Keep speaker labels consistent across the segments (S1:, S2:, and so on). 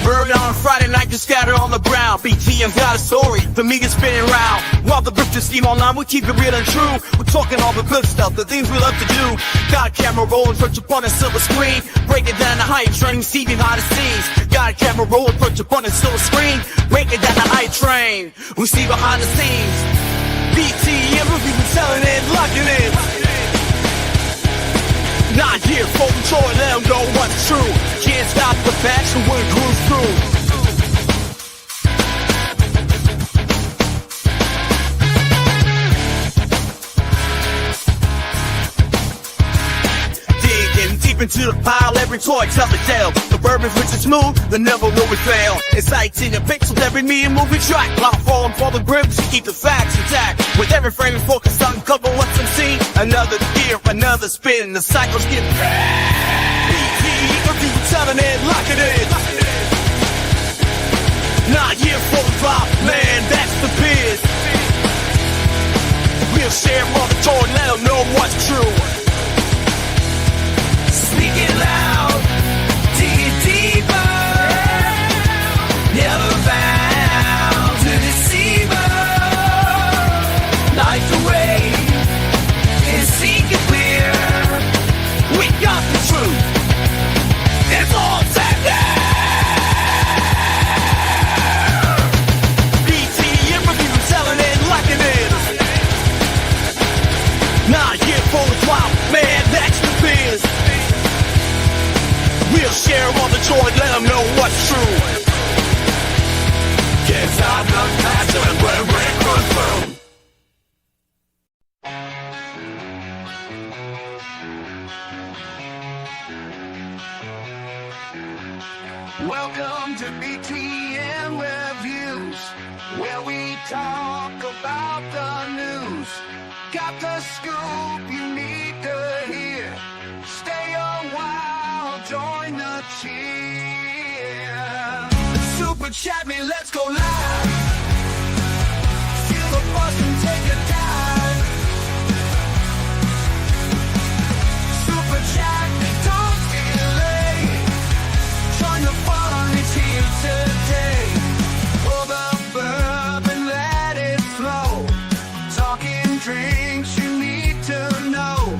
S1: Bird on Friday night, just scatter on the ground. BTM's got a story, the meat is spinning round. While the rip just steam online, we keep it real and true. We're talking all the good stuff, the things we love to do. Got a camera rolling, perch upon a silver screen. Breaking down the hype train, see behind the scenes. Got a camera rolling, perch upon a silver screen. Breaking down the hype train, we see behind the scenes. BTM, we've been telling it, locking it. Not here for control, let them know what's true. Can't stop the facts and we'll cruise through. Digging deep into the pile, every toy tells a tale. The bourbon's rich and smooth, the never will we fail. Insights in the pixels, every me and movie track. While falling for the grips, keep the facts intact. With every frame focused on cover what's unseen. Another gear, another spin, the cycles get BT, we're telling it, locking it. Not here for the drop, man, that's the biz. We'll share all the toy, let them know what's true. Speak it loud, dig it deeper. Never bound to deceiver. Light the way and seek it clear. We got the truth. It's all set there. BTM review, telling it, locking it. Not here for the clout, man, that's the biz. We'll share all the joy, let them know what's true. Can't stop the passion when we cruise through.
S2: Welcome to BTM Reviews, where we talk about the news. Got the scoop you need to hear. Stay a while, join the cheer. Super chat me, let's go live. Feel the buzz and take a dive. Super chat me, don't delay. Join the fun, it's here today. Pour the bourbon, let it flow. Talking drinks you need to know.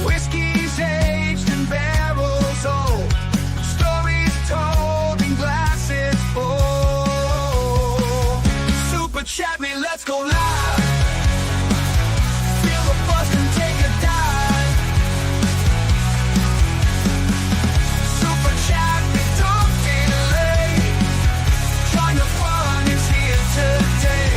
S2: Whiskey's aged in barrels old. Stories told in glasses full. Super chat me, let's go live. Feel the buzz and take a dive. Super chat me, don't delay. Join the fun, it's here today.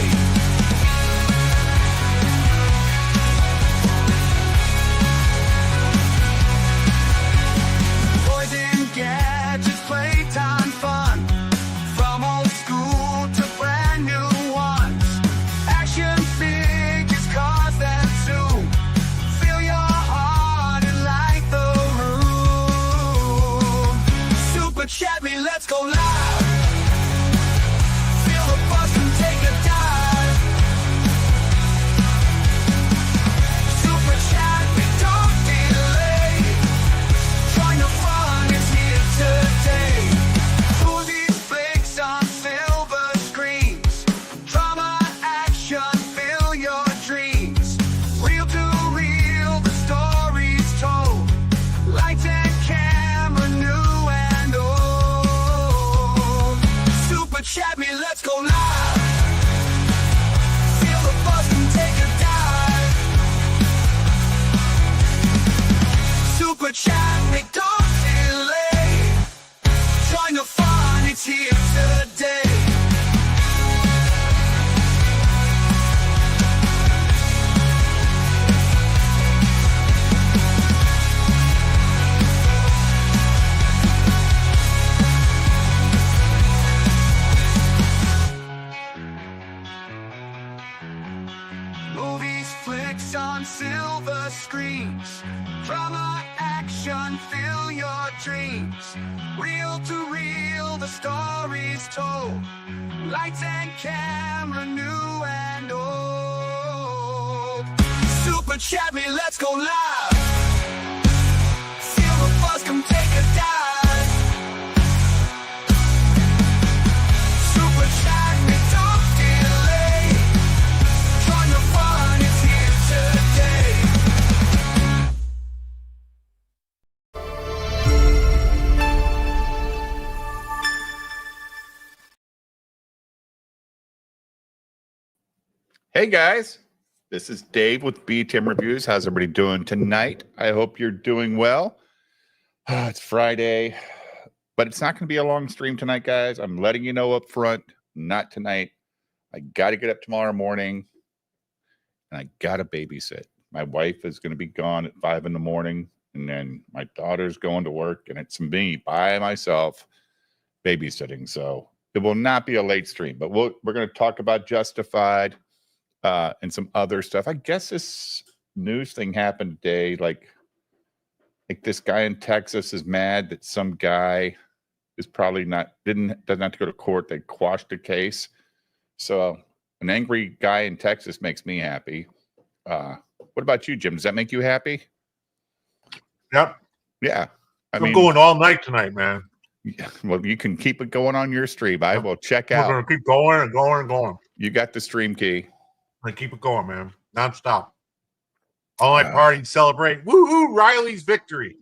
S2: Toys and gadgets, playtime fun. From old school to brand new ones. Action figures, cars that zoom. Fill your heart and light the room. Super chat me, let's go live. Feel the buzz and take a dive. Super chat me, don't delay. Join the fun, it's here today. Movies, flicks on silver screens. Drama, action, fill your dreams. Real to real, the stories told. Lights and camera, new and old. Super chat me, let's go live. Feel the buzz and take a dive. Super chat me, don't delay. Join the fun, it's here today. Movies, flicks on silver screens. Drama, action, fill your dreams. Real to real, till the story's told. Lights and camera, new and old. Super Chevy, let's go live. Feel the buzz, come take a dive. Super Chevy, don't delay. Join the fun, it's here today.
S3: Hey guys, this is Dave with E10 Reviews. How's everybody doing tonight? I hope you're doing well. It's Friday, but it's not going to be a long stream tonight, guys. I'm letting you know up front, not tonight. I got to get up tomorrow morning, and I got to babysit. My wife is going to be gone at 5 in the morning, and then my daughter's going to work, and it's me by myself babysitting. So it will not be a late stream, but we're going to talk about Justified. And some other stuff. I guess this news thing happened today. Like this guy in Texas is mad that some guy is probably doesn't have to go to court. They quashed the case. So an angry guy in Texas makes me happy. What about you, Jim? Does that make you happy?
S4: Yep.
S3: Yeah.
S4: I'm going all night tonight, man.
S3: Yeah, well, you can keep it going on your stream. I will check
S4: We're
S3: out.
S4: going to keep going and going and going.
S3: You got the stream key.
S4: And keep it going, man. Nonstop. All night party, celebrate. Woohoo! Riley's victory.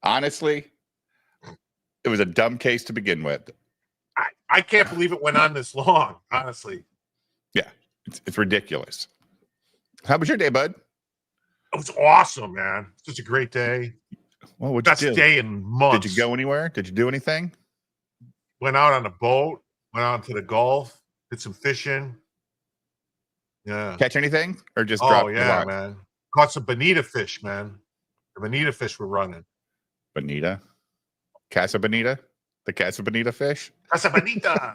S3: Honestly, it was a dumb case to begin with.
S4: I can't believe it went on this long, honestly.
S3: Yeah, it's ridiculous. How was your day, bud?
S4: It was awesome, man. Such a great day.
S3: Well,
S4: Best day in months.
S3: Did you go anywhere? Did you do anything?
S4: Went out on a boat, went out to the Gulf, did some fishing. Yeah.
S3: Catch anything or just drop?
S4: Oh, yeah, man. Caught some bonita fish, man. The bonita fish were running.
S3: Bonita? Casa Bonita? The Casa Bonita fish?
S4: Casa Bonita.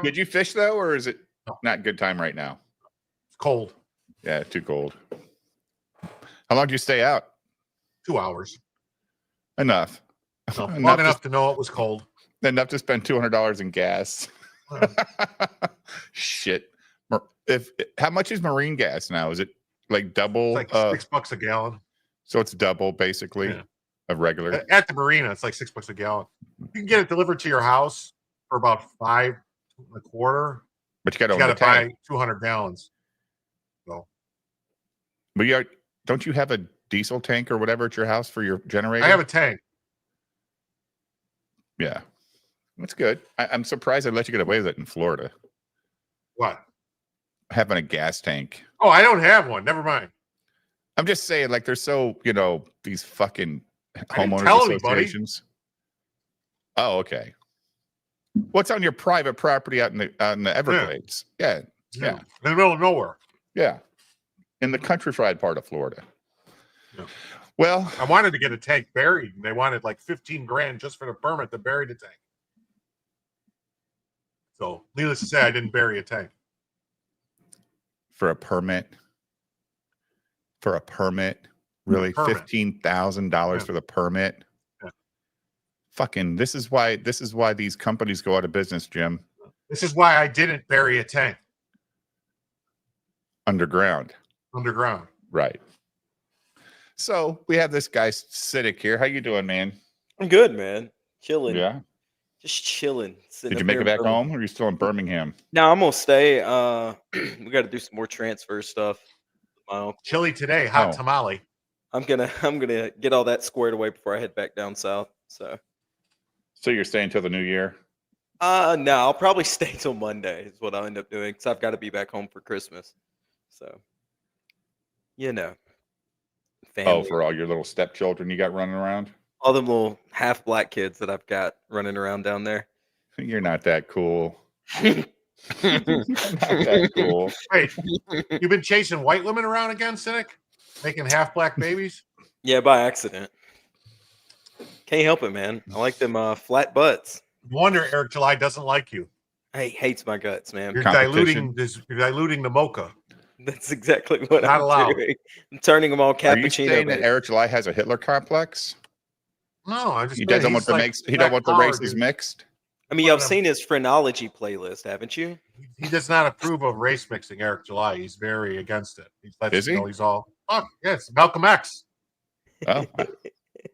S3: Did you fish, though, or is it not good time right now?
S4: It's cold.
S3: Yeah, too cold. How long did you stay out?
S4: 2 hours.
S3: Enough.
S4: No, long enough to know it was cold.
S3: Enough to spend $200 in gas. Shit. How much is marine gas now? Is it like double?
S4: It's like $6 a gallon.
S3: So it's double, basically, of regular.
S4: At the marina, it's like $6 a gallon. You can get it delivered to your house for about $5.25.
S3: But you got to
S4: buy 200 gallons. So,
S3: but don't you have a diesel tank or whatever at your house for your generator?
S4: I have a tank.
S3: Yeah, that's good. I'm surprised they let you get away with it in Florida.
S4: What?
S3: Having a gas tank.
S4: Oh, I don't have one. Never mind.
S3: I'm just saying, like, they're so, these fucking homeowners associations. Oh, okay. What's on your private property out in the Everglades? Yeah.
S4: In the middle of nowhere.
S3: Yeah. In the countryside part of Florida.
S4: Yeah.
S3: Well,
S4: I wanted to get a tank buried, and they wanted like 15 grand just for the permit to bury the tank. So, needless to say, I didn't bury a tank.
S3: For a permit? Really? $15,000 for the permit?
S4: Yeah.
S3: Fucking, this is why these companies go out of business, Jim.
S4: This is why I didn't bury a tank.
S3: Underground. Right. So we have this guy Siddick here. How you doing, man?
S5: I'm good, man. Chilling.
S3: Yeah.
S5: Just chilling.
S3: Did you make it back home, or are you still in Birmingham?
S5: No, I'm gonna stay. We got to do some more transfer stuff.
S4: Chili today, hot tamale.
S5: I'm gonna get all that squared away before I head back down south. So
S3: you're staying till the new year?
S5: No, I'll probably stay till Monday. Is what I'll end up doing because I've got to be back home for Christmas. So, family.
S3: Oh, for all your little stepchildren you got running around?
S5: All them little half black kids that I've got running around down there.
S3: You're not that cool. Not that cool.
S4: Wait, you've been chasing white women around again, Cynic? Making half black babies?
S5: Yeah, by accident. Can't help it, man. I like them flat butts.
S4: No wonder Eric July doesn't like you.
S5: He hates my guts, man.
S4: You're diluting the mocha.
S5: That's exactly what
S4: Not
S5: I'm
S4: allowed.
S5: doing. I'm turning them all
S3: Are you
S5: cappuccino.
S3: saying that
S5: based.
S3: Eric July has a Hitler complex?
S4: No, I just
S3: He
S4: said
S3: doesn't want
S4: he's
S3: the
S4: like
S3: mix. He don't
S4: black
S3: want the
S4: power,
S3: races
S4: dude.
S3: mixed.
S5: I mean,
S4: one
S5: y'all
S4: of them-
S5: seen his phrenology playlist, haven't you?
S4: He does not approve of race mixing, Eric July. He's very against it. He lets
S3: Is
S4: you
S3: he?
S4: know he's all, fuck, yes, Malcolm X.
S3: Oh,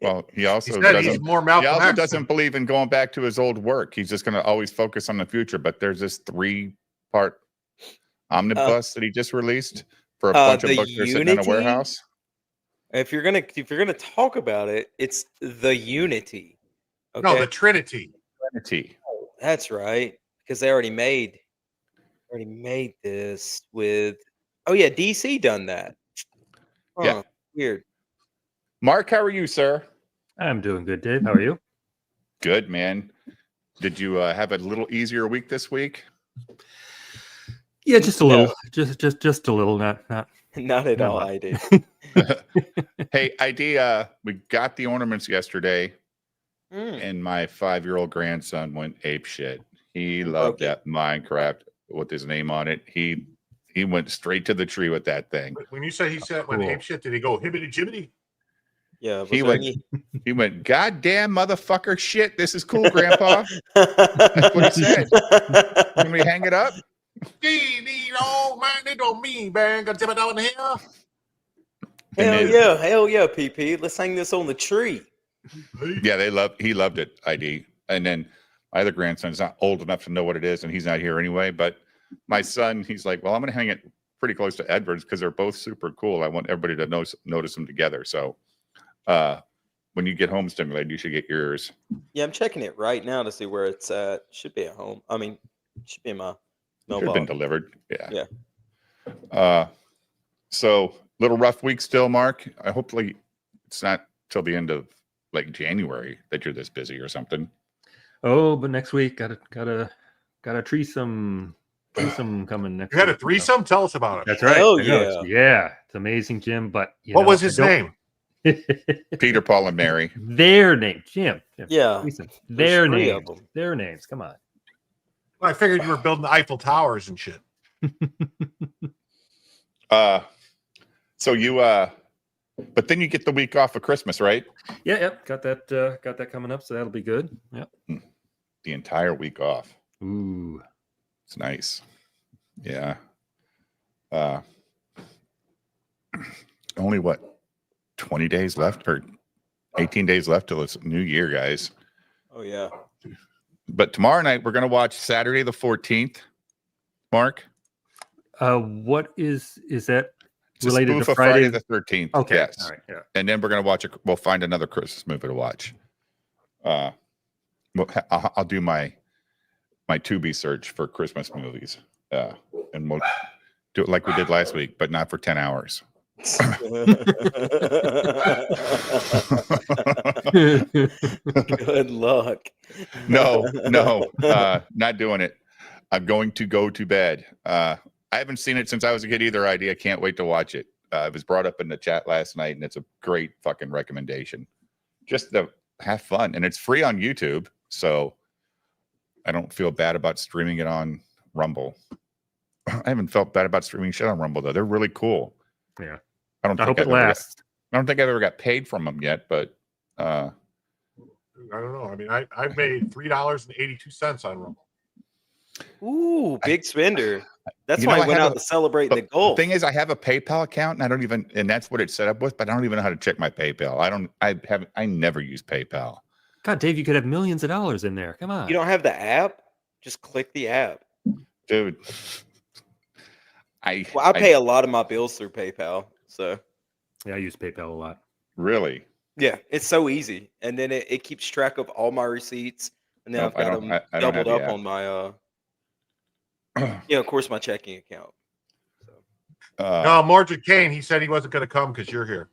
S3: well, he
S4: He
S3: also
S4: said he's
S3: doesn't.
S4: more
S3: He
S4: Malcolm
S3: also
S4: X.
S3: doesn't believe in going back to his old work. He's just going to always focus on the future. But there's this 3-part omnibus that he just released for a bunch of
S5: The
S3: books that are sitting in a
S5: Unity?
S3: warehouse.
S5: If you're gonna talk about it, it's the Unity. Okay,
S4: No, the Trinity.
S3: Trinity.
S5: that's right. Because they already made this with. Oh yeah, DC done that.
S3: Yeah.
S5: Weird.
S3: Mark, how are you, sir?
S6: I'm doing good, Dave. How are you?
S3: Good, man. Did you have a little easier week this week?
S6: Yeah, just a
S5: No.
S6: little. Just a little. Not.
S5: Not at
S6: Not
S5: all.
S6: much.
S5: I did.
S3: Hey, idea. We got the ornaments yesterday,
S5: Mm.
S3: and my 5-year-old grandson went ape shit. He loved
S5: broke it.
S3: that Minecraft with his name on it. He went straight to the tree with that thing.
S4: When you say he said when
S6: Cool.
S4: ape shit, did he go hibbity jibbity?
S5: Yeah. Was
S3: He
S5: there
S3: went-
S5: any-
S3: He went, "Goddamn motherfucker, shit! This is cool, Grandpa." That's what he said. Can we hang it up?
S4: Oh man, they don't mean man. Got it down here.
S5: Hell yeah, PP. Let's hang this on the tree.
S3: Yeah, he loved it, ID. And then my other grandson's not old enough to know what it is, and he's not here anyway. But my son, he's like, well, I'm gonna hang it pretty close to Edward's because they're both super cool. I want everybody to notice them together. So when you get home stimulated, you should get yours.
S5: Yeah, I'm checking it right now to see where it's at. Should be at home. I mean, should be in my
S3: Should have been
S5: mailbox.
S3: delivered. Yeah.
S5: Yeah.
S3: So little rough week still, Mark. Hopefully it's not till the end of like January that you're this busy or something.
S6: Oh, but next week got a threesome coming next.
S4: You had a
S6: week, so-
S4: threesome? Tell us about it.
S6: That's right.
S5: Hell
S6: I know, it's- yeah, it's amazing, Jim. But
S4: What was his name?
S6: name?
S3: Peter, Paul, and Mary.
S6: Their name, Jim.
S5: Yeah.
S6: Threesome.
S5: There's
S6: Their
S5: 3
S6: names.
S5: of 'em.
S6: Their names. Come on.
S4: I figured you were building the Eiffel Towers and shit.
S3: So you but then you get the week off of Christmas, right?
S6: Yeah, yep. Got that coming up, so that'll be good. Yep.
S3: The entire week off.
S6: Ooh.
S3: It's nice. Yeah. Only what, 20 days left or 18 days left till it's New Year, guys.
S5: Oh yeah.
S3: But tomorrow night we're gonna watch Saturday the 14th. Mark?
S6: What is that
S3: It's a
S6: related
S3: spoof
S6: to
S3: of Friday
S6: Friday?
S3: the 13th.
S6: Okay.
S3: Yes.
S6: All right. Yeah.
S3: And then we're gonna watch we'll find another Christmas movie to watch. I'll do my Tubi search for Christmas movies. And we'll do it like we did last week, but not for 10 hours.
S5: Good luck.
S3: No, not doing it. I'm going to go to bed. I haven't seen it since I was a kid either. I can't wait to watch it. It was brought up in the chat last night, and it's a great fucking recommendation. Just to have fun, and it's free on YouTube, so I don't feel bad about streaming it on Rumble. I haven't felt bad about streaming shit on Rumble though. They're really cool.
S6: Yeah.
S3: I don't
S6: I
S3: think
S6: hope it lasts.
S3: I don't think I've ever got paid from them yet, but
S4: I don't know. I mean, I made $3.82 on Rumble.
S5: Ooh, big spender. That's
S3: You know,
S5: why
S3: I
S5: I went
S3: have
S5: out
S3: a-
S5: to celebrate in the goal.
S3: the thing is, I have a PayPal account, and that's what it's set up with. But I don't even know how to check my PayPal. I never use PayPal.
S6: God, Dave, you could have millions of dollars in there. Come on.
S5: You don't have the app? Just click the app.
S3: Dude.
S5: Well, I pay a lot of my bills through PayPal. So
S6: Yeah, I use PayPal a lot.
S3: really.
S5: yeah, it's so easy. And then it keeps track of all my receipts. And then
S3: Nope,
S5: I've got
S3: I don't-
S5: them
S3: I don't have
S5: doubled
S3: the
S5: up
S3: app.
S5: on my of course my checking account. So
S4: No, Mordred Kane, he said he wasn't going to come because you're here.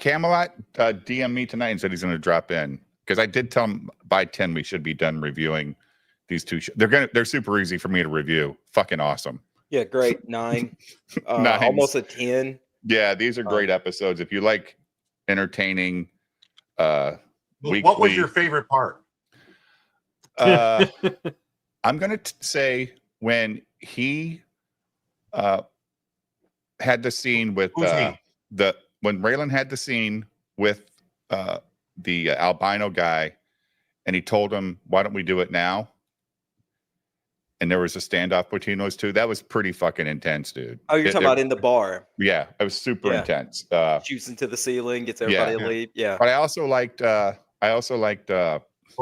S3: Camelot DM me tonight and said he's going to drop in because I did tell him by 10 we should be done reviewing these two. They're super easy for me to review. Fucking awesome.
S5: yeah, great. 9.
S3: Nines.
S5: Almost a 10.
S3: Yeah, these are great episodes. If you like entertaining,
S4: What was
S3: weekly-
S4: your favorite part?
S3: I'm going to say when he had the scene with
S4: Who's he?
S3: when Raylan had the scene with the albino guy, and he told him, "Why don't we do it now?" And there was a standoff between those two. That was pretty fucking intense, dude.
S5: Oh, you're talking about in the bar.
S3: Yeah, it was super
S5: Yeah.
S3: intense.
S5: Shoots into the ceiling, gets everybody to leave. Yeah.
S3: But I also liked.
S4: Well,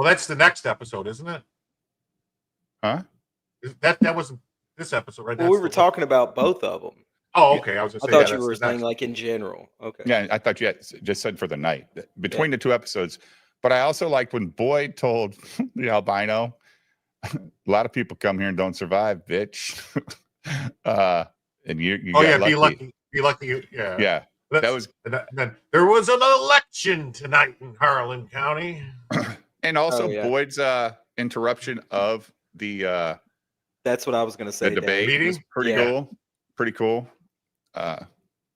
S4: that's the next episode, isn't it?
S3: Huh?
S4: That wasn't this episode, right?
S5: Well, we were talking about both of them.
S4: Oh, okay. I was just
S5: I
S4: saying.
S5: thought you were saying like in general. Okay.
S3: Yeah, I thought you had just said for the night between the two episodes. But I also liked when Boyd told the albino, "A lot of people come here and don't survive, bitch." And you
S4: Oh
S3: got
S4: yeah,
S3: lucky.
S4: be lucky. Yeah.
S3: Yeah, that was.
S4: And then there was an election tonight in Harlan County.
S3: And also
S5: Oh, yeah.
S3: Boyd's interruption of the
S5: That's what I was going to say.
S3: the debate
S4: Meeting?
S3: was pretty
S5: Yeah.
S3: cool. Pretty cool.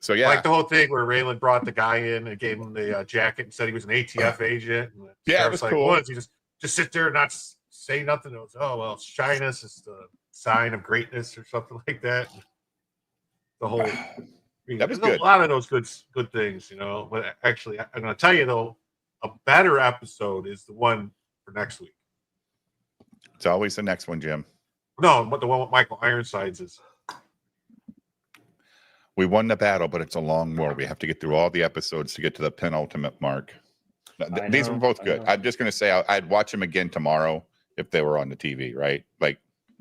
S3: So yeah,
S4: Like the whole thing where Raylan brought the guy in and gave him the jacket and said he was an ATF agent. And the
S3: Yeah, it
S4: sheriff's
S3: was
S4: like,
S3: cool.
S4: "What? You just sit there and not say nothing." It was, "Oh well, shyness is the sign of greatness," or something like that. The whole
S3: That was
S4: there's
S3: good.
S4: a lot of those good things, you know. But actually, I'm going to tell you though, a better episode is the one for next week.
S3: it's always the next one, Jim.
S4: No, but the one with Michael Ironsides is.
S3: We won the battle, but it's a long war. We have to get through all the episodes to get to the penultimate mark. These were both good. I'm just going to say I'd watch them again tomorrow if they were on the TV, right? Like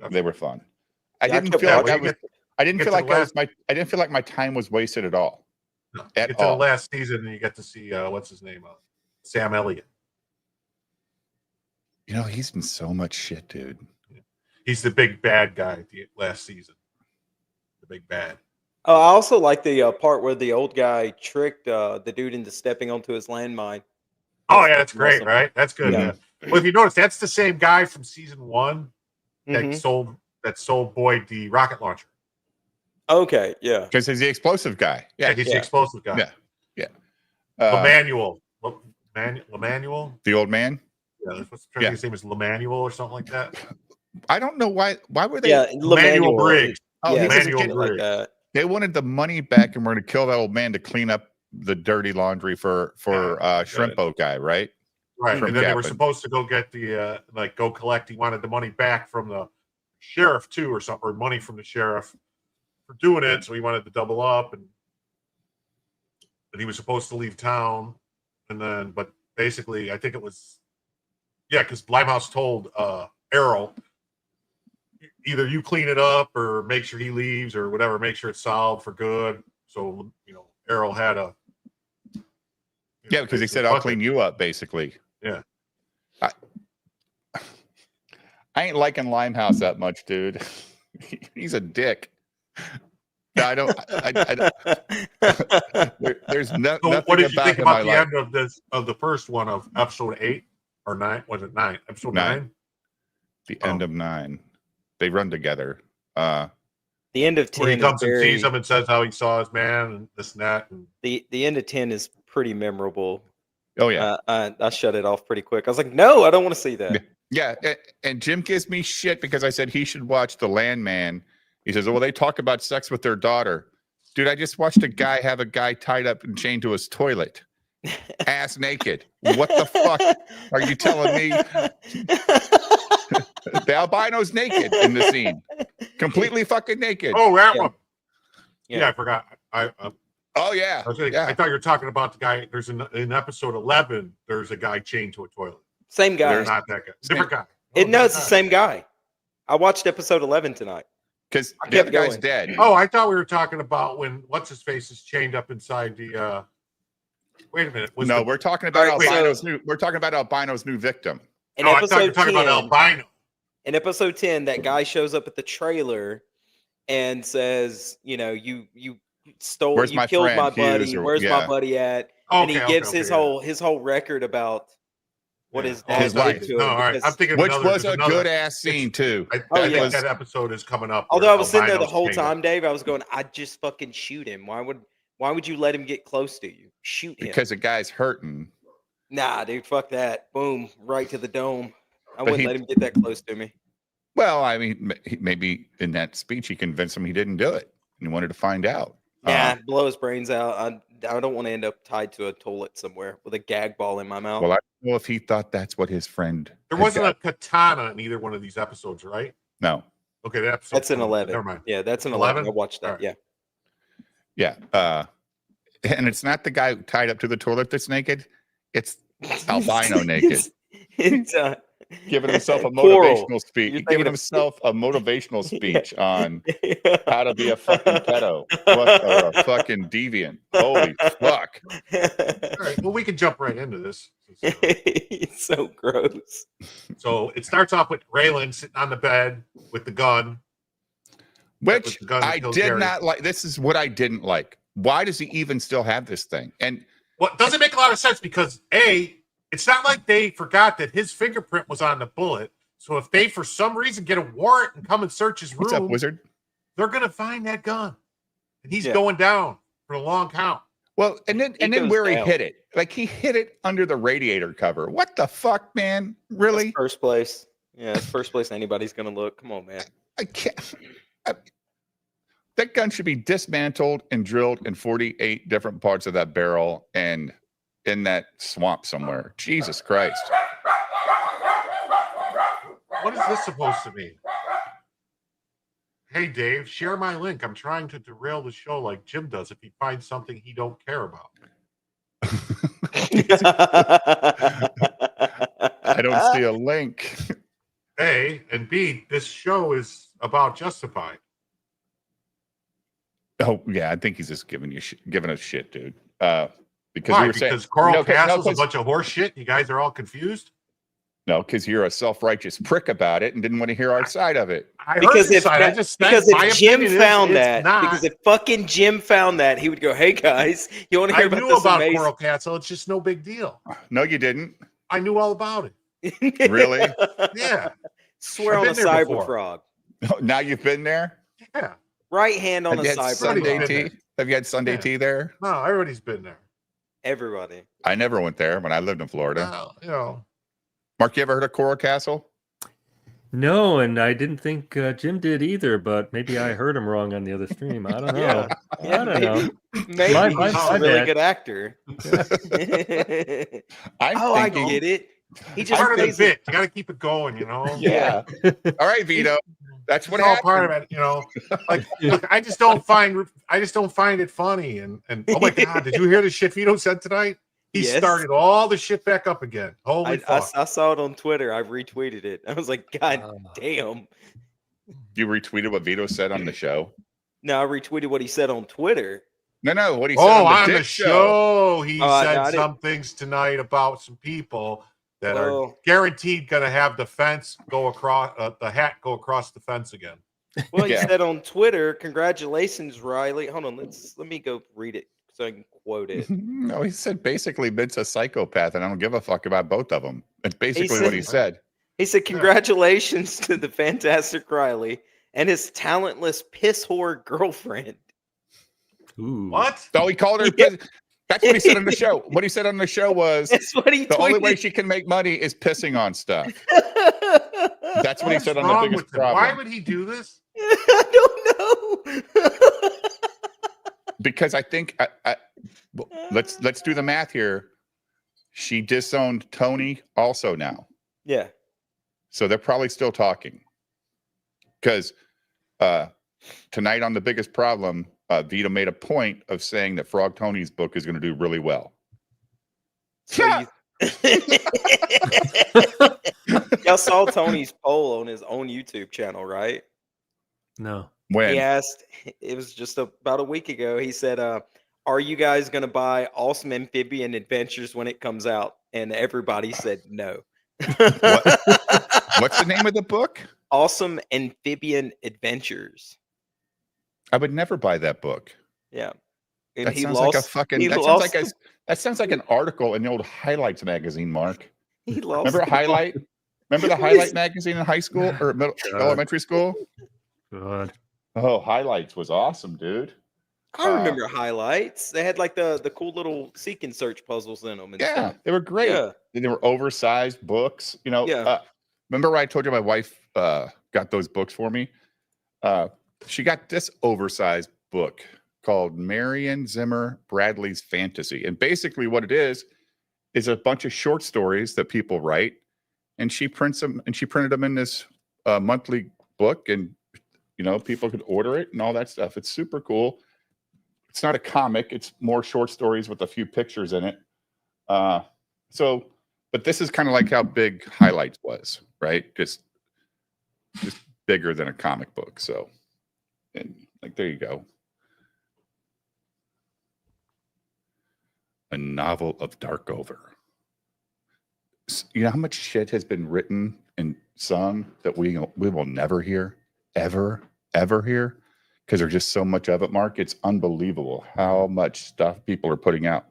S3: they were fun. I
S5: Yeah,
S3: didn't feel
S4: yeah,
S3: like
S4: well,
S3: I
S4: you
S3: was.
S4: get-
S3: I didn't
S4: get
S3: feel
S4: to
S3: like
S4: the
S3: I was I didn't feel like my time was wasted at all.
S4: No,
S3: At
S4: get to
S3: all.
S4: the last season and you get to see what's his name, Sam Elliott.
S3: You know, he's in so much shit, dude.
S4: He's the big bad guy at the last season. The big bad.
S5: Oh, I also like the part where the old guy tricked the dude into stepping onto his landmine.
S4: Oh yeah, that's great,
S5: awesome.
S4: right? That's good.
S5: Yeah.
S4: Man. Well, if you notice, that's the same guy from season 1 that
S5: Mhm.
S4: sold Boyd the rocket launcher.
S5: Okay, yeah.
S3: Because he's the explosive guy.
S4: Yeah,
S3: Yeah,
S4: he's
S5: Yeah.
S4: the explosive guy.
S3: Yeah.
S4: Lemanuel. Lemanuel?
S3: The old man.
S4: Yeah, that's what's his name is Lemanuel or something like that.
S3: I don't know why. Why were they?
S5: Yeah,
S4: Lemanuel Briggs.
S3: Oh,
S5: yeah,
S3: he was a
S4: Lemanuel
S3: kid.
S5: something like
S4: Briggs.
S5: that.
S3: They wanted the money back, and we're going to kill that old man to clean up the dirty laundry for shrimp boat guy, right?
S4: Right,
S3: From
S4: and then they were
S3: Captain.
S4: supposed to go get the go collect. He wanted the money back from the sheriff too, or something, or money from the sheriff for doing it. So he wanted to double up, and he was supposed to leave town, and then, but basically, I think it was, because Limehouse told Errol, either you clean it up or make sure he leaves or whatever, make sure it's solved for good. So Errol had a.
S3: Yeah, because he said, "I'll clean you up," basically.
S4: Yeah.
S3: I ain't liking Limehouse that much, dude. He's a dick. No, I don't. There's
S4: So
S3: nothing
S4: what did you
S3: about
S4: think
S3: him I
S4: about the
S3: like.
S4: end of the first one of episode 8 or 9? Was it 9? Episode 9?
S3: The end of 9. They run together.
S5: The end of 10
S4: Where he
S5: is
S4: comes and
S5: very,
S4: sees him and says how he saw his man and this and that. And
S5: the end of 10 is pretty memorable.
S3: Oh yeah,
S5: I shut it off pretty quick. I was like, no, I don't want to see that.
S3: yeah. And Jim gives me shit because I said he should watch The Landman. He says, "Oh, well, they talk about sex with their daughter." Dude, I just watched a guy have a guy tied up and chained to his toilet, ass naked. What the fuck are you telling me? The albino's naked in the scene, completely fucking naked.
S4: oh, that
S5: Yeah.
S4: one. Yeah, I forgot.
S3: Oh yeah,
S4: I thought you were talking about the guy. There's in episode 11. There's a guy chained to a toilet.
S5: Same guy.
S4: They're not that guy. Different guy.
S5: No, it's the same guy. I watched episode 11 tonight.
S3: because
S5: I
S3: the other
S5: kept
S3: guy's
S5: going.
S3: dead.
S4: Oh, I thought we were talking about when what's his face is chained up inside the. Wait a minute.
S3: No, we're talking about
S5: All right, so-
S3: albino's new. We're talking about albino's new victim.
S5: In
S4: I thought you were
S5: episode
S4: talking
S5: 10,
S4: about albino.
S5: in episode 10, that guy shows up at the trailer and says, you stole,
S3: Where's
S5: you
S3: my
S5: killed
S3: friend,
S5: my
S3: Hughes,
S5: buddy.
S3: or-
S5: Where's my
S3: yeah.
S5: buddy at?
S4: Oh,
S5: And he
S4: okay,
S5: gives
S4: okay,
S5: his
S4: yeah.
S5: whole record about what his
S4: Oh,
S5: dad
S3: His
S5: did
S3: life.
S5: to him.
S4: No, all right. I'm
S5: because-
S4: thinking of
S3: Which
S4: another,
S3: was
S4: there's
S3: a
S4: another-
S3: good ass scene too.
S4: I
S5: Oh,
S4: think
S5: yeah.
S4: that episode is coming up.
S5: Although
S4: where
S5: I was sitting there the
S4: albino's
S5: whole
S4: chained up.
S5: time, Dave, I was going, I'd just fucking shoot him. Why would you let him get close to you? Shoot him.
S3: Because the guy's hurting.
S5: Nah, dude, fuck that. Boom, right to the dome. I
S3: But
S5: wouldn't
S3: he-
S5: let him get that close to me.
S3: Well, I mean, maybe in that speech he convinced him he didn't do it. and he wanted to find out.
S5: Nah, blow his brains out. I don't want to end up tied to a toilet somewhere with a gag ball in my mouth.
S3: Well, I don't know if he thought that's what his friend.
S4: There
S3: had
S4: wasn't
S3: got.
S4: a katana in either one of these episodes, right?
S3: No.
S4: Okay, that episode.
S5: That's an 11.
S4: Never mind.
S5: Yeah, that's an 11.
S4: 11?
S5: I watched that.
S4: All right.
S5: Yeah.
S3: Yeah. And it's not the guy tied up to the toilet that's naked. It's albino naked.
S5: It's
S3: Giving himself a
S5: Coral.
S3: motivational speech.
S5: You're
S3: Giving
S5: thinking of-
S3: himself a motivational speech on how to be a fucking pedo. What, or a fucking deviant. Holy fuck.
S4: All right. Well, we can jump right into this.
S5: It's so gross.
S4: So it starts off with Raylan sitting on the bed with the gun.
S3: Which
S4: With the gun that
S3: I
S4: kills
S3: did
S4: Gary.
S3: not like. This is what I didn't like. Why does he even still have this thing? And
S4: Well, it doesn't make a lot of sense because it's not like they forgot that his fingerprint was on the bullet. So if they, for some reason, get a warrant and come and search his
S3: what's up,
S4: room,
S3: wizard?
S4: they're going to find that gun. And he's
S5: Yeah.
S4: going down for a long count.
S3: Well, and then
S5: goes
S3: where
S5: down.
S3: he hit it, like he hit it under the radiator cover. What the fuck, man? Really?
S5: That's first place. Yeah, it's first place anybody's gonna look. Come on, man.
S3: I can't. That gun should be dismantled and drilled in 48 different parts of that barrel and in that swamp somewhere. Jesus Christ.
S4: What is this supposed to mean? Hey, Dave, share my link. I'm trying to derail the show like Jim does if he finds something he don't care about.
S3: I don't see a link.
S4: A, and B, this show is about Justified.
S3: Oh yeah, I think he's just giving us shit, dude. Because
S4: Why?
S3: we were saying
S4: Because Coral
S3: no,
S4: Castle's a
S3: 'cause-
S4: bunch of horse shit? You guys are all confused?
S3: no, because you're a self-righteous prick about it and didn't want to hear our side of it.
S4: I heard
S5: Because
S4: your
S5: if,
S4: side. I
S5: that-
S4: just
S5: because
S4: said my
S5: if Jim
S4: opinion is
S5: found
S4: it's
S5: that,
S4: not.
S5: because if fucking Jim found that, he would go, "Hey guys, you want to hear
S4: I
S5: about
S4: knew
S5: this
S4: about
S5: amazing?"
S4: Coral Castle. It's just no big deal.
S3: No, you didn't.
S4: I knew all about it.
S3: Really?
S4: Yeah.
S5: Swear
S4: I've
S5: on a
S4: been there before.
S5: cyber frog.
S3: Now you've been there.
S4: Yeah.
S5: Right hand on
S3: Have
S5: a
S3: you had
S5: cyber
S3: Sunday
S5: frog.
S4: been
S3: tea? Have you had Sunday
S4: Yeah.
S3: tea there?
S4: No, everybody's been there.
S5: Everybody.
S3: I never went there when I lived in Florida.
S4: Well, you know,
S3: Mark, you ever heard of Coral Castle?
S6: No, and I didn't think Jim did either, but maybe I heard him wrong on the other stream. I don't know.
S5: Yeah,
S6: I don't know.
S5: Maybe
S6: My-
S5: he's
S6: my
S5: just a really
S6: bad.
S5: good actor.
S3: I
S5: I get it. He just
S4: part of the
S5: plays it.
S4: bit. You got to keep it going, you know?
S3: Yeah. All right, Vito. That's what
S4: It's all
S3: happened.
S4: part of it, you know. Like, look, I just don't find it funny. And oh my god, did you hear the shit Vito said tonight? He
S5: Yes.
S4: started all the shit back up again. Holy fuck!
S5: I saw it on Twitter. I retweeted it. I was like, God damn.
S3: You retweeted what Vito said on the show.
S5: No, I retweeted what he said on Twitter.
S3: No, what he said
S4: Oh,
S3: on
S4: on
S3: the
S4: the
S3: Dick
S4: show, he
S5: Oh, I
S4: said
S5: got it.
S4: some things tonight about some people that are
S5: Well-
S4: guaranteed going to have the fence go across, the hat go across the fence again.
S5: Well, he
S3: Yeah.
S5: said on Twitter, "Congratulations, Riley." Hold on, let me go read it so I can quote it.
S3: No, he said basically Vince's a psychopath, and I don't give a fuck about both of them. That's basically
S5: said-
S3: what he said.
S5: He said, "Congratulations to the fantastic Riley and his talentless piss whore girlfriend."
S6: Ooh.
S4: What?
S3: Oh, he called her.
S5: Yeah.
S3: That's what he said on the show. What he said on the show was
S5: That's what he
S3: the only way
S5: tweeted.
S3: she can make money is pissing on stuff. That's what he
S4: What's
S3: said on the
S4: wrong
S3: biggest
S4: with him? Why
S3: problem.
S4: would he do this?
S5: I don't know.
S3: Because I think well, let's do the math here. She disowned Tony also now,
S5: Yeah.
S3: so they're probably still talking. Because tonight on the biggest problem, Vito made a point of saying that Frog Tony's book is going to do really well.
S5: So y'all saw Tony's poll on his own YouTube channel, right?
S6: No.
S3: When
S5: He asked, it was just about a week ago. He said, "Are you guys going to buy Awesome Amphibian Adventures when it comes out?" And everybody said no.
S3: what's the name of the book?
S5: Awesome Amphibian Adventures.
S3: I would never buy that book.
S5: Yeah. And
S3: That
S5: he
S3: sounds
S5: lost.
S3: like a fucking.
S5: he
S3: That
S5: lost-
S3: sounds like an article in the old Highlights magazine. Mark,
S5: He lost.
S3: remember Highlight? Remember the Highlight magazine in high school or elementary school?
S6: God.
S3: Oh, Highlights was awesome, dude.
S5: I remember highlights. They had like the cool little seek and search puzzles in them. And
S3: Yeah,
S5: stuff.
S3: they were great.
S5: Yeah.
S3: They were oversized books. You know.
S5: Yeah.
S3: Remember I told you my wife got those books for me? She got this oversized book called Marion Zimmer Bradley's Fantasy. And basically what it is a bunch of short stories that people write, and she prints them, and she printed them in this monthly book, and people could order it and all that stuff. It's super cool. It's not a comic, it's more short stories with a few pictures in it. But this is kind of like how big Highlights was, right? Just bigger than a comic book. So, and like, there you go. A novel of Darkover. You know how much shit has been written and sung that we will never hear, ever hear, because there's just so much of it, Mark. It's unbelievable how much stuff people are putting out.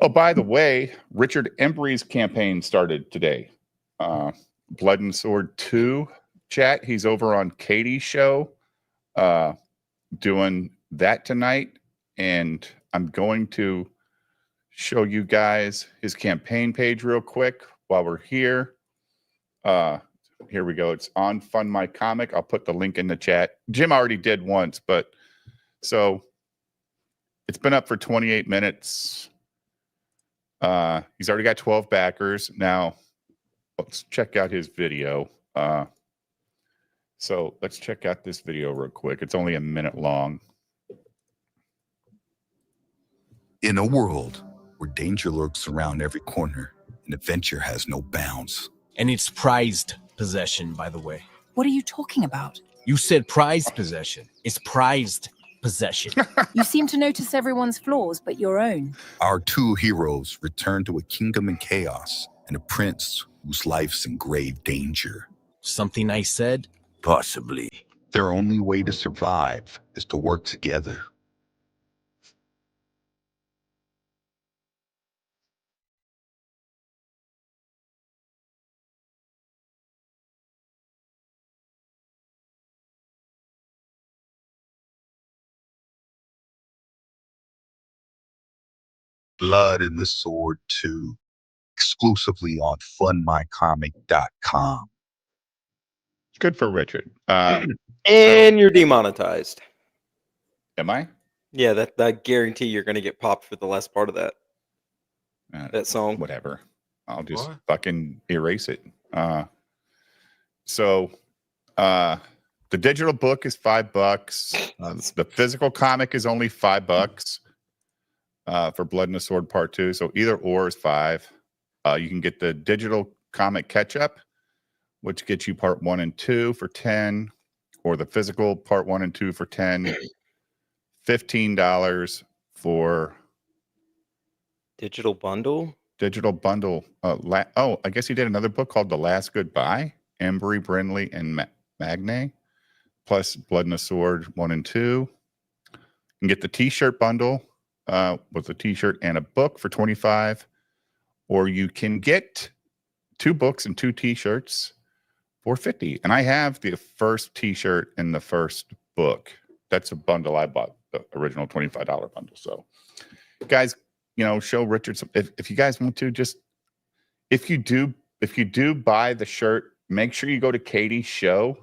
S3: Oh, by the way, Richard Embry's campaign started today. Blood and Sword 2 chat. He's over on Katie's show doing that tonight. And I'm going to show you guys his campaign page real quick while we're here. Here we go. It's on Fund My Comic. I'll put the link in the chat. Jim already did once, but so it's been up for 28 minutes. He's already got 12 backers. Now, let's check out his video. So let's check out this video real quick. It's only a minute long.
S7: In a world where danger lurks around every corner and adventure has no bounds.
S8: And it's prized possession, by the way.
S9: What are you talking about?
S8: You said prized possession. It's prized possession.
S9: You seem to notice everyone's flaws but your own.
S7: Our two heroes return to a kingdom in chaos and a prince whose life's in grave danger.
S8: Something I said?
S7: Possibly. Their only way to survive is to work together. Blood and the Sword 2, exclusively on fundmycomic.com.
S3: Good for Richard.
S5: And you're demonetized.
S3: Am I?
S5: Yeah, that I guarantee you're going to get popped for the last part of that song.
S3: Whatever. I'll just
S4: What?
S3: fucking erase it. So the digital book is $5. The physical comic is only $5 for Blood and the Sword Part 2. So either or is $5. You can get the digital comic catch-up, which gets you Part 1 and 2 for $10, or the physical Part 1 and 2 for $10. $15 for
S5: Digital bundle?
S3: digital bundle. I guess he did another book called The Last Goodbye, Embry, Brindley, and Magne, plus Blood and the Sword 1 and 2. You can get the t-shirt bundle with a t-shirt and a book for $25, or you can get 2 books and 2 t-shirts for $50. And I have the first t-shirt and the first book. That's a bundle I bought, the original $25 bundle. So, guys, show Richard some. If you guys want to, just if you do buy the shirt, make sure you go to Katie's show.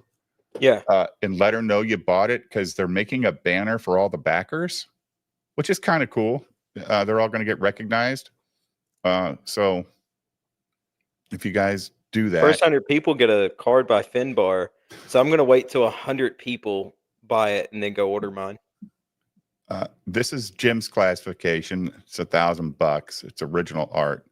S5: Yeah.
S3: And let her know you bought it, because they're making a banner for all the backers, which is kind of cool. They're all going to get recognized. So if you guys do that,
S5: First 100 people get a card by Finbar. So I'm going to wait till 100 people buy it and then go order mine.
S3: this is Jim's classification. It's $1,000. It's original art.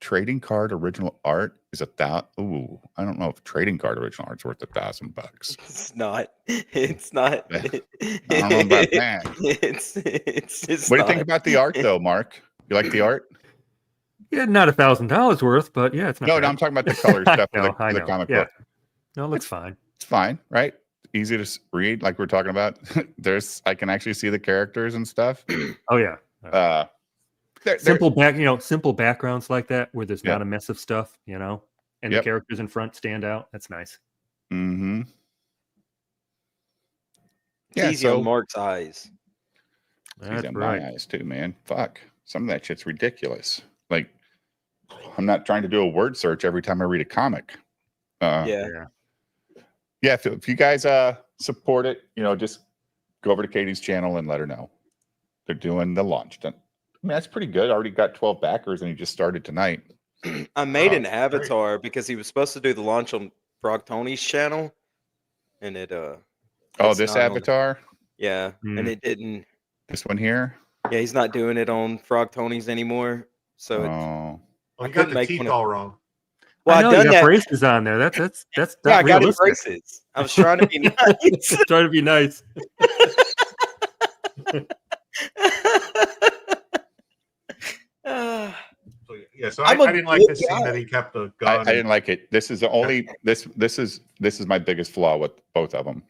S3: Trading card original art is $1,000. Ooh, I don't know if trading card original art's worth $1,000.
S5: It's not. It's not.
S3: I don't know about that.
S5: It's just
S3: What do you
S5: not.
S3: think about the art, though, Mark? You like the art?
S6: Yeah, not $1,000 worth, but yeah, it's not.
S3: No,
S6: bad.
S3: I'm talking about the color
S6: I
S3: stuff for
S6: know,
S3: the comic
S6: yeah.
S3: book.
S6: No, it looks fine.
S3: It's fine, right? Easy to read, like we're talking about. I can actually see the characters and stuff.
S6: Oh yeah. Simple backgrounds like that where there's not a mess of stuff, and the characters in front stand out. That's nice.
S3: Mm-hmm.
S5: It's easy on Mark's eyes.
S3: That's right. My eyes too, man. Fuck. Some of that shit's ridiculous. Like, I'm not trying to do a word search every time I read a comic.
S5: Yeah.
S3: If you guys support it. You know, just go over to Katie's channel and let her know they're doing the launch. I mean, that's pretty good. I already got 12 backers, and he just started tonight.
S5: I made an
S4: great.
S5: avatar because he was supposed to do the launch on Frog Tony's channel, and it
S3: Oh,
S5: it's
S3: this
S5: not on-
S3: avatar,
S5: yeah,
S6: Hmm.
S5: and it didn't.
S3: this one here.
S5: Yeah, he's not doing it on Frog Tony's anymore. So it's,
S3: Oh,
S4: Well,
S5: I
S4: you got
S5: couldn't
S4: the
S5: make
S4: teeth
S5: one of-
S4: all wrong.
S5: well,
S6: I
S5: I
S6: know,
S5: done
S6: you got
S5: that.
S6: braces on there. That's
S5: Yeah,
S6: not
S5: I got the
S6: realistic.
S5: braces. I was trying to be nice.
S6: Trying to be nice.
S5: Ah,
S4: So yeah, so
S5: I'm
S4: I
S5: a
S4: didn't like
S5: good
S4: this scene
S5: guy.
S4: that he kept the
S3: I
S4: gun.
S3: didn't like it. This is the only this is my biggest flaw with both of them.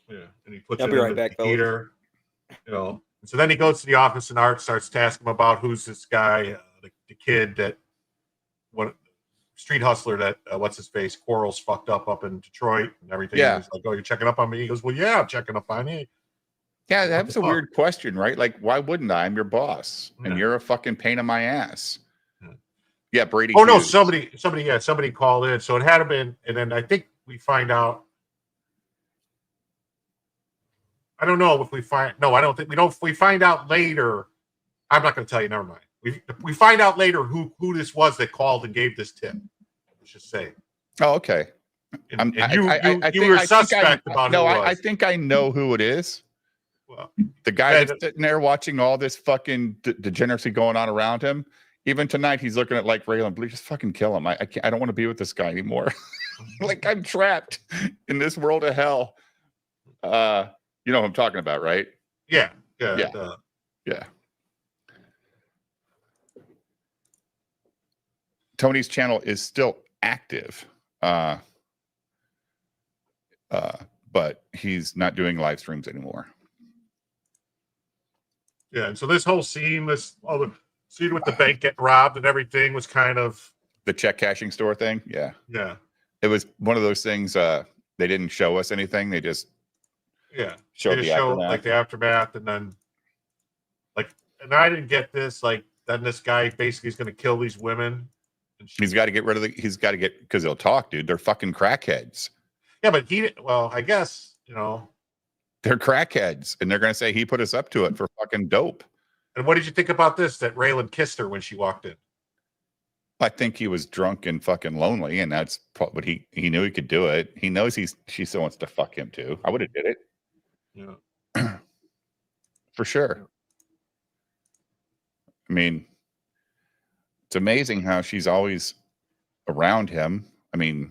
S4: Yeah, and he puts
S5: I'll
S4: it
S5: be
S4: in
S5: right
S4: the
S5: back, fellas.
S4: heater. You know, and so then he goes to the office, and Art starts to ask him about who's this guy, the kid that what street hustler that what's his face Quarles fucked up in Detroit and everything.
S3: Yeah.
S4: And he's like, "Oh, you're checking up on me?" He goes, "Well, yeah, I'm checking up on you."
S3: Yeah, that was a
S4: fuck?
S3: weird question, right? Like, why wouldn't I? I'm your boss, and
S4: Yeah.
S3: you're a fucking pain in my ass.
S4: Yeah.
S3: Yeah, Brady.
S4: Oh no,
S3: Hughes.
S4: somebody called in, so it had been, and then I think we find out. I don't know if we find. No, I don't think we don't. We find out later. I'm not going to tell you. Never mind. We find out later who this was that called and gave this tip. Let's just say.
S3: Oh, okay.
S4: And,
S3: I
S4: you
S3: think-
S4: were
S3: I think
S4: suspect about
S3: no,
S4: who it was.
S3: I think I know who it is.
S4: Well,
S3: The guy
S4: Yeah,
S3: that's sitting there watching all this fucking degeneracy going on around him. Even tonight, he's looking at like Raylan. Please just fucking kill him. I can't. I don't want to be with this guy anymore. Like I'm trapped in this world of hell. You know what I'm talking about, right?
S4: yeah.
S3: Yeah. Tony's channel is still active, but he's not doing live streams anymore.
S4: Yeah, and so this whole scene, all the scene with the bank getting robbed and everything was kind of
S3: The check cashing store thing, yeah.
S4: yeah,
S3: It was one of those things. They didn't show us anything. They just
S4: yeah.
S3: showed
S4: They
S3: the
S4: just show
S3: aftermath.
S4: like the aftermath, and then and I didn't get this. Like then this guy basically is going to kill these women. And
S3: He's got to get rid of he's got to get, because they'll talk, dude. They're fucking crackheads.
S4: yeah, but well, I guess
S3: They're crackheads, and they're gonna say he put us up to it for fucking dope.
S4: And what did you think about this? That Raylan kissed her when she walked in.
S3: I think he was drunk and fucking lonely, and that's what he knew he could do it. He knows she still wants to fuck him too. I would have did it.
S4: Yeah.
S3: For sure. I mean, it's amazing how she's always around him. I mean,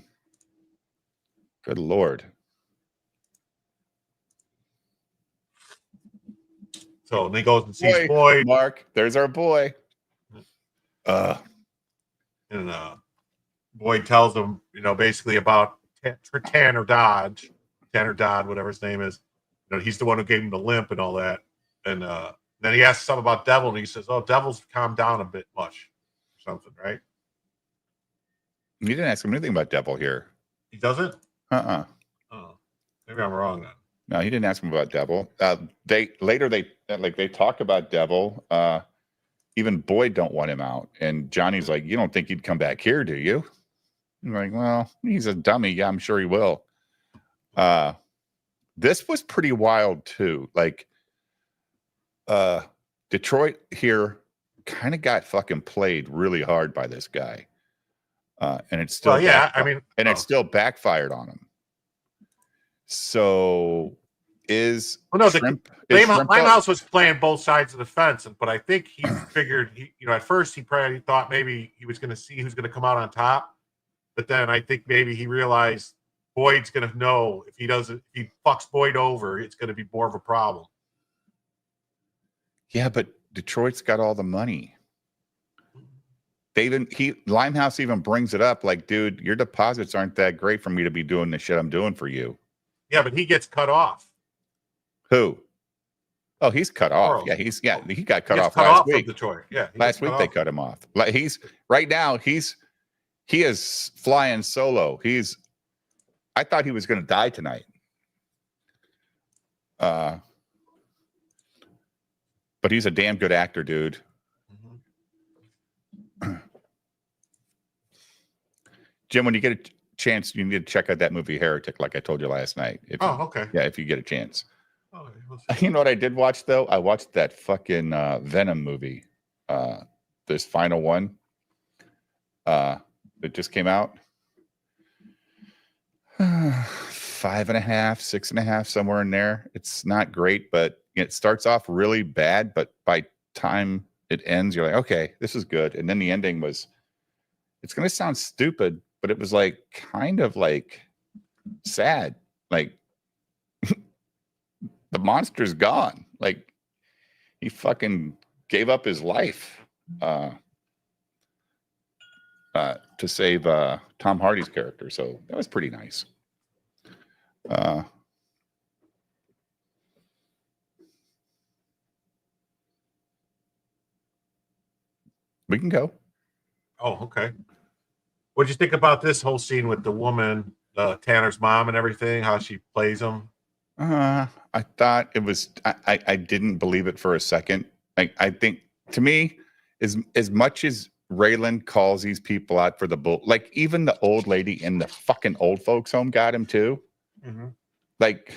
S3: good Lord.
S4: So and he goes and sees Boyd.
S3: Mark, there's our boy.
S4: And Boyd tells him, basically about Tanner Dodd, whatever his name is. He's the one who gave him the limp and all that. And then he asks something about Devil, and he says, "Oh, Devil's calmed down a bit much," or something, right?
S3: You didn't ask him anything about Devil here.
S4: He doesn't.
S3: Uh-uh.
S4: Oh, maybe I'm wrong then.
S3: No, he didn't ask him about Devil. They talk about Devil. Even Boyd don't want him out, and Johnny's like, "You don't think he'd come back here, do you?" I'm like, "Well, he's a dummy. Yeah, I'm sure he will." This was pretty wild too. Like, Detroit here kind of got fucking played really hard by this guy, and it's still it still backfired on him. So
S4: Limehouse was playing both sides of the fence, but I think he figured at first he probably thought maybe he was going to see who's going to come out on top, but then I think maybe he realized Boyd's going to know if he fucks Boyd over, it's going to be more of a problem.
S3: Yeah, but Detroit's got all the money. Limehouse even brings it up like, dude, your deposits aren't that great for me to be doing the shit I'm doing for you.
S4: Yeah, but he gets cut off.
S3: Who? Oh, he's cut off.
S4: Charles.
S3: Yeah, he got cut off
S4: cut
S3: last
S4: off
S3: week.
S4: From Detroit. Yeah,
S3: last week they cut him off. Like right now he is flying solo. I thought he was going to die tonight. But he's a damn good actor, dude. Jim, when you get chance, you need to check out that movie Heretic, like I told you last night.
S4: Okay.
S3: Yeah, if you get a chance.
S4: Oh,
S3: You know what I did watch though? I watched that fucking Venom movie. This final one. That just came out. 5.5, 6.5, somewhere in there. It's not great, but it starts off really bad, but by time it ends, you're like, okay, this is good. And then the ending was, it's going to sound stupid, but it was like kind of like sad. Like the monster's gone. Like he fucking gave up his life to save Tom Hardy's character. So that was pretty nice. We can go.
S4: Oh, okay. What'd you think about this whole scene with the woman, Tanner's mom and everything, how she plays him?
S3: I thought it was, I didn't believe it for a second. Like, I think to me, as much as Raylan calls these people out for the bull, like even the old lady in the fucking old folks home got him too.
S4: Mm-hmm.
S3: Like,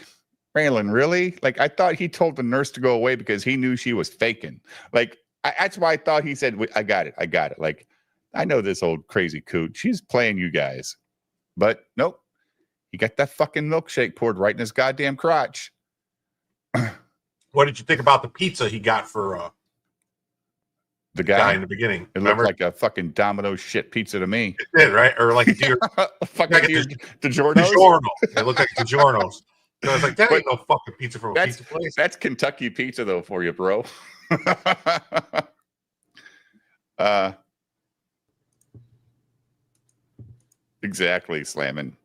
S3: Raylan, really? Like, I thought he told the nurse to go away because he knew she was faking. Like, that's why I thought he said, I got it. Like, I know this old crazy coot. She's playing you guys. But nope. He got that fucking milkshake poured right in his goddamn crotch.
S4: What did you think about the pizza he got for
S3: the guy
S4: in the beginning?
S3: It looked like a fucking Domino's shit pizza to me.
S4: It did, right? Or like a deer.
S3: Fucking DiGiorno's.
S4: DiGiorno. It looked like DiGiorno's. So I was like, that ain't no fucking pizza from a pizza place.
S3: That's Kentucky pizza, though, for you, bro. Exactly, slamming.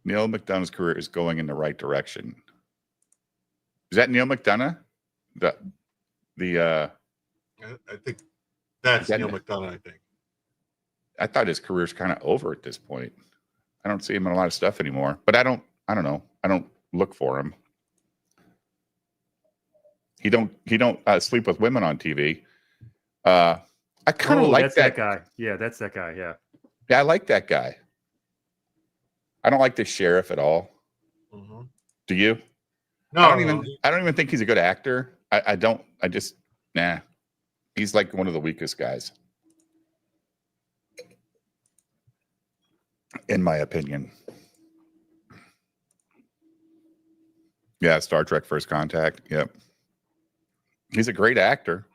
S3: Neil McDonough's career is going in the right direction. Is that Neil McDonough? I
S4: think that's Neil McDonough, I think.
S3: I thought his career's kind of over at this point. I don't see him in a lot of stuff anymore, but I don't know. I don't look for him. He don't sleep with women on TV. I kind of like
S6: that guy. Yeah, that's that guy. Yeah.
S3: Yeah, I like that guy. I don't like the sheriff at all.
S4: Mm-hmm.
S3: Do you?
S4: No,
S3: I don't even think he's a good actor. I just nah. He's like one of the weakest guys, in my opinion. Yeah, Star Trek First Contact. Yep. He's a great actor.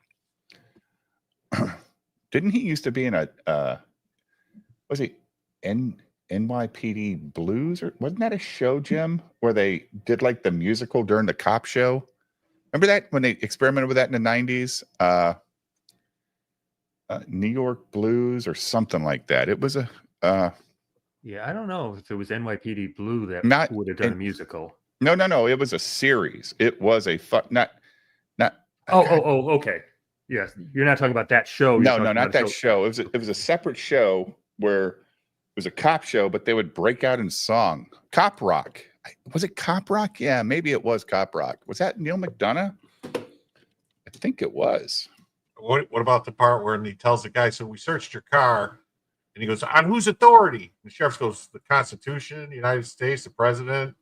S3: Didn't he used to be in a was he NYPD Blues, or wasn't that a show, Jim, where they did like the musical during the cop show? Remember that when they experimented with that in the 90s? New York Blues or something like that. It was a
S6: yeah, I don't know if it was NYPD Blue that would have done a musical.
S3: No. It was a series. It was a not.
S6: Oh, okay. Yes, you're not talking about that show.
S3: No, not that show. It was a separate show where it was a cop show, but they would break out in song. Cop Rock. Was it Cop Rock? Yeah, maybe it was Cop Rock. Was that Neil McDonough? I think it was.
S4: What about the part where he tells the guy, so we searched your car, and he goes, on whose authority? And the sheriff goes, the Constitution, the United States, the president.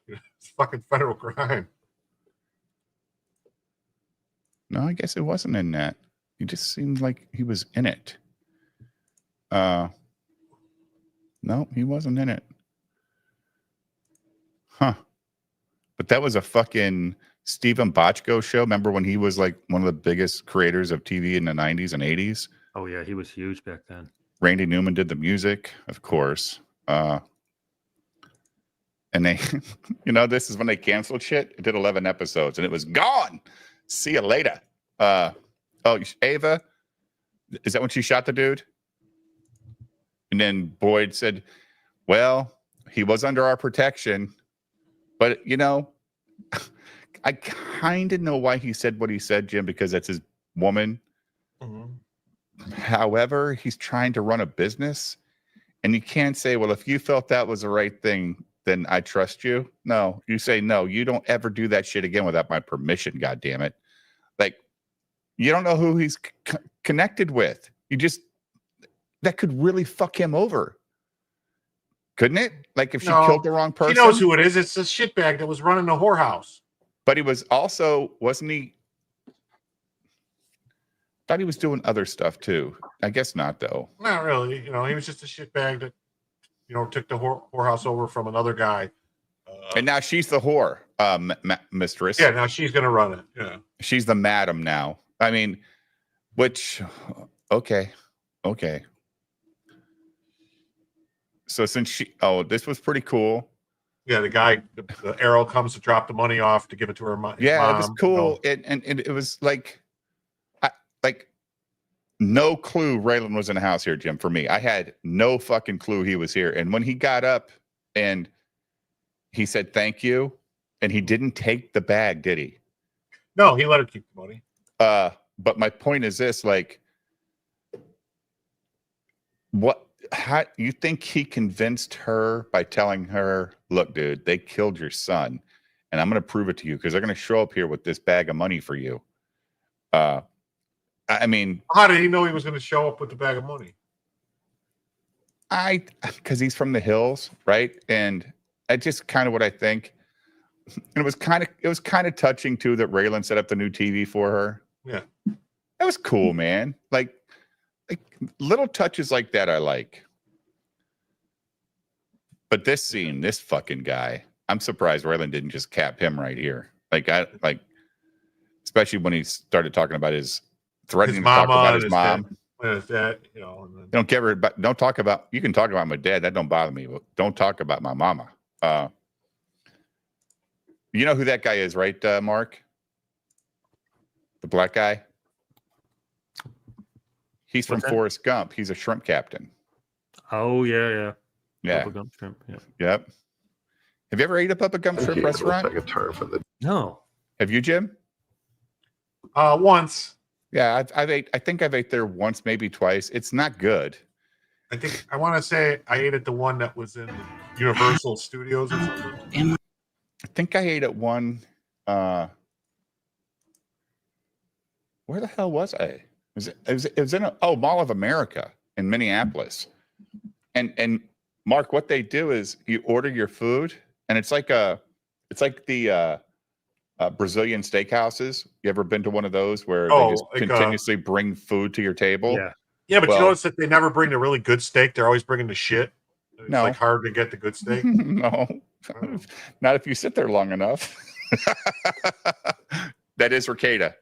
S4: It's fucking federal crime.
S3: No, I guess it wasn't in that. He just seemed like he was in it. No, he wasn't in it. Huh. But that was a fucking Stephen Bochco show. Remember when he was like one of the biggest creators of TV in the 90s and 80s?
S6: Oh, yeah, he was huge back then.
S3: Randy Newman did the music, of course. And they, this is when they canceled shit. It did 11 episodes and it was gone. See you later. Ava, is that when she shot the dude? And then Boyd said, well, he was under our protection. But, I kind of know why he said what he said, Jim, because that's his woman. Mm-hmm. However, he's trying to run a business. And you can't say, well, if you felt that was the right thing, then I trust you. No, you say, no, you don't ever do that shit again without my permission, goddammit. Like, you don't know who he's connected with. that could really fuck him over. Couldn't it? Like if she
S4: No,
S3: killed the wrong person.
S4: She knows who it is. It's a shitbag that was running the whorehouse.
S3: But he was also, wasn't he? Thought he was doing other stuff too. I guess not though.
S4: Not really. He was just a shitbag that, took the whorehouse over from another guy.
S3: And now she's the whore, mistress.
S4: Yeah, now she's gonna run it. Yeah,
S3: she's the madam now. I mean, which, okay. So since this was pretty cool.
S4: Yeah, the guy, the arrow comes to drop the money off to give it to her mom.
S3: Yeah, it was cool. And it was like no clue Raylan was in the house here, Jim, for me. I had no fucking clue he was here. And when he got up and he said, thank you, and he didn't take the bag, did he?
S4: No, he let her keep the money.
S3: But my point is this, how you think he convinced her by telling her, look, dude, they killed your son, and I'm going to prove it to you because they're going to show up here with this bag of money for you. I mean,
S4: how did he know he was going to show up with the bag of money?
S3: Because he's from the hills, right? And I just kind of what I think. And it was kind of touching too that Raylan set up the new TV for her.
S4: Yeah,
S3: that was cool, man. Like little touches like that I like. But this scene, this fucking guy, I'm surprised Raylan didn't just cap him right here. Especially when he started talking about threatening to talk about his mom.
S4: His dad,
S3: Don't care about. Don't talk about. You can talk about my dad. That don't bother me. But don't talk about my mama. You know who that guy is, right, Mark? The black guy. He's from Forrest Gump. He's a shrimp captain.
S6: Oh yeah.
S3: Yeah.
S6: Bubba Gump shrimp. Yeah.
S3: Yep. Have you ever ate a Bubba Gump shrimp restaurant?
S6: No.
S3: Have you, Jim?
S4: Once.
S3: Yeah, I think I've ate there once, maybe twice. It's not good.
S4: I want to say I ate at the one that was in Universal Studios or something.
S3: I think I ate at one. Where the hell was I? It was in Mall of America in Minneapolis. And Mark, what they do is you order your food, and it's like the Brazilian steakhouses. You ever been to one of those where they just continuously bring food to your table?
S4: Yeah, but you notice that they never bring the really good steak. They're always bringing the shit. It's hard to get the good steak.
S3: No, not if you sit there long enough. That is Rekieta.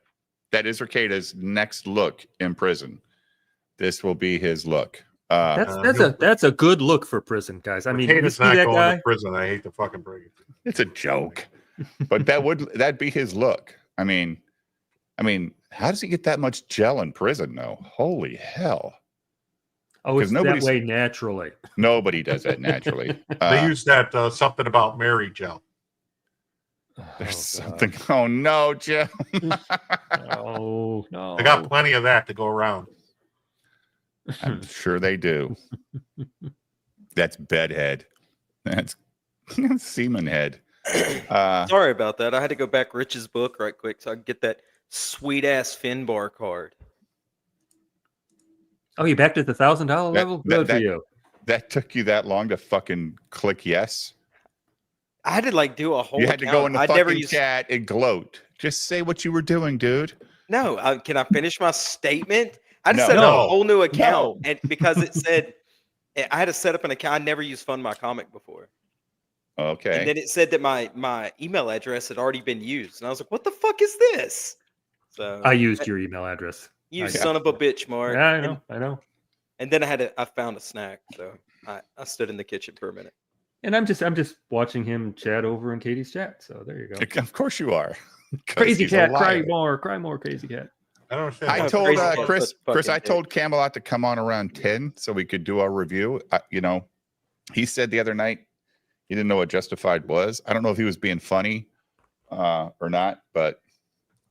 S3: That is Rekieta's next look in prison. This will be his look.
S6: That's a good look for prison, guys. I mean, you see
S4: not
S6: that
S4: going
S6: guy?
S4: to prison. I hate to fucking break it.
S3: It's a joke, but that'd be his look. I mean, how does he get that much gel in prison though? Holy hell!
S6: Oh, it's that way naturally.
S3: Nobody does that naturally.
S4: They use that something about Mary gel.
S3: There's something. Oh no, Jim.
S6: Oh no!
S4: They got plenty of that to go around.
S3: I'm sure they do. That's bedhead. That's semen head.
S5: Sorry about that. I had to go back Rich's book right quick so I could get that sweet ass Finbar card.
S6: Oh, you backed at the $1,000 level? Good for you.
S3: That took you that long to fucking click yes?
S5: I had to do a whole.
S3: You had to go in the fucking chat and gloat. Just say what you were doing, dude.
S5: No, can I finish my statement? I just set up a whole new account, and because it said I had to set up an account. I never used Fund My Comic before.
S3: Okay.
S5: And then it said that my email address had already been used, and I was like, "What the fuck is this?" So
S6: I used your email address.
S5: You son of a bitch, Mark.
S6: Yeah, I know.
S5: And then I found a snack, so I stood in the kitchen for a minute.
S6: And I'm just watching him chat over in Katie's chat. So there you go.
S3: Of course you are.
S6: Crazy cat, cry more, crazy cat.
S4: I don't understand.
S3: I told Chris, I told Camelot to come on around 10 so we could do our review. He said the other night he didn't know what Justified was. I don't know if he was being funny or not, but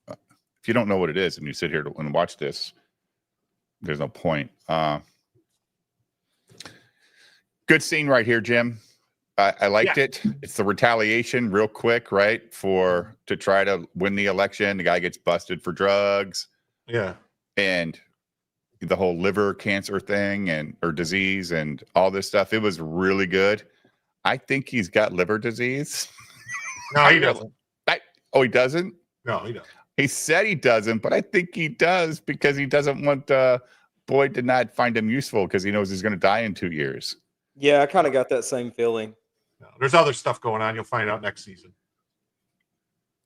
S3: if you don't know what it is and you sit here and watch this, there's no point. Good scene right here, Jim. I liked it. It's the retaliation real quick, right? To try to win the election. The guy gets busted for drugs.
S4: Yeah.
S3: And the whole liver cancer thing or disease and all this stuff. It was really good. I think he's got liver disease.
S4: No, he doesn't.
S3: He doesn't?
S4: No, he doesn't.
S3: He said he doesn't, but I think he does because he doesn't want Boyd to not find him useful because he knows he's going to die in 2 years.
S5: Yeah, I kind of got that same feeling.
S4: No, there's other stuff going on. You'll find out next season.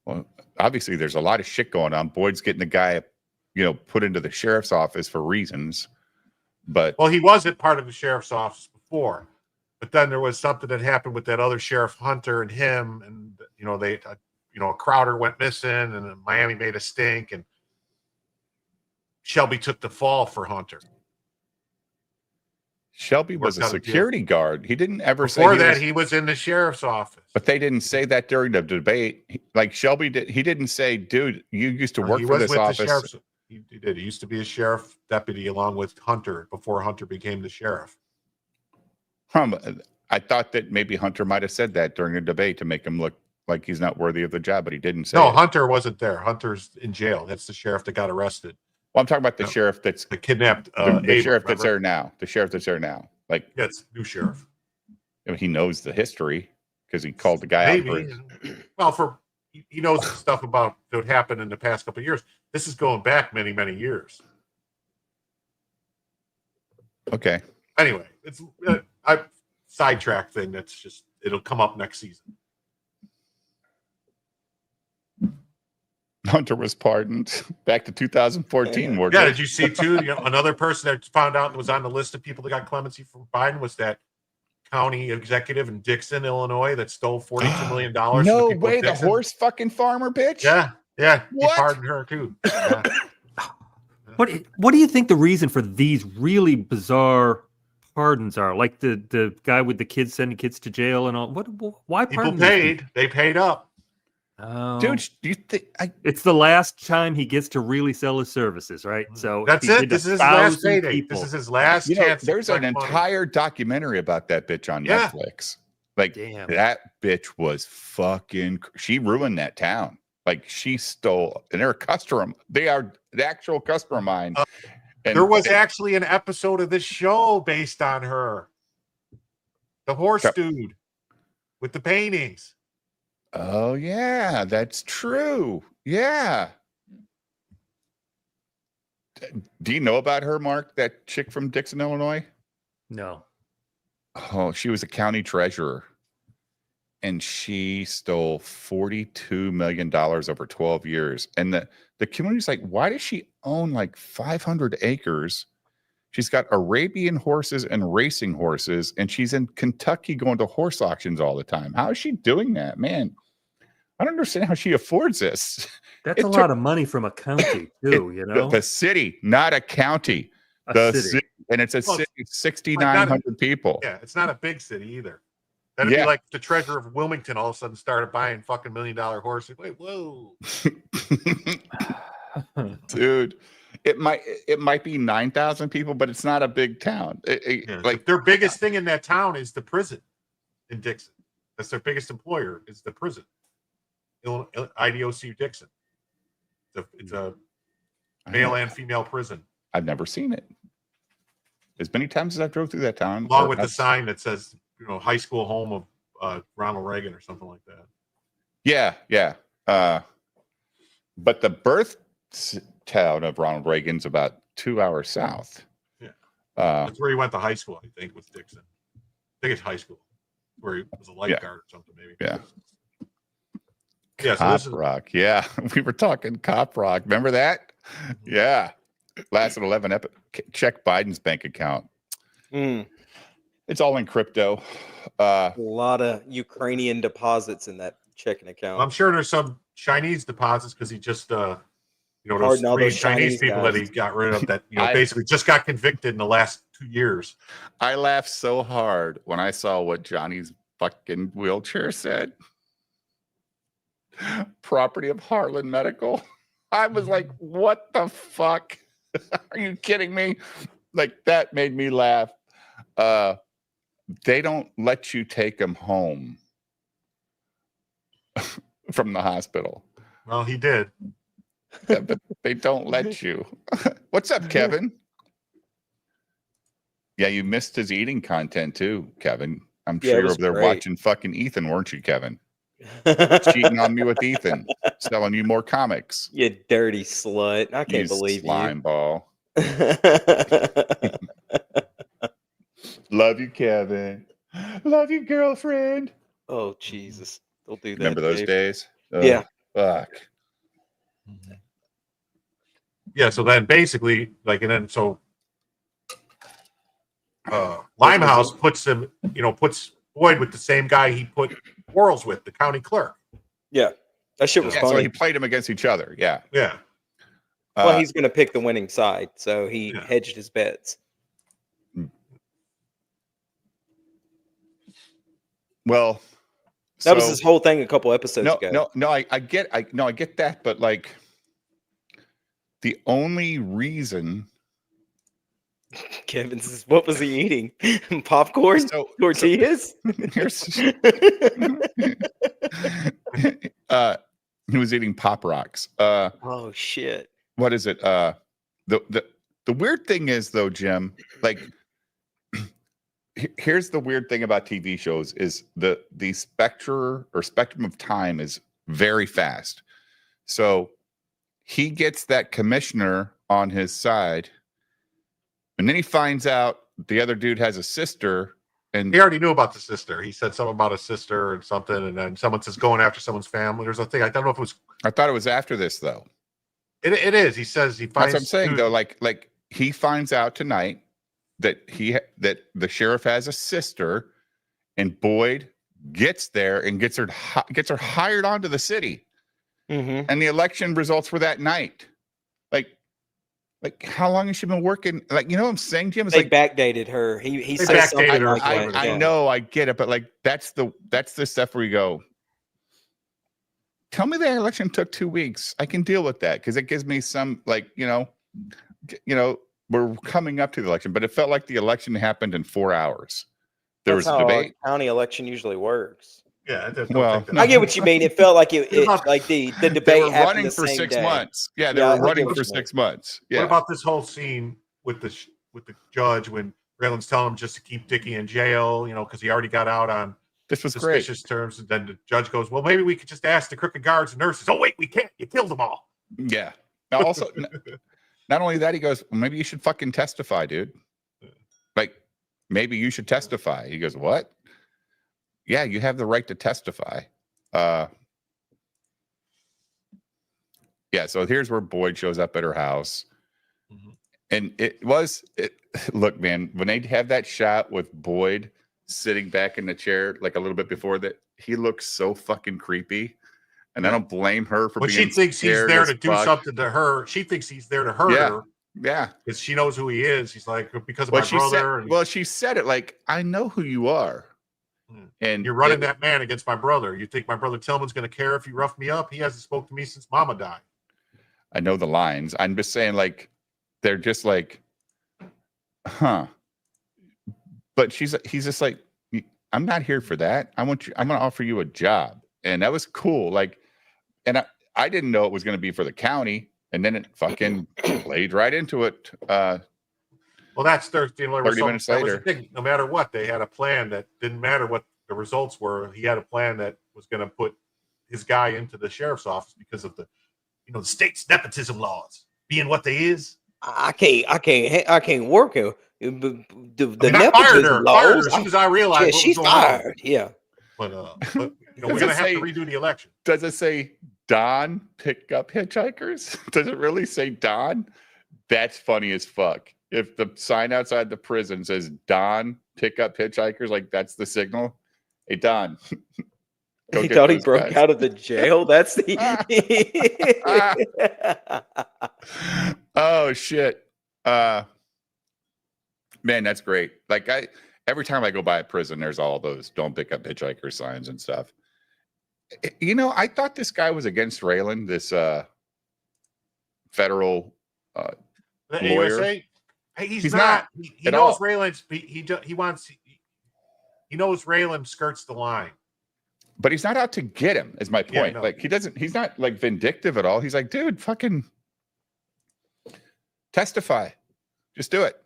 S3: Well, obviously, there's a lot of shit going on. Boyd's getting the guy, put into the sheriff's office for reasons. But
S4: Well, he wasn't part of the sheriff's office before, but then there was something that happened with that other sheriff Hunter and him, and Crowder went missing, and Miami made a stink, and Shelby took the fall for Hunter.
S3: Shelby was a security guard. He didn't ever say
S4: before that he was in the sheriff's office.
S3: But they didn't say that during the debate. Like Shelby did. He didn't say, "Dude, you used to work for this office."
S4: He did. He used to be a sheriff deputy along with Hunter before Hunter became the sheriff.
S3: I thought that maybe Hunter might have said that during a debate to make him look like he's not worthy of the job, but he didn't say
S4: No,
S3: it.
S4: Hunter wasn't there. Hunter's in jail. That's the sheriff that got arrested.
S3: Well, I'm talking about the sheriff that's
S4: the kidnapped.
S3: The sheriff that's there now. The sheriff that's there now. Like,
S4: yeah, it's new sheriff.
S3: He knows the history because he called the guy out for it.
S4: Well, he knows stuff about what happened in the past couple of years. This is going back many, many years.
S3: Okay.
S4: Anyway, it's a sidetrack thing. It'll come up next season.
S3: Hunter was pardoned back to 2014.
S4: Yeah, did you see too? Another person that found out was on the list of people that got clemency from Biden was that county executive in Dixon, Illinois, that stole $42 million.
S3: No way, the horse fucking farmer bitch.
S4: Yeah, he
S3: What?
S4: pardoned her too. Yeah.
S6: What do you think the reason for these really bizarre pardons are? Like the guy with the kids sending kids to jail and all. Why
S4: People
S6: pardon
S4: paid? They paid up.
S3: Dude, do you think
S6: it's the last time he gets to really sell his services, right? So
S4: that's it. This is his last payday. This is his last chance.
S3: There's an entire documentary about that bitch on Netflix. Like,
S6: damn,
S3: that bitch was fucking. She ruined that town. Like, she stole, and they're a customer. They are the actual customer of mine.
S4: There was actually an episode of this show based on her. The horse dude with the paintings.
S3: Oh, yeah, that's true. Yeah. Do you know about her, Mark? That chick from Dixon, Illinois?
S6: No.
S3: Oh, she was a county treasurer. And she stole $42 million over 12 years. And the community's like, why does she own like 500 acres? She's got Arabian horses and racing horses, and she's in Kentucky going to horse auctions all the time. How is she doing that, man? I don't understand how she affords this.
S6: That's a lot of money from a county, too,
S3: The city, not a county. The city. And it's a city of 6,900 people.
S4: Yeah, it's not a big city either. That'd be like the treasurer of Wilmington all of a sudden started buying fucking $1 million horses. Wait, whoa.
S3: Dude, it might be 9,000 people, but it's not a big town.
S4: Like, their biggest thing in that town is the prison in Dixon. That's their biggest employer, is the prison. IDOC Dixon. It's a male and female prison.
S3: I've never seen it. As many times as I've drove through that town.
S4: Along with the sign that says, high school home of Ronald Reagan or something like that.
S3: Yeah. But the birth town of Ronald Reagan's about 2 hours south.
S4: Yeah. That's where he went to high school, I think, with Dixon. I think it's high school, where he was a lifeguard or something, maybe.
S3: Yeah.
S4: Yeah,
S3: Cop Rock. Yeah. We were talking Cop Rock. Remember that? Yeah. Lasted 11 check Biden's bank account. It's all in crypto.
S5: A lot of Ukrainian deposits in that checking account.
S4: I'm sure there's some Chinese deposits because he just, those
S5: three
S4: Chinese people
S5: guys
S4: that he got rid of that, basically just got convicted in the last 2 years.
S3: I laughed so hard when I saw what Johnny's fucking wheelchair said. Property of Harlan Medical. I was like, what the fuck? Are you kidding me? Like, that made me laugh. They don't let you take him home from the hospital.
S4: Well, he did.
S3: Yeah, but they don't let you. What's up, Kevin? Yeah, you missed his eating content too, Kevin. I'm
S5: Yeah,
S3: sure
S5: it
S3: you were
S5: was
S3: there
S5: great.
S3: watching fucking Ethan, weren't you, Kevin? Cheating on me with Ethan, selling you more comics.
S5: You dirty slut. I
S3: You
S5: can't believe
S3: slime
S5: you.
S3: ball. Love you, Kevin. Love you, girlfriend.
S5: Oh, Jesus. Don't do that.
S3: Remember those
S5: Dave.
S3: days?
S5: Yeah.
S3: Fuck.
S4: Yeah, so then basically, like, and then so Limehouse puts him, puts Boyd with the same guy he put Quarles with, the county clerk.
S5: Yeah. That shit was
S3: Yeah, so
S5: funny.
S3: he played them against each other. Yeah.
S4: Yeah.
S5: Well, he's going to pick the winning side, so he
S4: Yeah.
S5: hedged his bets.
S3: Well,
S5: That was his whole thing a couple episodes ago.
S3: No, I get that, but like the only reason
S5: Kevin says, what was he eating? Popcorn? Tortillas?
S3: He was eating Pop Rocks.
S5: Oh shit.
S3: What is it? The weird thing is though, Jim, like here's the weird thing about TV shows is the spectrum of time is very fast. So he gets that commissioner on his side, and then he finds out the other dude has a sister, and
S4: he already knew about the sister. He said something about a sister and something, and then someone says going after someone's family. There's a thing. I don't know if it was.
S3: I thought it was after this though.
S4: It is. He says he finds.
S3: That's what I'm saying though. Like he finds out tonight that that the sheriff has a sister, and Boyd gets there and gets her hired onto the city, and the election results were that night. Like how long has she been working? Like, you know what I'm saying, Jim? It's
S5: They
S3: like
S5: backdated her. He said
S4: backdated
S5: something
S4: her.
S5: like that.
S3: I know, I get it, but like that's the stuff where you go, tell me the election took 2 weeks. I can deal with that because it gives me some like, we're coming up to the election, but it felt like the election happened in 4 hours. There was a debate.
S5: County election usually works.
S4: Yeah.
S5: I get what you mean. It felt like it like the debate
S3: They were
S5: happened
S3: running
S5: the
S3: for
S5: same
S3: 6
S5: day.
S3: months. Yeah, they
S5: Yeah,
S3: were
S5: I
S3: running
S5: get what
S3: for
S5: you mean.
S3: 6 months. Yeah.
S4: What about this whole scene with the judge when Raylan's telling him just to keep Dickie in jail, because he already got out on
S3: This was great.
S4: suspicious terms, and then the judge goes, "Well, maybe we could just ask the crooked guards and nurses." Oh wait, we can't. You killed them all.
S3: Yeah. Now also, not only that, he goes, well, maybe you should fucking testify, dude. Like, maybe you should testify. He goes, what? Yeah, you have the right to testify. Yeah, so here's where Boyd shows up at her house. And look, man, when they have that shot with Boyd sitting back in the chair, like a little bit before that, he looks so fucking creepy. And I don't blame her for
S4: Well,
S3: being
S4: she thinks he's
S3: scared
S4: there
S3: as
S4: to do
S3: fuck.
S4: something to her. She thinks he's there to hurt her.
S3: Yeah.
S4: Because she knows who he is. He's like, because of my brother.
S3: She said it like, I know who you are. And
S4: You're running that man against my brother. You think my brother Tillman's going to care if you rough me up? He hasn't spoke to me since Mama died.
S3: I know the lines. I'm just saying, like, they're just like, huh. But he's just like, I'm not here for that. I'm going to offer you a job. And that was cool. Like, and I didn't know it was going to be for the county. And then it fucking played right into it.
S4: Well, that's 30
S3: minutes later.
S4: No matter what, they had a plan that didn't matter what the results were. He had a plan that was going to put his guy into the sheriff's office because of the, the state's nepotism laws being what they is.
S5: I can't work here. The
S4: I fired her as soon as I realized.
S5: Yeah,
S4: what
S5: she's
S4: was going on.
S5: fired. Yeah.
S4: But we're going to have to redo the election.
S3: Does it say Don pick up hitchhikers? Does it really say Don? That's funny as fuck. If the sign outside the prison says Don pick up hitchhikers, like that's the signal. Hey, Don.
S5: He thought he broke out of the jail. That's the.
S3: Oh shit. Man, that's great. Like every time I go by a prison, there's all those don't pick up hitchhiker signs and stuff. I thought this guy was against Raylan, this federal lawyer.
S4: USA? Hey, he's not. He knows Raylan's. He knows Raylan skirts the line.
S3: But he's not out to get him, is my point. Yeah, no. Like he's not like vindictive at all. He's like, dude, fucking testify. Just do it.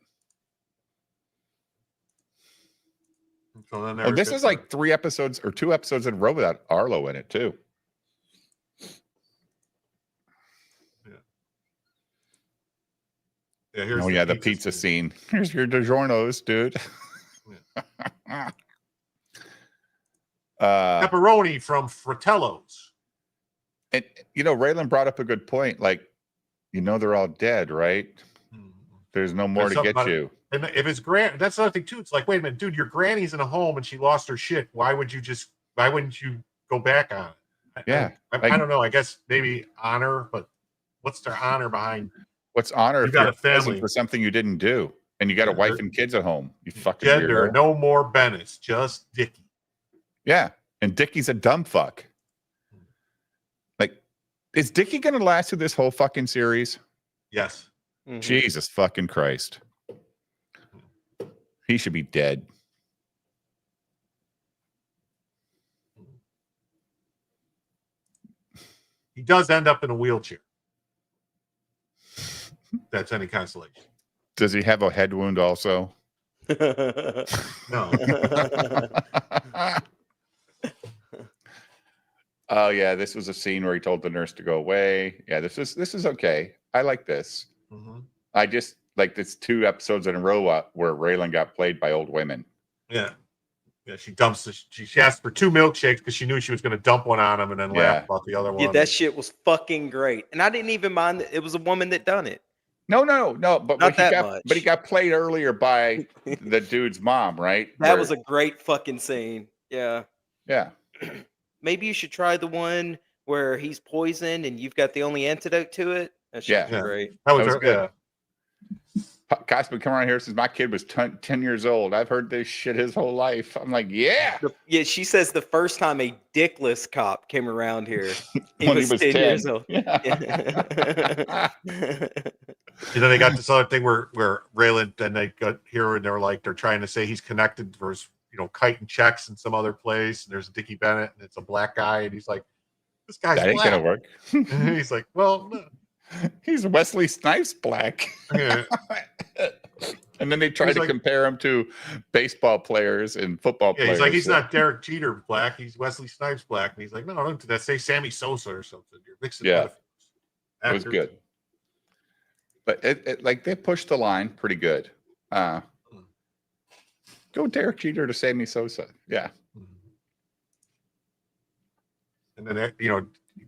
S4: So then
S3: Oh, this is like 3 episodes or 2 episodes in a row without Arlo in it too.
S4: Yeah, here's
S3: the pizza scene. Here's your DiGiorno's, dude.
S4: Pepperoni from Fratello's.
S3: And Raylan brought up a good point. Like, they're all dead, right? There's no more to get you.
S4: And if it's that's another thing too. It's like, wait a minute, dude, your granny's in a home and she lost her shit. Why wouldn't you go back on it?
S3: Yeah.
S4: I don't know. I guess maybe honor, but what's their honor behind?
S3: What's honor if
S4: got
S3: you're
S4: a family
S3: for something you didn't do and you got a wife and kids at home? You fucking
S4: Gender,
S3: weirdo.
S4: no more Bennett's, just Dickie.
S3: Yeah. And Dickie's a dumb fuck. Like, is Dickie going to last through this whole fucking series?
S4: Yes.
S5: Mhm.
S3: Jesus fucking Christ. He should be dead.
S4: He does end up in a wheelchair. That's any consolation.
S3: Does he have a head wound also?
S4: No.
S3: Oh yeah, this was a scene where he told the nurse to go away. Yeah, this is okay. I like this.
S4: Mhm.
S3: I just like this 2 episodes in a row where Raylan got played by old women.
S4: Yeah. Yeah, she dumps she asked for 2 milkshakes because she knew she was going to dump one on him and then laugh about the other one.
S5: Yeah, that shit was fucking great. And I didn't even mind that it was a woman that done it.
S3: No, but
S5: Not that much.
S3: But he got played earlier by the dude's mom, right?
S5: That was a great fucking scene. Yeah.
S3: Yeah.
S5: Maybe you should try the one where he's poisoned and you've got the only antidote to it. That shit was great.
S4: That was good.
S3: Yeah. Guy's been coming around here since my kid was 10 years old. I've heard this shit his whole life. I'm like, yeah.
S5: Yeah, she says the first time a dickless cop came around here,
S3: When he was
S5: 10 years
S3: 10.
S5: old.
S3: Yeah.
S4: And then they got this other thing where Raylan and they got here and they're trying to say he's connected for his, kiting checks in some other place. And there's Dickie Bennett and it's a black guy. And he's like, this guy's
S3: That ain't
S4: black.
S3: gonna work.
S4: And he's like, well, no.
S3: He's Wesley Snipes black.
S4: Yeah.
S3: And then they try to compare him to baseball players and football players.
S4: He's like, he's not Derek Jeter black. He's Wesley Snipes black. And he's like, no, don't say Sammy Sosa or something. You're mixing
S3: Yeah.
S4: It
S3: was good. But it like they pushed the line pretty good. Go Derek Jeter to Sammy Sosa. Yeah.
S4: And then,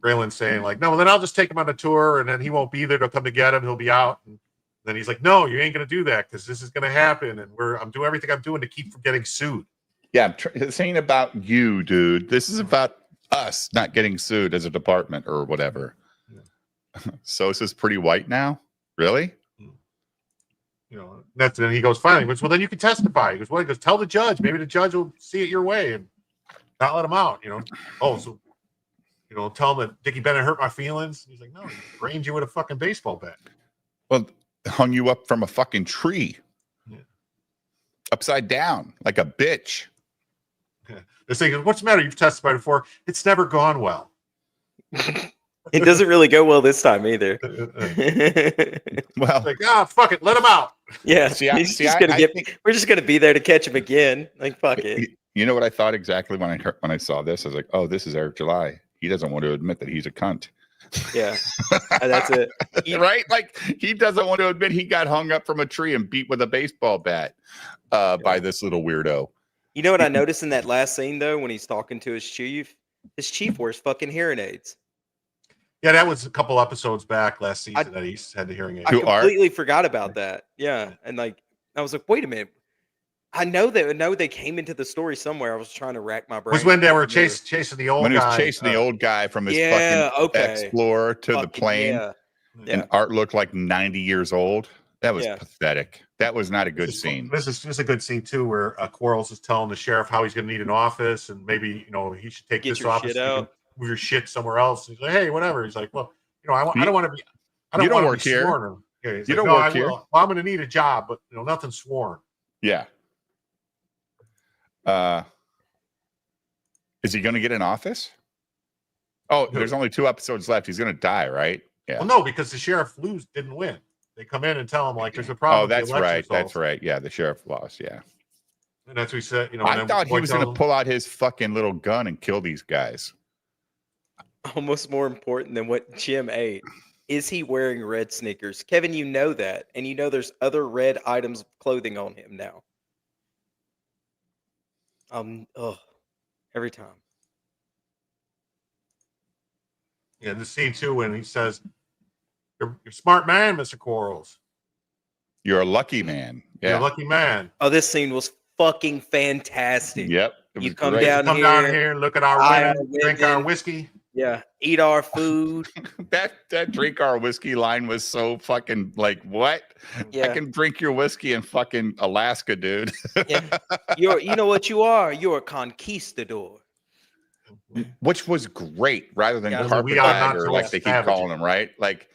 S4: Raylan's saying like, no, well, then I'll just take him on a tour and then he won't be there to come to get him. He'll be out. And then he's like, no, you ain't going to do that because this is going to happen. And I'm doing everything I'm doing to keep from getting sued.
S3: Yeah. This ain't about you, dude. This is about us not getting sued as a department or whatever. Yeah. Sosa's pretty white now. Really?
S4: That's and he goes, finally, well, then you can testify. He goes, well, he goes, tell the judge. Maybe the judge will see it your way and not let him out. Oh, so tell him that Dickie Bennett hurt my feelings. He's like, no, he brained you with a fucking baseball bat.
S3: Well, hung you up from a fucking tree.
S4: Yeah.
S3: Upside down like a bitch.
S4: Yeah. They're saying, what's the matter? You've testified before. It's never gone well.
S5: It doesn't really go well this time either.
S3: Well,
S4: like, fuck it, let him out.
S5: Yeah, we're just gonna be there to catch him again. Like, fuck it.
S3: You know what I thought exactly when I saw this? I was like, oh, this is Eric July. He doesn't want to admit that he's a cunt.
S5: Yeah, that's it.
S3: Right? Like, he doesn't want to admit he got hung up from a tree and beat with a baseball bat by this little weirdo.
S5: You know what I noticed in that last scene though, when he's talking to his chief wears fucking hearing aids.
S4: Yeah, that was a couple episodes back last season that he had the hearing aids.
S5: I completely forgot about that. Yeah, and like I was like, wait a minute. I know they came into the story somewhere. I was trying to rack my brain.
S4: Was when they were chasing the old guy.
S3: When he was chasing the old guy from his fucking Explorer to the plane.
S5: Yeah.
S3: And Art looked like 90 years old. That was pathetic. That was not a good scene.
S4: This is a good scene too, where Quarles is telling the sheriff how he's going to need an office, and maybe he should take this office, move your shit somewhere else. He's like, hey, whatever. He's like, well, I don't want to be. I don't want to be sworn. Yeah, you don't work here. Well, I'm going to need a job, but nothing sworn.
S3: Yeah. Is he going to get an office? Oh, there's only 2 episodes left. He's going to die, right? Yeah.
S4: Well, no, because the sheriff didn't win. They come in and tell him like there's a problem.
S3: Oh, that's right. That's right. Yeah, the sheriff lost. Yeah.
S4: And that's what he said. You know,
S3: I
S4: and then
S3: thought he
S4: Boyd
S3: was
S4: tells
S3: going to
S4: him-
S3: pull out his fucking little gun and kill these guys.
S5: Almost more important than what Jim ate. Is he wearing red sneakers? Kevin, you know that. And you know there's other red items of clothing on him now. Every time.
S4: Yeah, the scene too when he says, "You're a smart man, Mr. Quarles.
S3: You're a lucky man.
S4: You're
S3: Yeah.
S4: a lucky man.
S5: Oh, this scene was fucking fantastic.
S3: Yep. It was
S5: You come
S3: great.
S5: down
S4: Come
S5: here,
S4: down here and look at our
S5: eye
S4: women,
S5: our
S4: drink our
S5: women.
S4: whiskey."
S5: yeah, eat our food.
S3: That drink our whiskey line was so fucking like, what? I
S5: Yeah.
S3: can drink your whiskey in fucking Alaska, dude.
S5: Yeah. You know what you are? You're a conquistador.
S3: Which was great rather than
S5: Yeah,
S3: carpetbagger,
S4: we are not so
S3: like they keep
S4: savage.
S3: calling him, right? Like,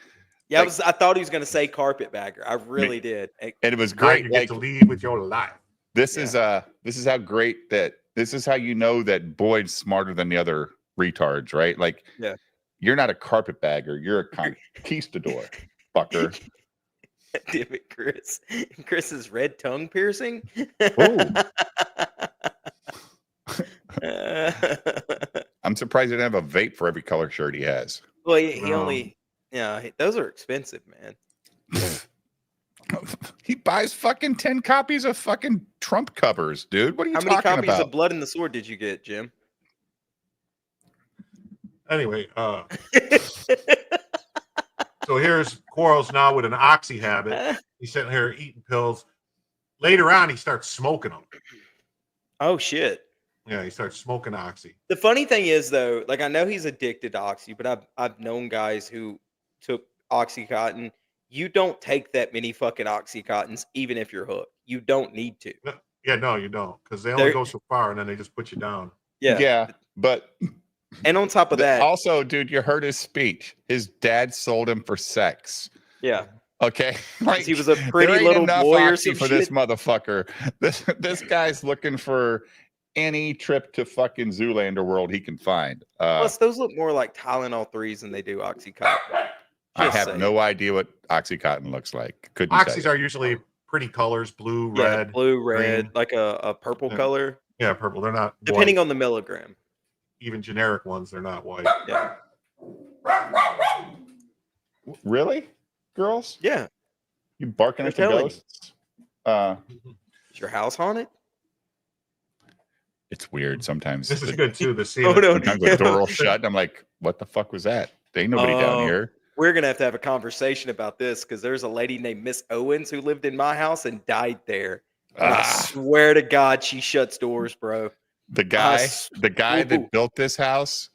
S5: Yeah,
S3: Like-
S5: I thought he was gonna say carpetbagger. I really did.
S3: and it was
S4: Now
S3: great.
S4: you get
S3: Like,
S4: to lead with your life.
S3: this is how great that this is how you know that Boyd's smarter than the other retards, right? Like,
S5: Yeah.
S3: you're not a carpetbagger, you're a conquistador, fucker.
S5: Damn it, Chris. Chris's red tongue piercing.
S3: I'm surprised he didn't have a vape for every color shirt he has.
S5: Well, he only. Yeah, those are expensive, man.
S3: He buys fucking 10 copies of fucking Trump covers, dude. What are you
S5: How many
S3: talking
S5: copies
S3: about?
S5: of Blood in the Sword did you get, Jim?
S4: Anyway, so here's Quarles now with an oxy habit. He's sitting here eating pills. Later on, he starts smoking them.
S5: Oh shit.
S4: Yeah, he starts smoking oxy.
S5: The funny thing is, though, like I know he's addicted to Oxy, but I've known guys who took OxyContin. You don't take that many fucking OxyContins, even if you're hooked. You don't need to.
S4: Yeah, no, you don't, because they only
S5: They're-
S4: go so far, and then they just put you down.
S5: Yeah.
S3: But
S5: And on top of that,
S3: also, dude, you heard his speech. His dad sold him for sex.
S5: yeah.
S3: Okay, like
S5: He was a pretty
S3: there ain't
S5: little
S3: enough
S5: boy or
S3: oxy
S5: some
S3: for this
S5: shit.
S3: motherfucker. This guy's looking for any trip to fucking Zoolander world he can find.
S5: Plus, those look more like Tylenol 3s than they do OxyContin.
S3: I
S5: Just
S3: have
S5: saying.
S3: no idea what OxyContin looks like. Couldn't tell
S4: Oxys
S3: you.
S4: are usually pretty colors: blue,
S5: Yeah,
S4: red,
S5: blue, red,
S4: green.
S5: like a purple
S4: Yeah.
S5: color,
S4: yeah, purple. They're not
S5: depending
S4: white.
S5: on the milligram.
S4: Even generic ones. They're not white.
S5: Yeah.
S3: Really, girls?
S5: Yeah.
S3: You barking
S5: I'm
S3: at the
S5: telling you.
S3: ghosts?
S5: Is your house haunted?
S3: It's weird sometimes.
S4: This is
S3: The-
S4: good too. The scene.
S5: Oh, no.
S3: Sometimes the door will shut, and I'm like, "What the fuck was that? There ain't nobody down
S5: Oh.
S3: here."
S5: We're gonna have to have a conversation about this because there's a lady named Miss Owens who lived in my house and died there. And I
S3: Ah.
S5: swear to God, she shuts doors, bro.
S3: The guy
S5: s-
S3: that
S5: Ooh.
S3: built this house,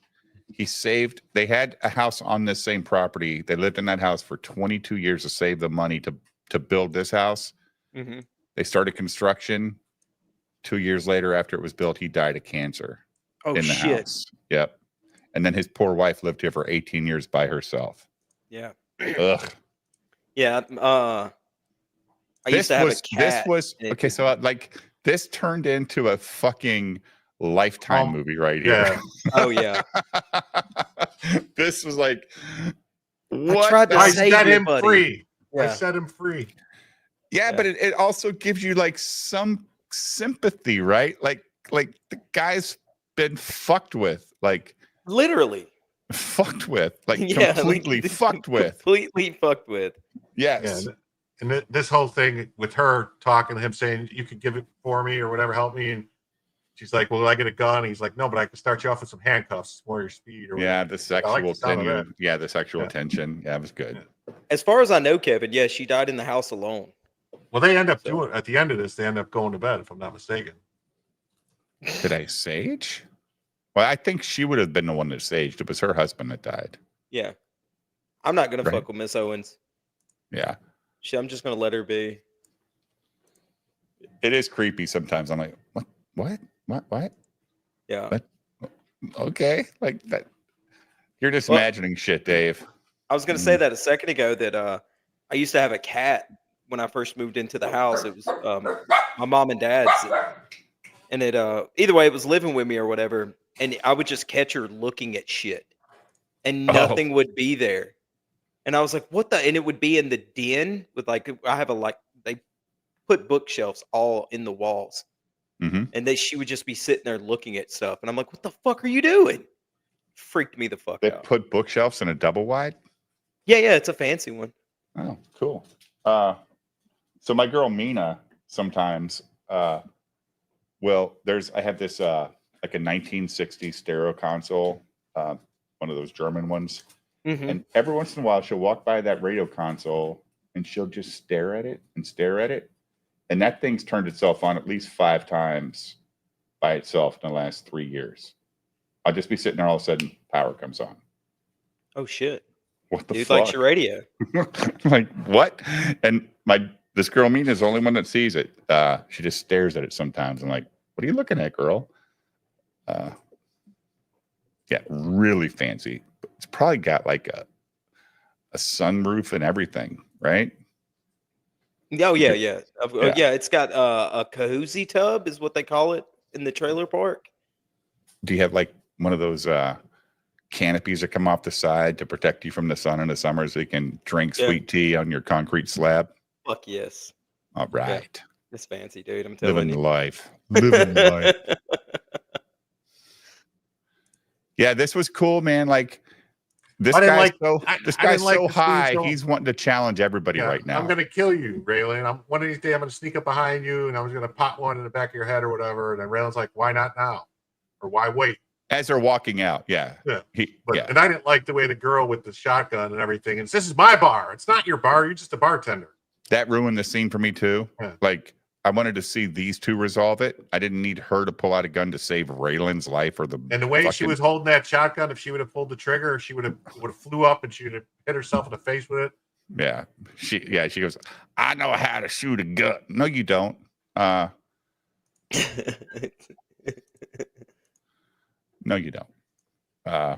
S3: they had a house on this same property. They lived in that house for 22 years to save the money to build this house.
S5: Mm-hmm.
S3: They started construction. 2 years later, after it was built, he died of cancer
S5: Oh
S3: in the
S5: shit!
S3: house. Yep. And then his poor wife lived here for 18 years by herself.
S5: Yeah,
S3: Ugh.
S5: yeah. I used to have a cat.
S3: This was
S5: and it
S3: okay.
S5: was-
S3: So this turned into a fucking Lifetime movie right here.
S4: Yeah.
S5: Oh yeah.
S3: This was like, what?
S5: tried to
S3: the-
S4: I
S5: save
S4: set
S5: you,
S4: him
S5: buddy.
S4: free. I
S5: Yeah.
S4: set him free.
S3: Yeah,
S5: Yeah.
S3: but it also gives you like some sympathy, right? Like the guy's been fucked with, like
S5: Literally. Yeah,
S3: completely fucked with.
S5: Completely fucked with.
S3: Yes.
S4: Yeah. And this whole thing with her talking to him saying, "You could give it for me or whatever, help me." And she's like, "Well, I get a gun." He's like, "No, but I can start you off with some handcuffs, more your speed." Or
S3: Yeah,
S4: whatever.
S3: the
S4: I
S3: sexual
S4: like the sound of
S3: tension. Yeah, the sexual
S4: Yeah.
S3: tension. Yeah, it was good.
S5: As far as I know, Kevin, yeah, she died in the house alone.
S4: Well, they end up
S5: So-
S4: doing at the end of this. They end up going to bed, if I'm not mistaken.
S3: Did I sage? Well, I think she would have been the one that saged. It was her husband that died.
S5: Yeah. I'm not gonna
S3: Right.
S5: fuck with Miss Owens.
S3: Yeah.
S5: I'm just gonna let her be.
S3: It is creepy sometimes. I'm like, what?
S5: Yeah.
S3: What? Okay. Like that. You're just
S5: Well-
S3: imagining shit, Dave.
S5: I was gonna say that a second ago that I used to have a cat when I first moved into the house. It was my mom and dad's, and it either way it was living with me or whatever, and I would just catch her looking at shit, and
S3: Oh.
S5: nothing would be there, and I was like, "What the?" And it would be in the den with like I have they put bookshelves all in the walls, and she would just be sitting there looking at stuff, and I'm like, "What the fuck are you doing?" Freaked me the fuck
S3: They
S5: out.
S3: put bookshelves in a double wide.
S5: Yeah, it's a fancy one.
S3: Oh, cool. So my girl Mina sometimes, I have this like a 1960s stereo console, one of those German ones, and every once in a while she'll walk by that radio console and she'll just stare at it and stare at it, and that thing's turned itself on at least 5 times by itself in the last 3 years. I'll just be sitting there, all of a sudden, power comes on.
S5: Oh shit!
S3: What the
S5: Dude
S3: fuck?
S5: likes your radio.
S3: Like what? And this girl Mina is the only one that sees it. She just stares at it sometimes. I'm like, what are you looking at, girl? Yeah, really fancy. It's probably got like a sunroof and everything, right?
S5: Oh yeah. It's got a Kahoozie tub, is what they call it in the trailer park.
S3: Do you have like one of those canopies that come off the side to protect you from the sun in the summer so you can drink sweet tea on your concrete slab?
S5: Fuck yes.
S3: All right.
S5: Yeah, it's fancy, dude. I'm telling
S3: Living
S5: you.
S3: the life. Living the life. Yeah, this was cool, man. Like this guy's so high. He's wanting to challenge everybody right now.
S4: I'm gonna kill you, Raylan. One of these days I'm gonna sneak up behind you and I was gonna pop one in the back of your head or whatever. And then Raylan's like, why not now? Or why wait?
S3: As they're walking out, yeah.
S4: And I didn't like the way the girl with the shotgun and everything. And this is my bar. It's not your bar. You're just a bartender.
S3: That ruined the scene for me too.
S4: Yeah.
S3: Like I wanted to see these two resolve it. I didn't need her to pull out a gun to save Raylan's life or
S4: and the way she was holding that shotgun, if she would have pulled the trigger, she would have flew up and she would have hit herself in the face with it.
S3: Yeah. She goes, I know how to shoot a gun. No, you don't. No, you don't.
S4: Yeah.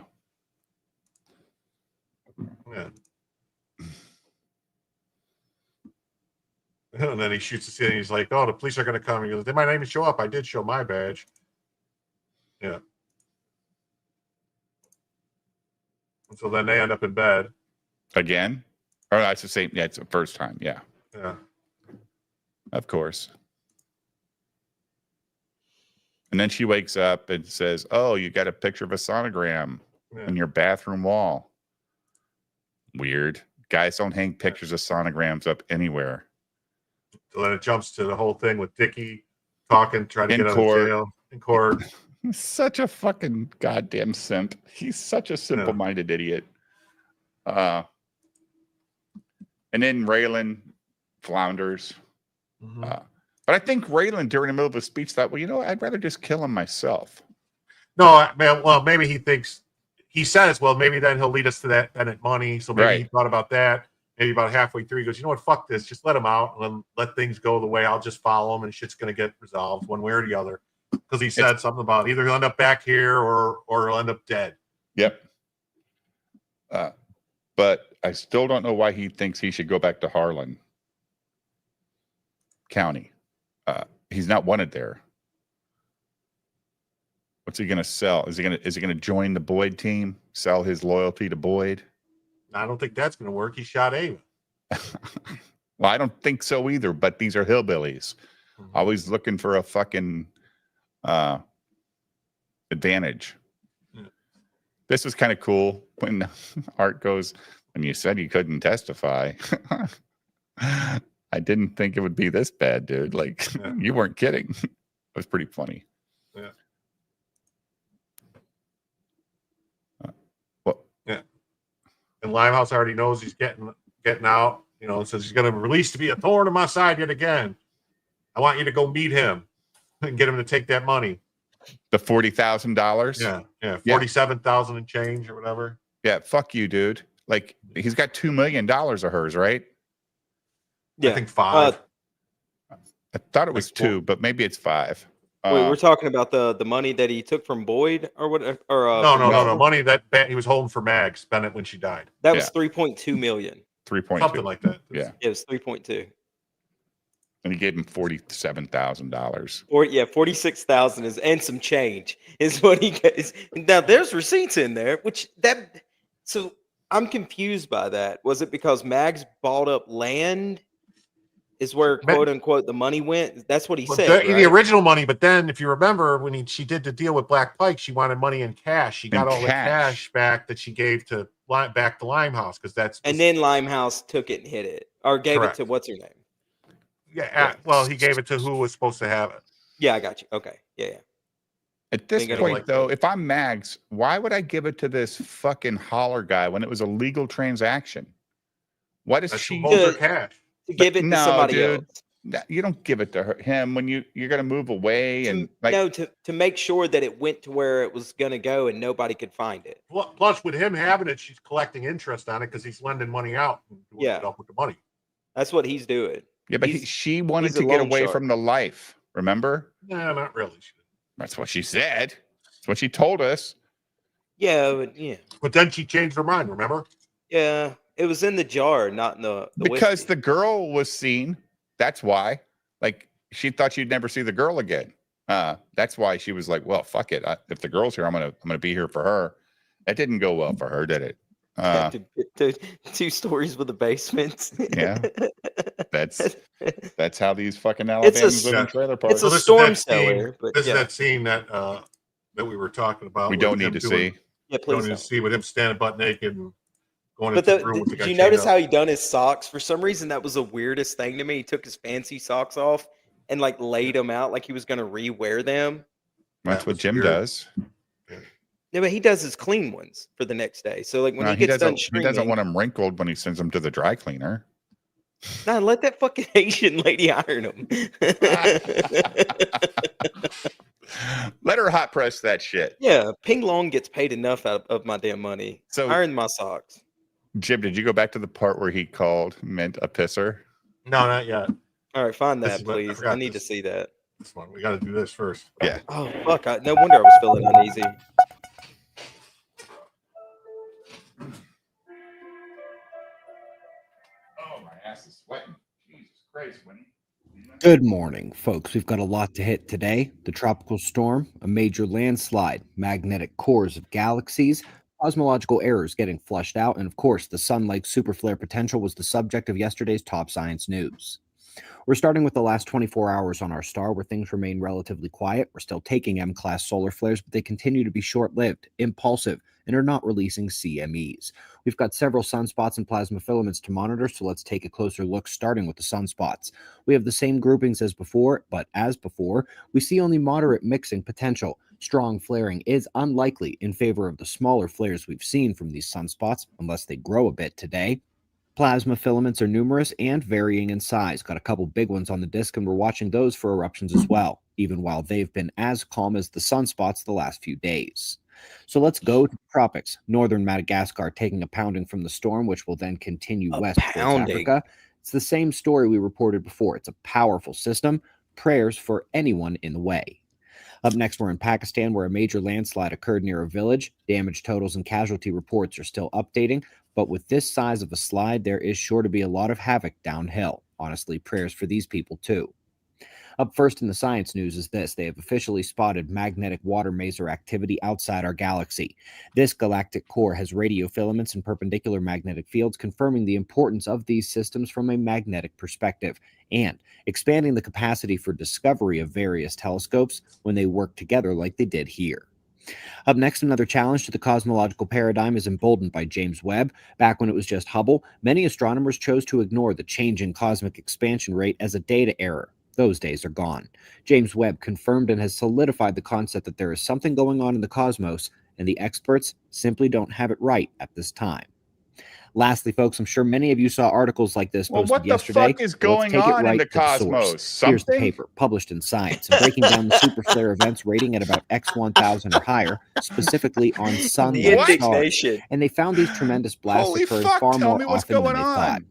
S4: And then he shoots the scene. He's like, "Oh, the police are going to come." He goes, "They might not even show up. I did show my badge." Yeah. And so then they end up in bed
S3: again. Or that's the same. Yeah, it's the first time. Yeah.
S4: Yeah.
S3: Of course. And then she wakes up and says, "Oh, you got a picture of a sonogram in your bathroom wall." Weird. Guys don't hang pictures of sonograms up anywhere.
S4: So then it jumps to the whole thing with Dickie talking, trying to get out of jail in court.
S3: He's such a fucking goddamn simp. He's such a simple-minded idiot. And then Raylan flounders. But I think Raylan, during the middle of a speech, thought, well, you know, I'd rather just kill him myself.
S4: No, man. Well, maybe he thinks, he says, well, maybe then he'll lead us to that Bennett money. So maybe he thought about that. Maybe about halfway through, he goes, you know what, fuck this. Just let him out and let things go the way I'll just follow him and shit's going to get resolved one way or the other. Because he said something about either he'll end up back here or he'll end up dead.
S3: Yep. But I still don't know why he thinks he should go back to Harlan County. He's not wanted there. What's he going to sell? Is he going to join the Boyd team? Sell his loyalty to Boyd?
S4: I don't think that's going to work. He shot Ava.
S3: Well, I don't think so either. But these are hillbillies, always looking for a fucking advantage. This was kind of cool when Art goes, when you said you couldn't testify. I didn't think it would be this bad, dude. Like, you weren't kidding. It was pretty funny.
S4: Yeah. And Limehouse already knows he's getting out, you know, and says he's going to release to be a thorn in my side yet again. I want you to go meet him and get him to take that money.
S3: The $40,000?
S4: Yeah. 47,000 and change or whatever.
S3: Yeah, fuck you, dude. Like, he's got $2 million of hers, right?
S5: Yeah.
S4: I think 5.
S3: I thought it was 2, but maybe it's 5.
S5: Wait, we're talking about the money that he took from Boyd or what? Or
S4: no, money that he was holding for Mags Bennett when she died.
S5: That was 3.2 million.
S3: 3.2,
S4: something like that.
S3: Yeah,
S5: it was 3.2.
S3: And he gave him $47,000.
S5: Or 46,000 is and some change is what he gets. Now there's receipts in there, so I'm confused by that. Was it because Mags bought up land is where quote unquote the money went. That's what he
S4: Well,
S5: said.
S4: the
S5: Right?
S4: original money, but then if you remember when she did the deal with Black Pike, she wanted money in cash. She got all the cash back that she gave to back to Limehouse because
S5: and then Limehouse took it and hid it, or gave
S4: Correct.
S5: it to what's her name?
S4: Yeah. Well, he gave it to who was supposed to have it.
S5: Yeah, I got you. Okay. Yeah.
S3: At this point, though, if I'm Mags, why would I give it to this fucking holler guy when it was a legal transaction? Why does she
S4: hold her cash?
S5: To give it to somebody else.
S3: You don't give it to him when you're going to move away and
S5: to make sure that it went to where it was going to go and nobody could find it.
S4: Plus, with him having it, she's collecting interest on it because he's lending money out and doing it up with the money.
S5: That's what he's doing.
S3: Yeah, but she wanted to get away from the life. Remember?
S4: No, not really.
S3: That's what she said. That's what she told us.
S5: Yeah,
S4: but then she changed her mind. Remember?
S5: Yeah, it was in the jar, not in the
S3: because
S5: whiskey.
S3: the girl was seen. That's why. Like, she thought she'd never see the girl again. That's why she was like, well, fuck it. If the girl's here, I'm gonna be here for her. That didn't go well for her, did it?
S5: Two stories with a basement.
S3: Yeah. That's how these fucking Alabamians live in trailer parks.
S5: It's a storm cellar.
S4: This is that scene that we were talking about.
S3: We don't need to see.
S5: Yeah, please.
S4: Don't need to see with him standing butt naked and going
S5: But
S4: into the room with the guy.
S5: did you notice how he done his socks? For some reason, that was the weirdest thing to me. He took his fancy socks off and like laid them out like he was going to re-wear them.
S3: That's what Jim does.
S5: Yeah, but he does his clean ones for the next day. So like when he gets done streaming,
S3: he doesn't want them wrinkled when he sends them to the dry cleaner.
S5: Nah, let that fucking Asian lady iron them.
S3: Let her hot press that shit.
S5: Yeah, Ping Long gets paid enough out of my damn money.
S3: So
S5: iron my socks.
S3: Jim, did you go back to the part where he called Mint a pisser?
S4: No, not yet.
S5: All right, find that, please. I need to see that.
S4: This one. We got to do this first.
S3: Yeah.
S5: Oh, fuck. No wonder I was feeling uneasy.
S3: Oh, my ass is sweating. Jesus Christ, Winnie.
S10: Good morning, folks. We've got a lot to hit today. The tropical storm, a major landslide, magnetic cores of galaxies, cosmological errors getting flushed out, and of course, the sun-like superflare potential was the subject of yesterday's top science news. We're starting with the last 24 hours on our star, where things remain relatively quiet. We're still taking M-class solar flares, but they continue to be short-lived, impulsive, and are not releasing CMEs. We've got several sunspots and plasma filaments to monitor, so let's take a closer look, starting with the sunspots. We have the same groupings as before, but as before, we see only moderate mixing potential. Strong flaring is unlikely in favor of the smaller flares we've seen from these sunspots, unless they grow a bit today. Plasma filaments are numerous and varying in size. Got a couple big ones on the disk, and we're watching those for eruptions as well, even while they've been as calm as the sunspots the last few days. So let's go to the tropics. Northern Madagascar taking a pounding from the storm, which will then continue west towards Africa. It's the same story we reported before. It's a powerful system. Prayers for anyone in the way. Up next, we're in Pakistan, where a major landslide occurred near a village. Damage totals and casualty reports are still updating, but with this size of a slide, there is sure to be a lot of havoc downhill. Honestly, prayers for these people too. Up first in the science news is this. They have officially spotted magnetic water maser activity outside our galaxy. This galactic core has radio filaments and perpendicular magnetic fields, confirming the importance of these systems from a magnetic perspective and expanding the capacity for discovery of various telescopes when they work together like they did here. Up next, another challenge to the cosmological paradigm is emboldened by James Webb. Back when it was just Hubble, many astronomers chose to ignore the changing cosmic expansion rate as a data error. Those days are gone. James Webb confirmed and has solidified the concept that there is something going on in the cosmos, and the experts simply don't have it right at this time. Lastly, folks, I'm sure many of you saw articles like this posted yesterday.
S3: What the fuck is going on in the cosmos?
S10: Here's the paper, published in Science, and breaking down the superflare events rating at about X1000 or higher, specifically on sun-like stars. And they found these tremendous blasts occurring far more often than they thought.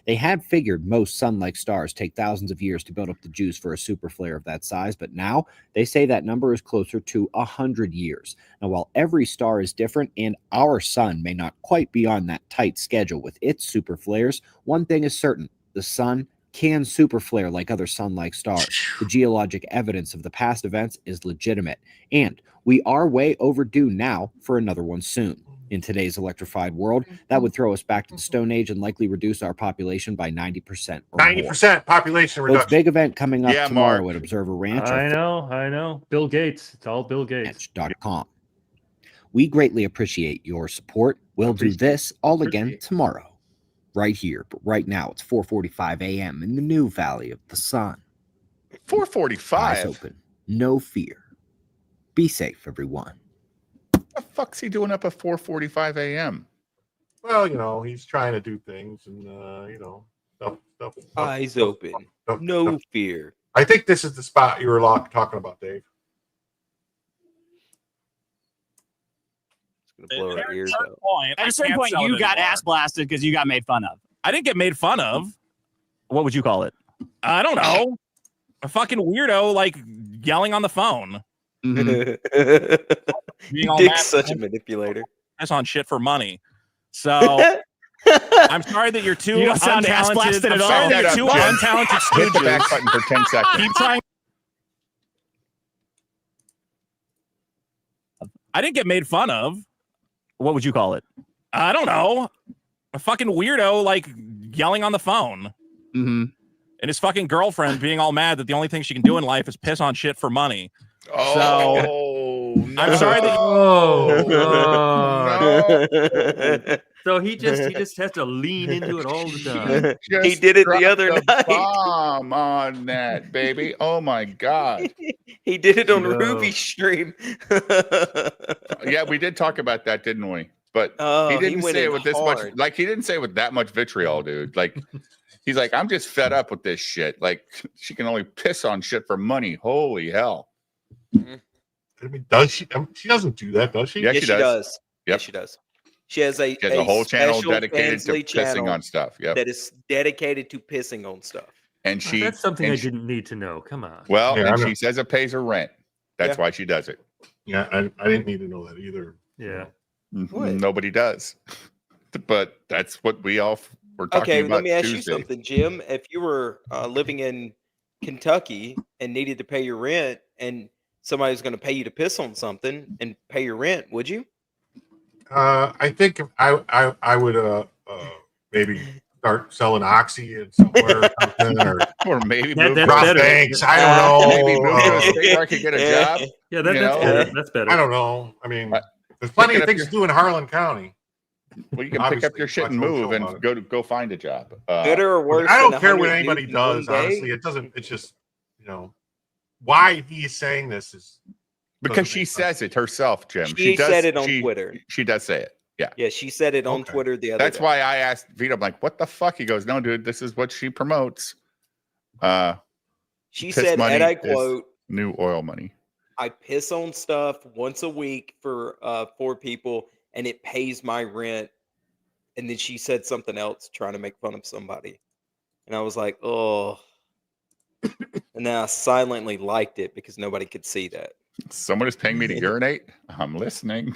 S10: They had figured most sun-like stars take thousands of years to build up the juice for a superflare of that size, but now they say that number is closer to 100 years. Now, while every star is different and our sun may not quite be on that tight schedule with its superflares, one thing is certain: the sun can superflare like other sun-like stars. The geologic evidence of the past events is legitimate, and we are way overdue now for another one soon. In today's electrified world, that would throw us back to the Stone Age and likely reduce our population by 90% or
S4: 90% population
S10: more. Folks,
S4: reduction.
S10: big event coming up
S3: Yeah,
S10: tomorrow
S3: Mark.
S10: at Observer Ranch.
S6: I know. Bill Gates. It's all Bill Gates.
S10: Ranch.com. We greatly appreciate your support. We'll do this all again tomorrow, right here. But right now, it's 4:45 a.m. in the new Valley of the Sun.
S3: 4:45.
S10: Eyes open, no fear. Be safe, everyone.
S3: What the fuck's he doing up at 4:45 a.m.?
S4: Well, you know, he's trying to do things, and you know, stuff.
S5: Eyes open, no fear.
S4: I think this is the spot you were talking about, Dave.
S5: It's gonna blow our ears out.
S11: At a certain point, you got ass blasted because you got made fun of.
S12: I didn't get made fun of.
S11: What would you call it?
S12: I don't know. A fucking weirdo, like yelling on the phone. Being all
S5: Dick's
S12: mad
S5: such a manipulator.
S12: That's on shit for money. So I'm sorry that you're too
S11: You don't sound ass
S12: untalented.
S11: blasted
S12: I'm
S11: at
S12: sorry
S11: all.
S12: that you're too
S3: Jim.
S12: untalented
S3: Hit the back
S12: stooges.
S3: button for 10 seconds.
S12: Keep trying. I didn't get made fun of.
S11: What would you call it?
S12: I don't know. A fucking weirdo, like yelling on the phone.
S11: Mm-hmm.
S12: And his fucking girlfriend being all mad that the only thing she can do in life is piss on shit for money.
S3: Oh, no.
S12: I'm sorry that.
S6: Oh,
S3: No.
S6: So he just has to lean into it all the time.
S5: He
S3: Just
S5: did it the
S3: dropped
S5: other
S3: the
S5: night.
S3: bomb on that, baby. Oh my God.
S5: He did it on
S6: No.
S5: Ruby's stream.
S3: Yeah, we did talk about that, didn't we? But
S5: Oh,
S3: he
S5: he
S3: didn't
S5: went
S3: say
S5: in
S3: it with this
S5: hard.
S3: much. Like he didn't say it with that much vitriol, dude. Like he's like, I'm just fed up with this shit. Like she can only piss on shit for money. Holy hell.
S4: I mean, does she? I mean, she doesn't do that, does she?
S3: Yeah,
S5: Yes,
S3: she
S5: she
S3: does.
S5: does.
S3: Yep.
S5: Yes, she does. She has a,
S3: She has a whole channel
S5: special
S3: dedicated to
S5: Fansley
S3: pissing
S5: channel
S3: on stuff. Yep.
S5: that is dedicated to pissing on stuff.
S3: And she
S6: That's something
S3: and
S6: I
S3: she-
S6: didn't need to know. Come on.
S3: Well,
S4: Yeah,
S3: and
S4: I know.
S3: she says it pays her rent. That's
S5: Yeah.
S3: why she does it.
S4: Yeah, I didn't need to know that either.
S6: Yeah.
S5: What?
S3: Nobody does. But that's what we all were talking
S5: Okay,
S3: about
S5: let me ask
S3: Tuesday.
S5: you something, Jim. If you were living in Kentucky and needed to pay your rent, and somebody's going to pay you to piss on something and pay your rent, would you?
S4: I think I would maybe start selling Oxy in somewhere or something,
S3: Or maybe
S6: That-
S3: move
S6: that's
S3: to
S4: rob
S6: better.
S4: banks. I don't know.
S3: maybe move to a state where I could get a job.
S6: Yeah,
S3: You
S6: that's
S3: know?
S6: better. That's better.
S4: I don't know. I mean,
S3: But
S4: there's plenty
S3: picking
S4: of
S3: up
S4: things
S3: your-
S4: to do in Harlan County.
S3: Well, you can pick up
S4: Obviously,
S3: your shit and
S4: watch a
S3: move
S4: show
S3: and
S4: about it.
S3: go find a job.
S5: Better or worse?
S4: I don't
S5: than
S4: care what
S5: 100
S4: anybody
S5: dudes in one
S4: does.
S5: day?
S4: Honestly, it doesn't. It's just why he is saying this is
S3: Because she says it herself, Jim.
S5: She
S3: does,
S5: said it on Twitter.
S3: She does say it. Yeah.
S5: Yeah, she said it on
S4: Okay.
S5: Twitter the other
S3: That's
S5: day.
S3: why I asked Vito, I'm like, what the fuck? He goes, no, dude, this is what she promotes.
S5: She
S3: piss
S5: said,
S3: money
S5: and I
S3: is-
S5: quote,
S3: New oil money.
S5: I piss on stuff once a week for 4 people and it pays my rent. And then she said something else trying to make fun of somebody. And I was like, oh. And then I silently liked it because nobody could see that.
S3: Someone is paying me to urinate. I'm listening.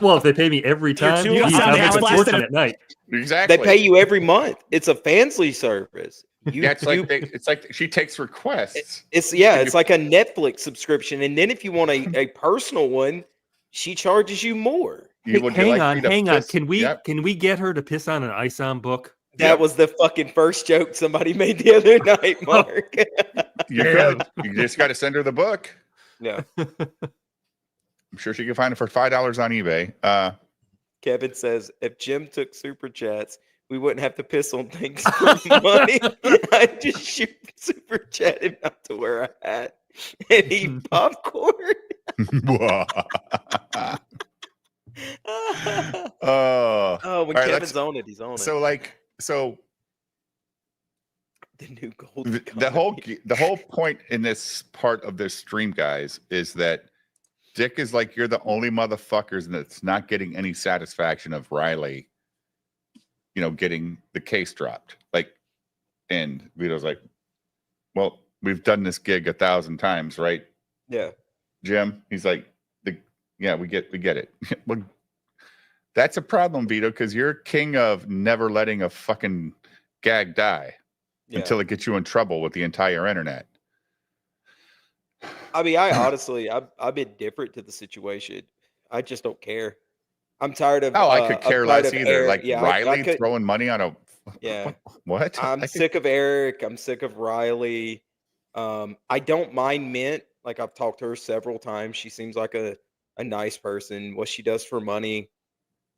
S6: Well, if they pay me every time,
S11: too
S6: geez,
S11: sound
S6: I'll make a
S11: ass-blasted.
S6: fortune at night.
S3: Exactly.
S5: They pay you every month. It's a Fansly service. You,
S3: Yeah, it's
S5: you-
S3: like it's like she takes requests.
S5: it's like a Netflix subscription. And then if you want a personal one, she charges you more.
S3: You- would you
S6: Hang
S3: like
S6: on,
S3: me to
S6: hang on.
S3: piss?
S6: Can we
S3: Yep.
S6: can we get her to piss on an ISOM book?
S5: That
S3: Yep.
S5: was the fucking first joke somebody made the other night, Mark.
S3: You could. You just got to send her the book.
S5: Yeah.
S3: I'm sure she can find it for $5 on eBay.
S5: Kevin says, if Jim took super chats, we wouldn't have to piss on things for money. I'd just shoot super chat him out to wear a hat and eat popcorn.
S3: Oh,
S5: Oh, when
S3: All right,
S5: Kevin's on it, he's on it.
S3: so
S5: The new gold.
S3: the whole point in this part of this stream, guys, is that Dick is like, you're the only motherfuckers that's not getting any satisfaction of Riley, getting the case dropped. Like, and Vito's like, well, we've done this gig 1,000 times, right,
S5: Yeah.
S3: Jim? He's like, yeah, we get it. Well, that's a problem, Vito, because you're king of never letting a fucking gag die
S5: Yeah.
S3: until it gets you in trouble with the entire internet.
S5: I mean, I honestly, I've been different to the situation. I just don't care. I'm tired of.
S3: Oh, I could care
S5: I'm tired
S3: less
S5: of
S3: either.
S5: Eric.
S3: Like
S5: Yeah,
S3: Riley
S5: could.
S3: throwing money on a
S5: Yeah,
S3: what?
S5: I'm sick of Eric. I'm sick of Riley. I don't mind Mint. Like I've talked to her several times. She seems like a nice person. What she does for money,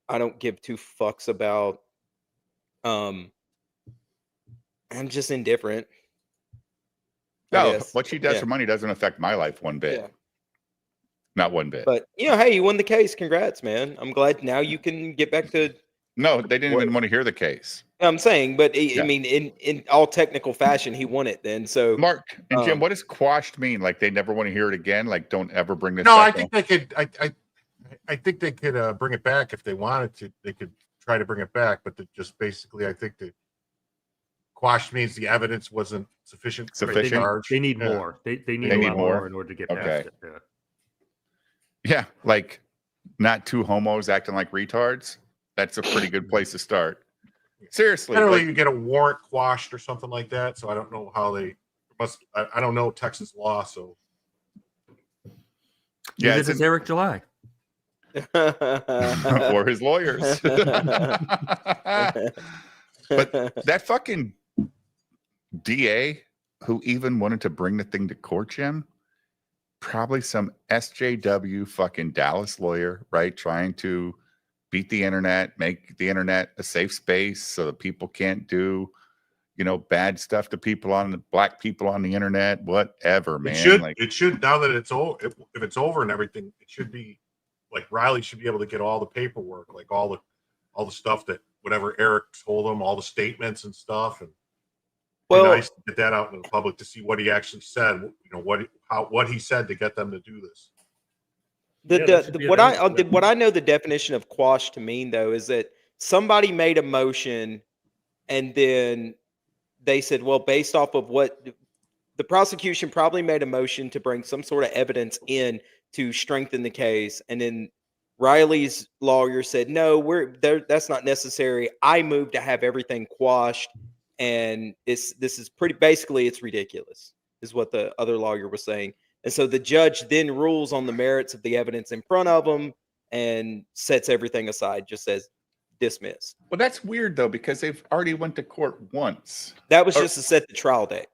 S5: I don't give two fucks about. I'm just indifferent. I
S3: No,
S5: guess.
S3: what she does
S5: Yeah.
S3: for money doesn't affect my life one bit.
S5: Yeah.
S3: Not one bit.
S5: But hey, you won the case. Congrats, man. I'm glad now you can get back to.
S3: No, they didn't even want to hear the case.
S5: I'm saying, but I
S3: Yeah.
S5: mean, in all technical fashion, he won it then. So
S3: Mark and Jim, what does quashed mean? Like they never want to hear it again? Like don't ever bring this
S4: No,
S3: up
S4: I think they could. I think they could bring it back if they wanted to. They could try to bring it back, but just basically, I think that quashed means the evidence wasn't sufficient.
S6: They need more. They need a lot more in order to get past it. Yeah.
S3: Yeah, like not two homos acting like retards. That's a pretty good place to start. Seriously.
S4: Generally, you get a warrant quashed or something like that. So I don't know how they must. I don't know Texas law. So
S6: yeah, this is Eric July
S3: or his lawyers. But that fucking DA who even wanted to bring the thing to court, Jim. Probably some SJW fucking Dallas lawyer, right? Trying to beat the internet, make the internet a safe space so that people can't do, bad stuff to people black people on the internet, whatever, man.
S4: It should now that it's over, if it's over and everything, it should be like Riley should be able to get all the paperwork, like all the stuff that whatever Eric told him, all the statements and stuff, and well, nice to get that out in the public to see what he actually said. What he said to get them to do this.
S5: What I know the definition of quash to mean though is that somebody made a motion, and then they said, well, based off of what the prosecution probably made a motion to bring some sort of evidence in to strengthen the case, and then Riley's lawyer said, no, that's not necessary. I moved to have everything quashed. And this is basically it's ridiculous, is what the other lawyer was saying. And so the judge then rules on the merits of the evidence in front of him and sets everything aside, just says dismiss.
S3: Well, that's weird though, because they've already went to court once.
S5: That was just to set the trial date.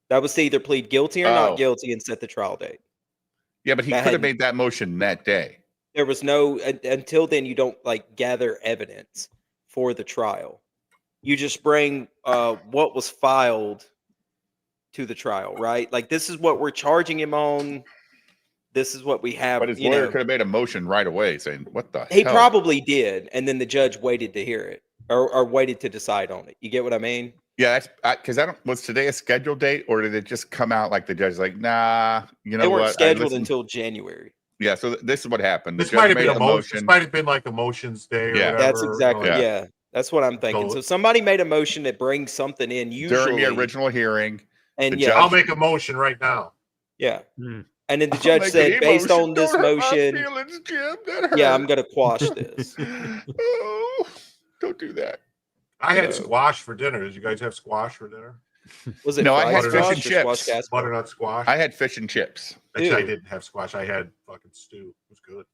S5: That was to either plead guilty or not guilty and set the trial date.
S3: Yeah, but he could have made that motion that day.
S5: There was until then you don't gather evidence for the trial. You just bring what was filed to the trial, right? Like this is what we're charging him on. This is what we have.
S3: But his lawyer could have made a motion right away saying, "What the hell?"
S5: He probably did, and then the judge waited to hear it or waited to decide on it. You get what I mean?
S3: Yeah, that's because was today a scheduled date, or did it just come out like the judge's like, nah,
S5: they weren't scheduled until January.
S3: Yeah, so this is what happened.
S4: This might have been a motion. This might have been like a motions day. Or whatever,
S5: that's exactly That's what I'm thinking. So somebody made a motion that brings something in usually
S3: during the original hearing,
S5: and
S4: I'll make a motion right now.
S5: Yeah, and then the judge said, based on this motion, I'm going to quash this.
S3: Oh, don't do that.
S4: I had squash for dinner. Did you guys have squash for dinner?
S5: Was it?
S3: No, I had fish and chips.
S4: Butternut squash.
S3: I had fish and chips.
S4: Actually, I didn't have squash. I had fucking stew. It was good.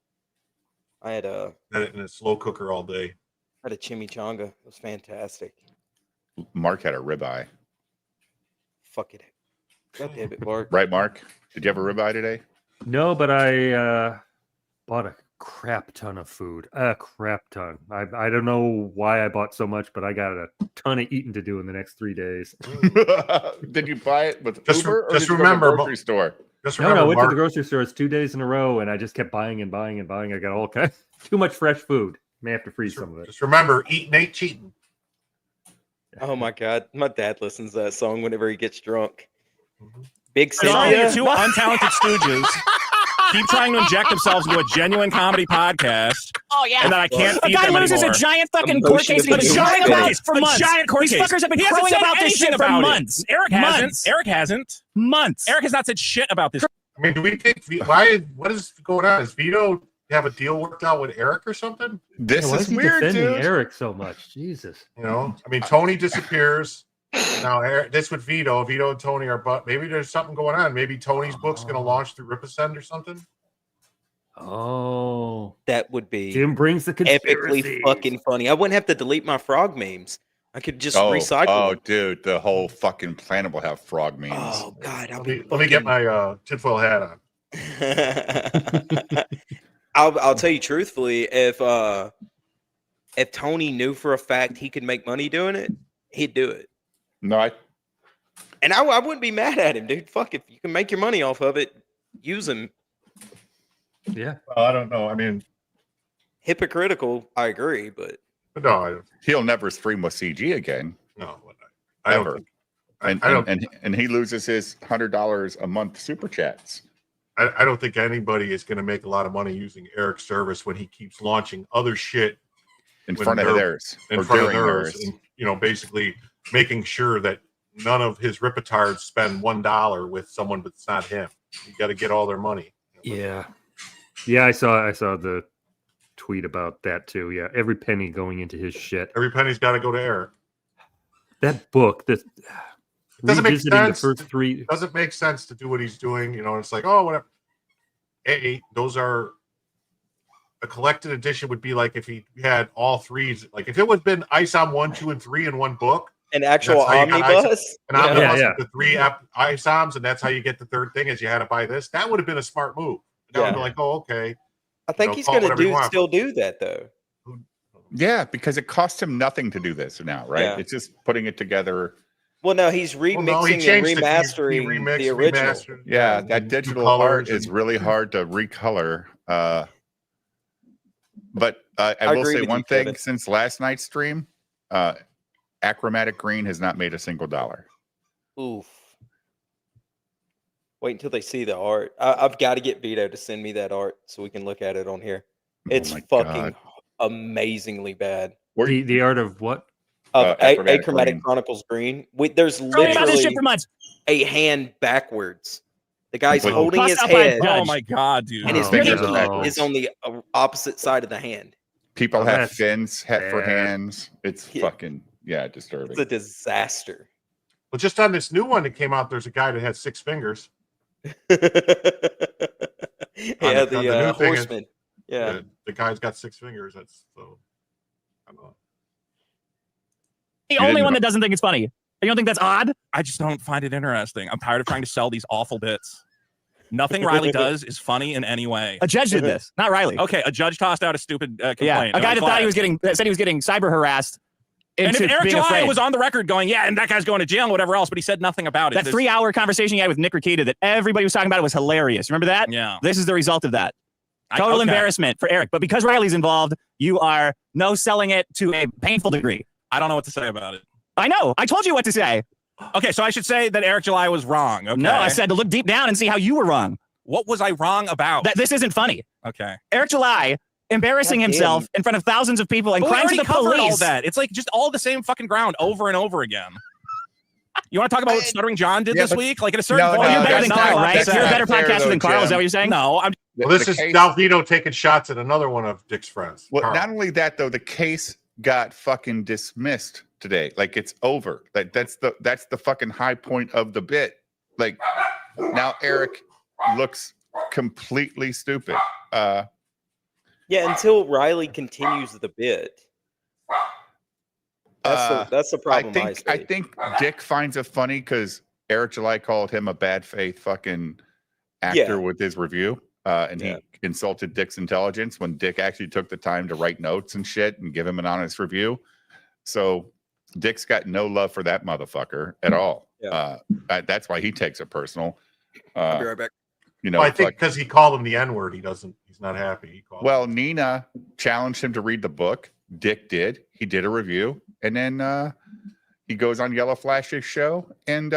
S5: I had
S4: it in a slow cooker all day.
S5: I had a chimichanga. It was fantastic.
S3: Mark had a ribeye.
S5: Fuck it. God damn it, Mark.
S3: Right, Mark? Did you have a ribeye today?
S6: No, but I bought a crap ton of food. A crap ton. I don't know why I bought so much, but I got a ton of eating to do in the next 3 days.
S3: Did you buy it with
S4: just
S3: Uber or
S4: just
S3: did you
S4: remember,
S3: go to the grocery store?
S4: Just
S6: remember, no, I went to the grocery store. It's 2 days in a row, and I just kept buying and buying and buying. I got all kinds too much fresh food. May have to freeze some of it.
S4: Just remember, eating ain't cheating.
S5: Oh my God, my dad listens to that song whenever he gets drunk.
S12: Big Cynthia. Two untalented stooges keep trying to inject themselves into a genuine comedy podcast.
S11: Oh yeah,
S12: and then I can't feed them anymore.
S11: A guy loses a giant fucking court case. He's been crowing about it for months.
S12: Giant court
S11: These
S12: case.
S11: fuckers have been crowing about this shit for months.
S12: Eric hasn't. Eric hasn't.
S11: Months.
S12: Eric has not said shit about this.
S4: I mean, do we think what is going on? Is Vito have a deal worked out with Eric or something?
S3: This is
S6: weird,
S3: defending
S6: dude. Eric so much, Jesus.
S4: I mean, Tony disappears. Now, Eric, this with Vito and Tony are, but maybe there's something going on. Maybe Tony's book's going to launch through Ripasend or something.
S6: Oh,
S5: That would be
S6: Jim brings the conspiracy.
S5: epically fucking funny. I wouldn't have to delete my frog memes. I could just
S3: Oh,
S5: recycle them.
S3: dude, the whole fucking planet will have frog memes.
S5: Oh God,
S4: Let me get my tinfoil hat on.
S5: I'll tell you truthfully, if Tony knew for a fact he could make money doing it, he'd do it.
S3: No,
S5: I wouldn't be mad at him, dude. Fuck, if you can make your money off of it, use him.
S6: Yeah.
S4: I don't know. I mean,
S5: hypocritical. I agree, but
S4: no,
S3: he'll never stream with CG again.
S4: No, I don't.
S3: Ever.
S4: Think, I don't.
S3: And he loses his $100 a month super chats.
S4: I don't think anybody is going to make a lot of money using Eric's service when he keeps launching other shit
S3: in front of theirs,
S4: in front of theirs, and basically making sure that none of his ripitards spend $1 with someone that's not him. You got to get all their money.
S6: Yeah, I saw the tweet about that too. Yeah, every penny going into his shit.
S4: Every penny's got to go to Eric.
S6: That book, that
S4: doesn't make sense.
S6: The first three
S4: doesn't make sense to do what he's doing. It's like, oh, whatever. Those are a collected edition would be like if he had all threes. Like if it would have been ISOM 1, 2, and 3 in one book.
S5: An actual omnibus?
S4: An omnibus with the 3 ISOMs, and that's how you get the third thing is you had to buy this. That would have been a smart move. That would have been like, oh, okay.
S5: I think he's going to still do that, though.
S3: Yeah, because it costs him nothing to do this now, right?
S5: Yeah.
S3: It's just putting it together.
S5: Well, no, he's remixing and remastering the original.
S3: Yeah, that digital art is really hard to recolor. But I will say one thing: since last night's stream, Achromatic Green has not made a single dollar.
S5: Oof. Wait until they see the art. I've got to get Vito to send me that art so we can look at it on here. It's fucking amazingly bad.
S6: The art of what?
S5: Of Achromatic Chronicles Green. There's literally
S11: for months.
S5: a hand backwards. The guy's holding his head.
S12: Oh my God, dude.
S5: And his pinky is on the opposite side of the hand.
S3: People have fins for hands. It's fucking, disturbing.
S5: It's a disaster.
S4: Well, just on this new one that came out, there's a guy that has 6 fingers.
S5: The horseman.
S4: The guy's got 6 fingers. That's so. I don't know.
S11: The only one that doesn't think it's funny. You don't think that's odd?
S12: I just don't find it interesting. I'm tired of trying to sell these awful bits. Nothing Riley does is funny in any way.
S11: A judge did this, not Riley.
S12: Okay, a judge tossed out a stupid complaint.
S11: Yeah, a guy that thought said he was getting cyber harassed.
S12: And if Eric July was on the record going, yeah, and that guy's going to jail and whatever else, but he said nothing about it.
S11: That 3-hour conversation he had with Nick Ricada that everybody was talking about was hilarious. Remember that?
S12: Yeah.
S11: This is the result of that. Total embarrassment for Eric. But because Riley's involved, you are selling it to a painful degree.
S12: I don't know what to say about it.
S11: I know. I told you what to say.
S12: Okay, so I should say that Eric July was wrong. Okay.
S11: No, I said to look deep down and see how you were wrong.
S12: What was I wrong about?
S11: That this isn't funny.
S12: Okay.
S11: Eric July embarrassing himself in front of thousands of people and crying to the police.
S12: All that. It's like just all the same fucking ground over and over again. You want to talk about what Stuttering John did this week? Like at a certain point,
S11: you're better than Carl, right? You're a better podcaster than Carl. Is that what you're saying?
S12: No,
S4: well, this is Dalvino taking shots at another one of Dick's friends.
S3: Well, not only that though, the case got fucking dismissed today. Like it's over. Like that's the fucking high point of the bit. Like now Eric looks completely stupid.
S5: Yeah, until Riley continues the bit. That's the problem.
S3: I think Dick finds it funny because Eric July called him a bad faith fucking actor with his review. And he insulted Dick's intelligence when Dick actually took the time to write notes and shit and give him an honest review. So Dick's got no love for that motherfucker at all.
S5: Yeah.
S3: That's why he takes it personal.
S5: I'll be right back.
S4: I think because he called him the N-word, he's not happy.
S3: Nina challenged him to read the book. Dick did. He did a review. And then he goes on Yellow Flash's show and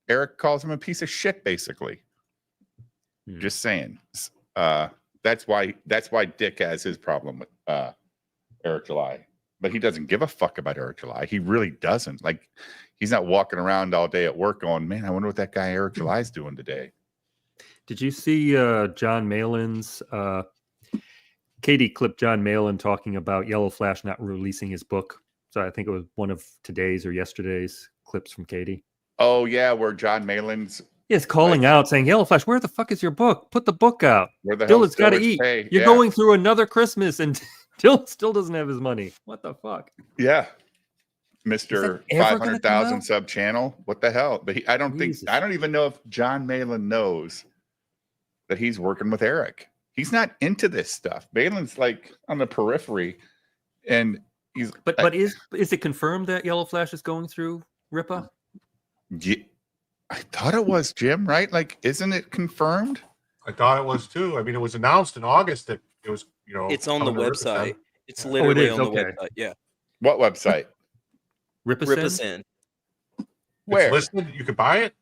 S3: Eric calls him a piece of shit, basically. Just saying. That's why Dick has his problem with Eric July. But he doesn't give a fuck about Eric July. He really doesn't. Like, he's not walking around all day at work going, man, I wonder what that guy Eric July is doing today.
S6: Did you see John Malin's Katie clipped John Malin talking about Yellow Flash not releasing his book? So I think it was one of today's or yesterday's clips from Katie.
S3: Oh, yeah, where John Malin's
S6: It's calling out saying, Yellow Flash, where the fuck is your book? Put the book out.
S3: Where the hell
S6: Dylan's got to
S3: Dillard's
S6: eat.
S3: Pay?
S6: You're
S3: Yeah.
S6: going through another Christmas and Dylan still doesn't have his money. What the fuck?
S3: Yeah. Mr.
S6: ever gonna come
S3: 500,000
S6: out?
S3: sub channel. What the hell? But I don't even know if John Malin knows that he's working with Eric. He's not into this stuff. Malin's like on the periphery, and he's.
S6: But is it confirmed that Yellow Flash is going through Ripa?
S3: Yeah, I thought it was Jim, right? Like, isn't it confirmed?
S4: I thought it was too. I mean, it was announced in August that it was,
S5: It's on the
S4: coming to
S5: website.
S4: Riverside.
S5: It's
S6: Oh, it
S5: literally
S6: is,
S5: on the
S6: okay.
S5: website. Yeah.
S3: What website?
S6: Ripacin?
S3: Where?
S4: It's listed. You could buy it.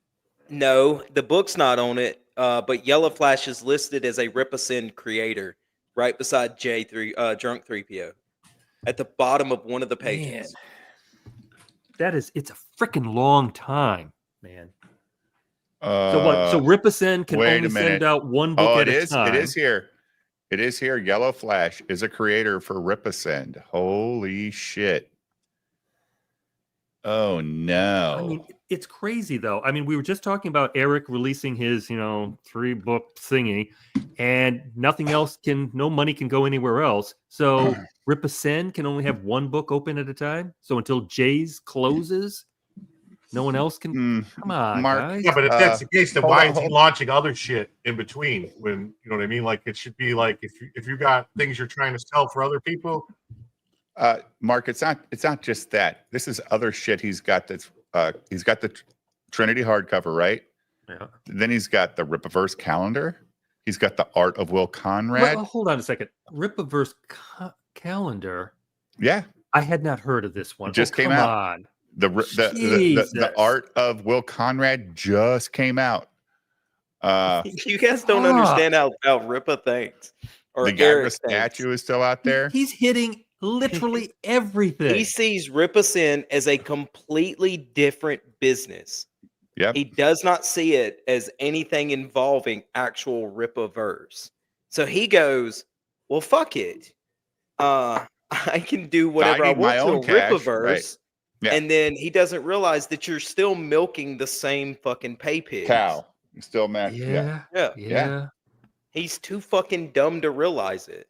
S5: No, the book's not on it. But Yellow Flash is listed as a Ripacin creator, right beside Drunk 3PO, at the bottom of one of the pages.
S6: Man. It's a freaking long time, man.
S3: So
S6: So what? So Ripacin can
S3: wait
S6: only
S3: a minute.
S6: send out one book at a time.
S3: It is here. It is here. Yellow Flash is a creator for Ripasend. Holy shit. Oh no.
S6: I mean, it's crazy though. I mean, we were just talking about Eric releasing his, 3-book thingy, and no money can go anywhere else. So Ripacin can only have one book open at a time. So until Jay's closes, no one else can. Come on,
S3: Mark.
S6: guys.
S4: Yeah, but if that's the case, then
S3: hold
S4: why
S3: on,
S4: is he
S3: hold-
S4: launching other shit in between? When you know what I mean? Like it should be like if you got things you're trying to sell for other people.
S3: Mark, it's not just that. This is other shit he's got. He's got the Trinity hardcover, right?
S6: Yeah.
S3: Then he's got the Ripaverse calendar. He's got the Art of Will Conrad.
S6: Well, hold on a second. Ripaverse calendar.
S3: Yeah,
S6: I had not heard of this one.
S3: It just
S6: Oh,
S3: came
S6: come
S3: out.
S6: on.
S3: The
S6: Jesus.
S3: Art of Will Conrad just came out.
S5: You guys don't understand how Ripa thinks. Or
S3: The Gagra
S5: Eric thinks.
S3: statue is still out there.
S6: He's hitting literally everything.
S5: He sees Ripacin as a completely different business.
S3: Yep.
S5: He does not see it as anything involving actual Ripaverse. So he goes, well, fuck it. I can do whatever I
S3: need my
S5: want to
S3: own
S5: a
S3: cash,
S5: Ripaverse.
S3: right. Yeah.
S5: And then he doesn't realize that you're still milking the same fucking pay pigs.
S3: Cow. Still mad.
S5: Yeah. He's too fucking dumb to realize it.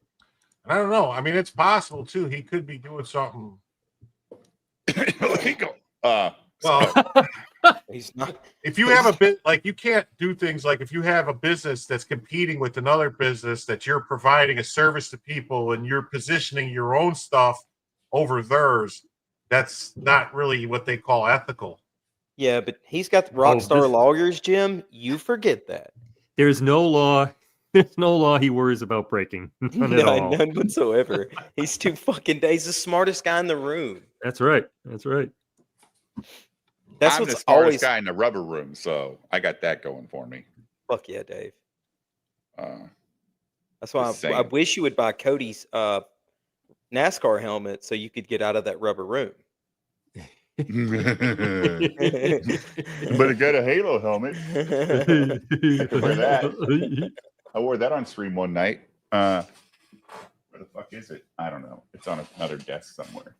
S4: I don't know. I mean, it's possible too. He could be doing something. Well,
S5: he's not.
S4: If you have a bit like you can't do things like if you have a business that's competing with another business that you're providing a service to people and you're positioning your own stuff over theirs, that's not really what they call ethical.
S5: Yeah, but he's got Rockstar
S6: this-
S5: Lawyers, Jim. You forget that.
S6: There's no law. There's no law he worries about breaking. None at all.
S5: None whatsoever. He's too fucking. He's the smartest guy in the room.
S6: That's right. That's right.
S5: That's
S3: I'm the
S5: what's
S3: smartest
S5: always.
S3: guy in the rubber room, so I got that going for me.
S5: Fuck yeah, Dave. That's why
S3: just
S5: I
S3: saying.
S5: wish you would buy Cody's NASCAR helmet so you could get out of that rubber room.
S3: But I got a Halo helmet. I could wear that. I wore that on stream one night. Where the fuck is it? I don't know. It's on another desk somewhere.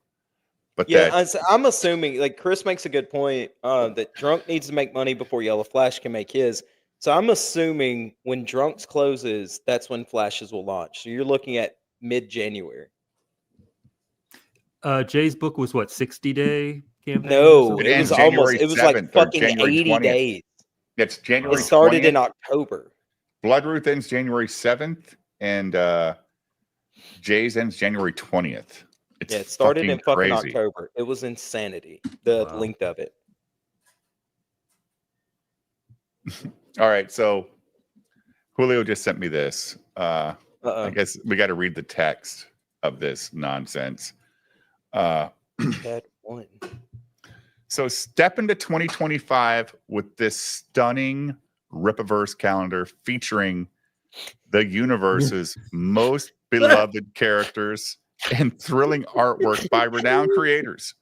S3: But
S5: Yeah, I'm assuming, like Chris makes a good point, that Drunk needs to make money before Yellow Flash can make his. So I'm assuming when Drunks closes, that's when Flashes will launch. So you're looking at mid-January.
S6: Jay's book was what, 60-day campaign?
S5: No,
S3: It
S5: it
S3: ends
S5: was almost.
S3: January
S5: It was like
S3: 7th or
S5: fucking
S3: January
S5: 80
S3: 20th.
S5: days.
S3: it's January
S5: It started
S3: 20th.
S5: in October.
S3: Bloodroot ends January 7th, and Jay's ends January 20th. It's
S5: Yeah, it started in fucking
S3: crazy.
S5: October. It was insanity. The
S6: Wow.
S5: length of it.
S3: All right, so Julio just sent me this. I
S5: Uh-oh.
S3: guess we got to read the text of this nonsense.
S5: That one.
S3: So step into 2025 with this stunning Ripaverse calendar featuring the universe's most beloved characters and thrilling artwork by renowned creators.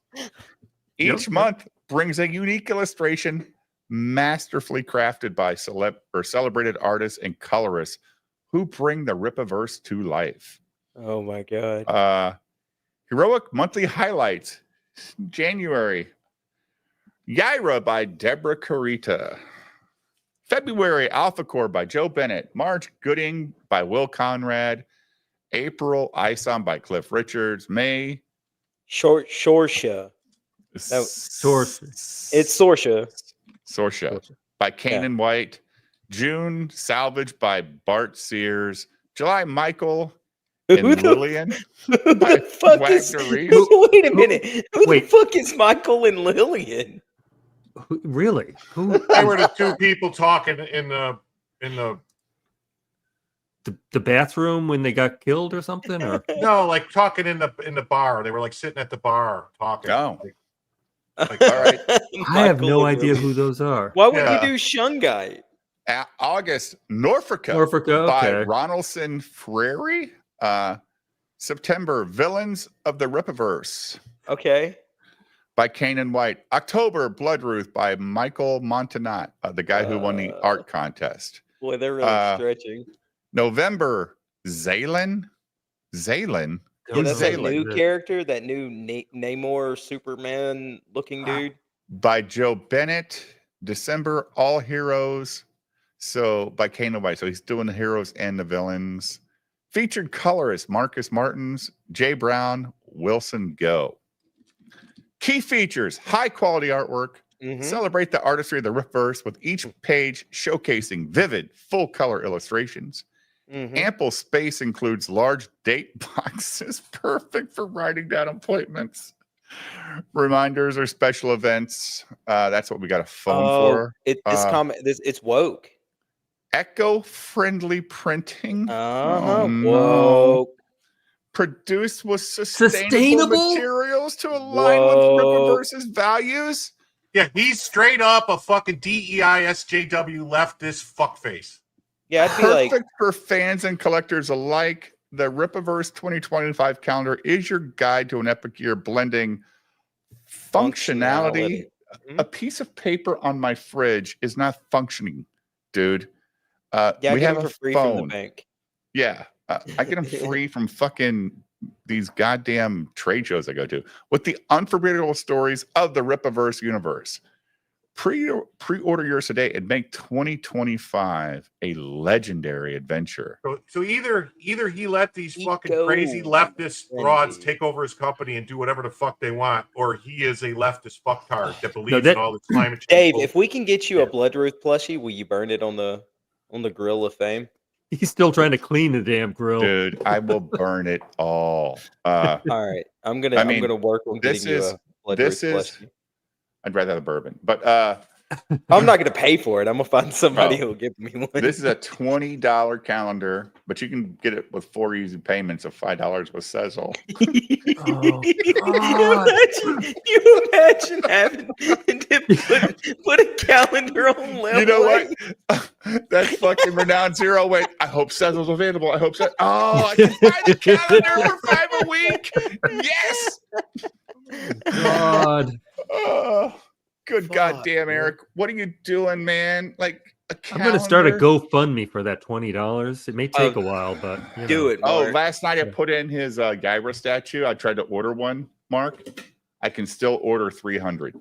S3: Each month brings a unique illustration masterfully crafted by celebrated artists and colorists who bring the Ripaverse to life.
S5: Oh my god.
S3: Heroic monthly highlights. January. Yaira by Deborah Carita. February, Alpha Core by Joe Bennett. March, Gooding by Will Conrad. April, ISOM by Cliff Richards. May,
S5: Shorsha. No, it's Sorsha.
S3: Sorsha by Kanan White. June, Salvage by Bart Sears. July, Michael and Lillian by Wagner Reeves.
S5: Wait a minute. Who the fuck is Michael and Lillian?
S6: Really? Who?
S4: They were the two people talking in the
S6: bathroom when they got killed or something, or
S4: no, like talking in the bar. They were like sitting at the bar talking.
S3: Oh.
S4: Like,
S3: all right.
S6: I have no idea who those are.
S5: Why would you do Shungite?
S3: August, Norfolka by Ronaldson Frary. September, Villains of the Rippaverse.
S5: Okay.
S3: By Kanan White. October, Bloodruth by Michael Montanat, the guy who won the art contest.
S5: Boy, they're really stretching.
S3: November, Zaylan.
S5: Yeah, that's that new character, that new Namor Superman looking dude.
S3: By Joe Bennett. December, All Heroes. So by Kanan White. So he's doing the heroes and the villains. Featured colorist Marcus Martins, Jay Brown, Wilson Go. Key features, high quality artwork. Celebrate the artistry of the Ripverse with each page showcasing vivid, full color illustrations. Ample space includes large date boxes, perfect for writing down appointments, reminders, or special events. That's what we got a phone for.
S5: It's woke.
S3: Eco-friendly printing.
S5: Woke.
S3: Produced with sustainable materials to align with Rippaverse's values.
S4: Yeah, he's straight up a fucking DEI SJW leftist fuckface.
S5: Yeah, I'd be
S3: perfect for fans and collectors alike. The Rippaverse 2025 calendar is your guide to an epic year blending functionality. A piece of paper on my fridge is not functioning, dude.
S5: Yeah,
S3: we
S5: get
S3: have
S5: them
S3: a
S5: for free
S3: phone.
S5: from the bank.
S3: Yeah, I get them free from fucking these goddamn trade shows I go to with the unforgettable stories of the Rippaverse universe. Pre-order yours today and make 2025 a legendary adventure.
S4: So either he let these fucking crazy leftist broads take over his company and do whatever the fuck they want, or he is a leftist fucktard that believes in all this climate change.
S5: Dave, if we can get you a Bloodruth plushie, will you burn it on the grill of fame?
S6: He's still trying to clean the damn grill.
S3: Dude, I will burn it all.
S5: All right. I'm gonna work on getting you a Bloodruth plushie.
S3: I'd rather have a bourbon, but
S5: I'm not going to pay for it. I'm going to find somebody who will give me one.
S3: This is a $20 calendar, but you can get it with 4 easy payments of $5 with Sezzle.
S5: You imagine having to put a calendar on level.
S3: You know what? That fucking Renowned Zero went, I hope Sezzle's available. I hope so. Oh, I can buy the calendar for $5 a week. Yes.
S6: God.
S3: Oh, good goddamn, Eric. What are you doing, man? Like a calendar?
S6: I'm going to start a GoFundMe for that $20. It may take a while, but
S5: do it.
S3: Mark. Oh, last night I put in his Gyra statue. I tried to order one, Mark. I can still order 300.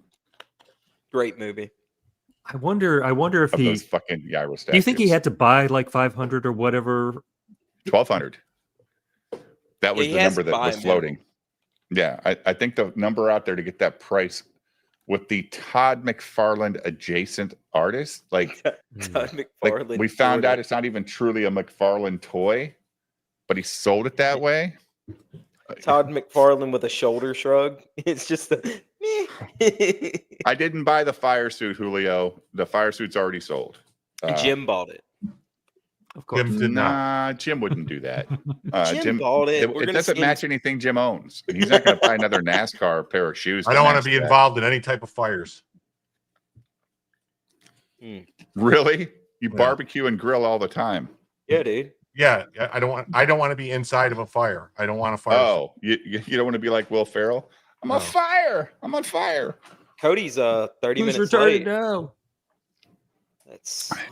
S5: Great movie.
S6: I wonder if he
S3: those fucking Gyra statues.
S6: Do you think he had to buy like 500 or whatever?
S3: 1,200. That was the number that was floating. Yeah, I think the number out there to get that price with the Todd McFarlane adjacent artist, like
S5: Todd McFarlane.
S3: Like we found out it's not even truly a McFarlane toy, but he sold it that way.
S5: Todd McFarlane with a shoulder shrug. It's just
S3: I didn't buy the fire suit, Julio. The fire suit's already sold.
S5: Jim bought it.
S6: Of course.
S4: Jim did not.
S3: Jim wouldn't do that.
S5: Jim bought it.
S3: It doesn't match anything Jim owns. And he's not going to buy another NASCAR pair of shoes.
S4: I don't want to be involved in any type of fires.
S3: Really? You barbecue and grill all the time.
S5: Yeah, dude.
S4: Yeah, I don't want to be inside of a fire. I don't want to fire.
S3: Oh, you don't want to be like Will Ferrell? I'm on fire. I'm on fire.
S5: Cody's 30
S6: Who's
S5: minutes
S6: retarded
S5: late.
S6: now?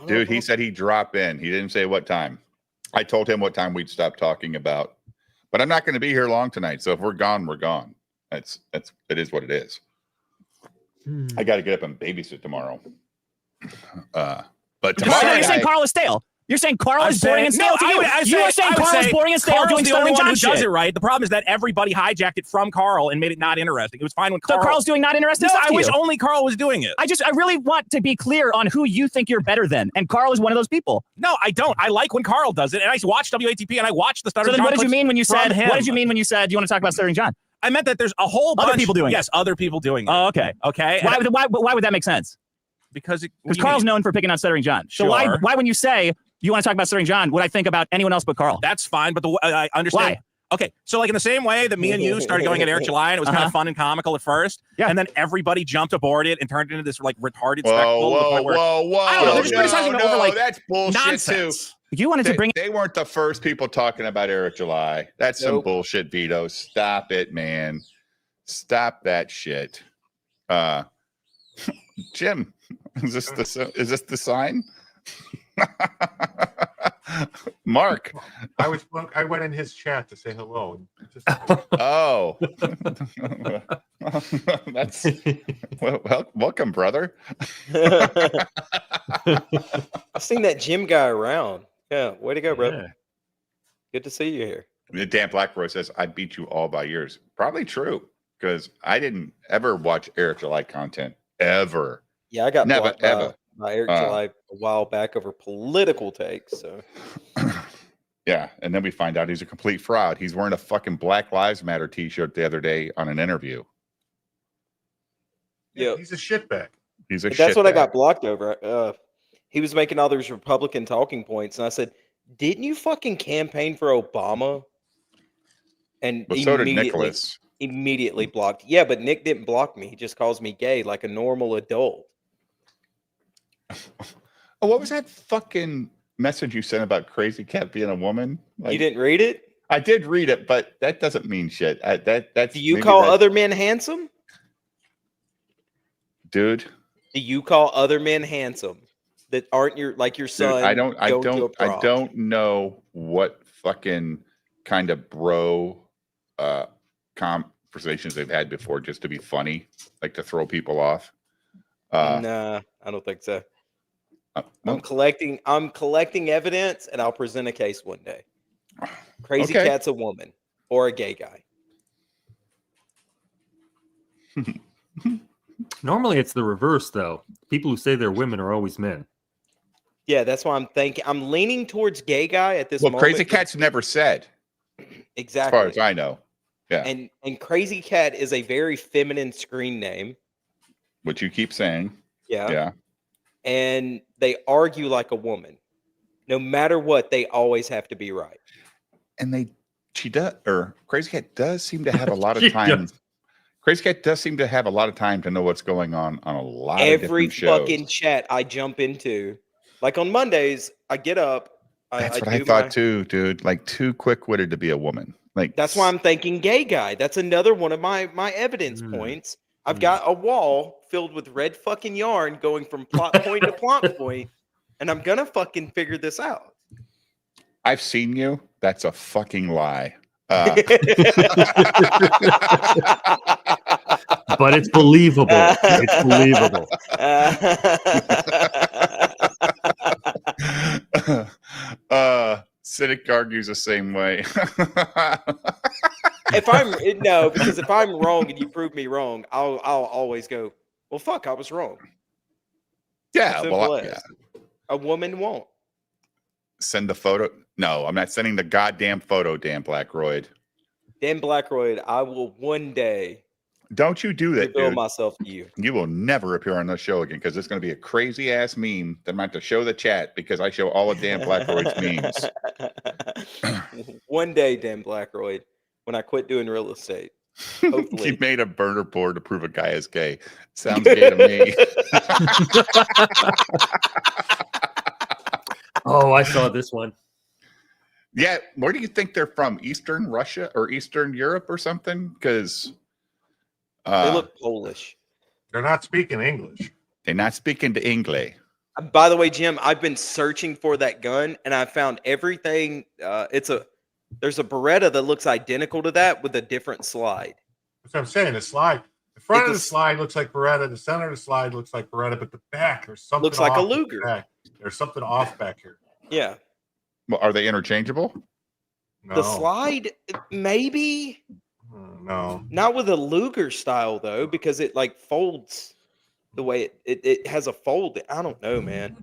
S3: Dude, he said he'd drop in. He didn't say what time. I told him what time we'd stop talking about. But I'm not going to be here long tonight. So if we're gone, we're gone. It is what it is. I got to get up and babysit tomorrow. But to
S11: Carl,
S3: my
S11: you're saying
S3: eye-
S11: Carl is stale. You're saying Carl is boring and stale to you. You are saying Carl is boring and stale
S12: Carl's
S11: doing
S12: the only
S11: Stuttering
S12: one
S11: John
S12: who does
S11: shit.
S12: it right. The problem is that everybody hijacked it from Carl and made it not interesting. It was fine when
S11: So
S12: Carl.
S11: Carl's doing not interesting
S12: No,
S11: stuff
S12: I
S11: to
S12: wish
S11: you.
S12: only Carl was doing it.
S11: I really want to be clear on who you think you're better than, and Carl is one of those people.
S12: No, I don't. I like when Carl does it, and I watch WATP and I watch the
S11: So
S12: Stuttering
S11: then,
S12: John
S11: what did you
S12: clips
S11: mean when you
S12: from
S11: said?
S12: him.
S11: What did you mean when you said you want to talk about Stuttering John?
S12: I meant that there's a whole bunch.
S11: Other people doing it.
S12: Yes, other people doing it.
S11: Oh, okay.
S12: Okay.
S11: Why would that make sense?
S12: Because
S11: Carl's known for picking on Stuttering John. So why
S12: Sure.
S11: when you say you want to talk about Stuttering John, would I think about anyone else but Carl?
S12: That's fine, but I understand.
S11: Why?
S12: Okay, so like in the same way that me and you started going at Eric July, and it was kind of fun and comical at first, and then everybody jumped aboard it and turned it into this like retarded spectacle. to the point where- I don't know. They're just criticizing it over like
S3: that's bullshit
S12: nonsense.
S3: too.
S11: You wanted to bring.
S3: They weren't the first people talking about Eric July. That's some bullshit, Vito. Stop it, man. Stop that shit. Jim, is this the sign? Mark,
S4: I went in his chat to say hello. And just,
S3: oh, that's welcome, brother.
S5: I've seen that Jim guy around. Yeah, way to go, brother.
S3: Yeah.
S5: Good to see you here.
S3: Dan Blackroy says, I beat you all by years. Probably true, because I didn't ever watch Eric July content, ever.
S5: Yeah, I got
S3: never,
S5: blocked
S3: ever.
S5: by Eric July a while back over political takes. So
S3: yeah, and then we find out he's a complete fraud. He's wearing a fucking Black Lives Matter t-shirt the other day on an interview.
S5: yeah,
S4: he's a shitbag.
S3: He's a
S5: that's what I
S3: shitbag.
S5: got blocked over. He was making all those Republican talking points, and I said, "Didn't you fucking campaign for Obama?" And
S3: But so did Nicholas.
S5: Immediately blocked. Yeah, but Nick didn't block me. He just calls me gay like a normal adult.
S3: Oh, what was that fucking message you sent about Crazy Cat being a woman? Like,
S5: You didn't read it?
S3: I did read it, but that doesn't mean shit. That's
S5: Do you
S3: maybe
S5: call
S3: that-
S5: other men handsome?
S3: dude?
S5: Do you call other men handsome that aren't your son?
S3: Dude, I don't
S5: going to a prom?
S3: know what fucking kind of bro conversations they've had before just to be funny, like to throw people off.
S5: Nah, I don't think so.
S3: Well,
S5: I'm collecting evidence, and I'll present a case one day. Crazy
S3: Okay.
S5: Cat's a woman or a gay guy.
S6: Normally, it's the reverse, though. People who say they're women are always men.
S5: Yeah, that's why I'm thinking. I'm leaning towards gay guy at this
S3: well,
S5: moment.
S3: Crazy Cat's never said,
S5: Exactly.
S3: as far as I know. Yeah,
S5: And Crazy Cat is a very feminine screen name.
S3: which you keep saying.
S5: Yeah.
S3: Yeah.
S5: And they argue like a woman. No matter what, they always have to be right.
S3: And Crazy Cat does seem to have a lot
S6: She
S3: of time.
S6: does.
S3: Crazy Cat does seem to have a lot of time to know what's going on a lot
S5: Every
S3: of different shows.
S5: fucking chat I jump into, like on Mondays, I get up.
S3: That's what
S5: do
S3: I thought
S5: my-
S3: too, dude. Like too quick-witted to be a woman. Like
S5: That's why I'm thinking gay guy. That's another one of my evidence points. I've got a wall filled with red fucking yarn going from plot point to plot point, and I'm gonna fucking figure this out.
S3: I've seen you. That's a fucking lie.
S6: But it's believable. It's believable.
S3: Cynic argues the same way.
S5: Because if I'm wrong and you prove me wrong, I'll always go, well, fuck, I was wrong.
S3: Yeah,
S5: Simple
S3: well,
S5: as.
S3: yeah.
S5: A woman won't.
S3: Send the photo. No, I'm not sending the goddamn photo, Dan Blackroyd.
S5: Dan Blackroyd, I will one day
S3: Don't you do that,
S5: reveal
S3: dude.
S5: myself to you.
S3: You will never appear on the show again because it's going to be a crazy ass meme that I'm going to have to show the chat because I show all of Dan Blackroyd's memes.
S5: One day, Dan Blackroyd, when I quit doing real estate. Hopefully.
S3: He made a burner board to prove a guy is gay. Sounds gay to me.
S6: Oh, I saw this one.
S3: Yeah, where do you think they're from? Eastern Russia or Eastern Europe or something? Because
S5: They look Polish.
S4: They're not speaking English.
S3: they're not speaking to English.
S5: By the way, Jim, I've been searching for that gun, and I found everything. There's a Beretta that looks identical to that with a different slide.
S4: That's what I'm saying. The slide, the front of the slide looks like Beretta. The center of the slide looks like Beretta, but the back, there's something
S5: Looks like a
S4: off with the
S5: Luger.
S4: back. There's something off back here.
S5: Yeah.
S3: Well, are they interchangeable?
S4: No.
S5: The slide, maybe.
S4: No.
S5: Not with a Luger style though, because it like folds the way it has a fold. I don't know, man.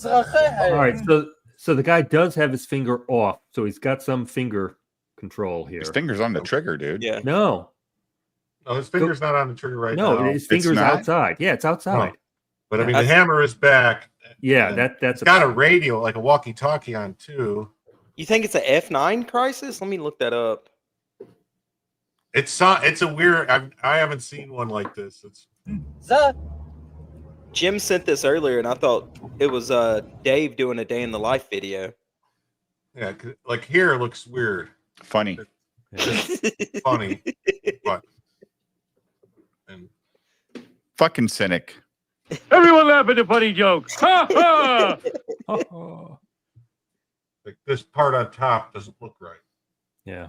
S6: All right, so the guy does have his finger off, so he's got some finger control here.
S3: His finger's on the trigger, dude.
S5: Yeah.
S6: No,
S4: His finger's not on the trigger right now.
S6: no, his finger's outside. Yeah, it's outside.
S4: No. But I mean, the hammer is back.
S6: Yeah,
S4: and
S6: that's
S4: it's got a radio, like a walkie-talkie on too.
S5: You think it's a F9 crisis? Let me look that up.
S4: It's a weird. I haven't seen one like this. It's
S5: Jim sent this earlier, and I thought it was Dave doing a day in the life video.
S4: yeah, 'cause, like here it looks weird,
S3: Funny.
S4: funny, but and
S3: Fucking cynic.
S6: Everyone laugh at the funny jokes. Ha ha!
S4: like this part on top doesn't look right.
S6: Yeah.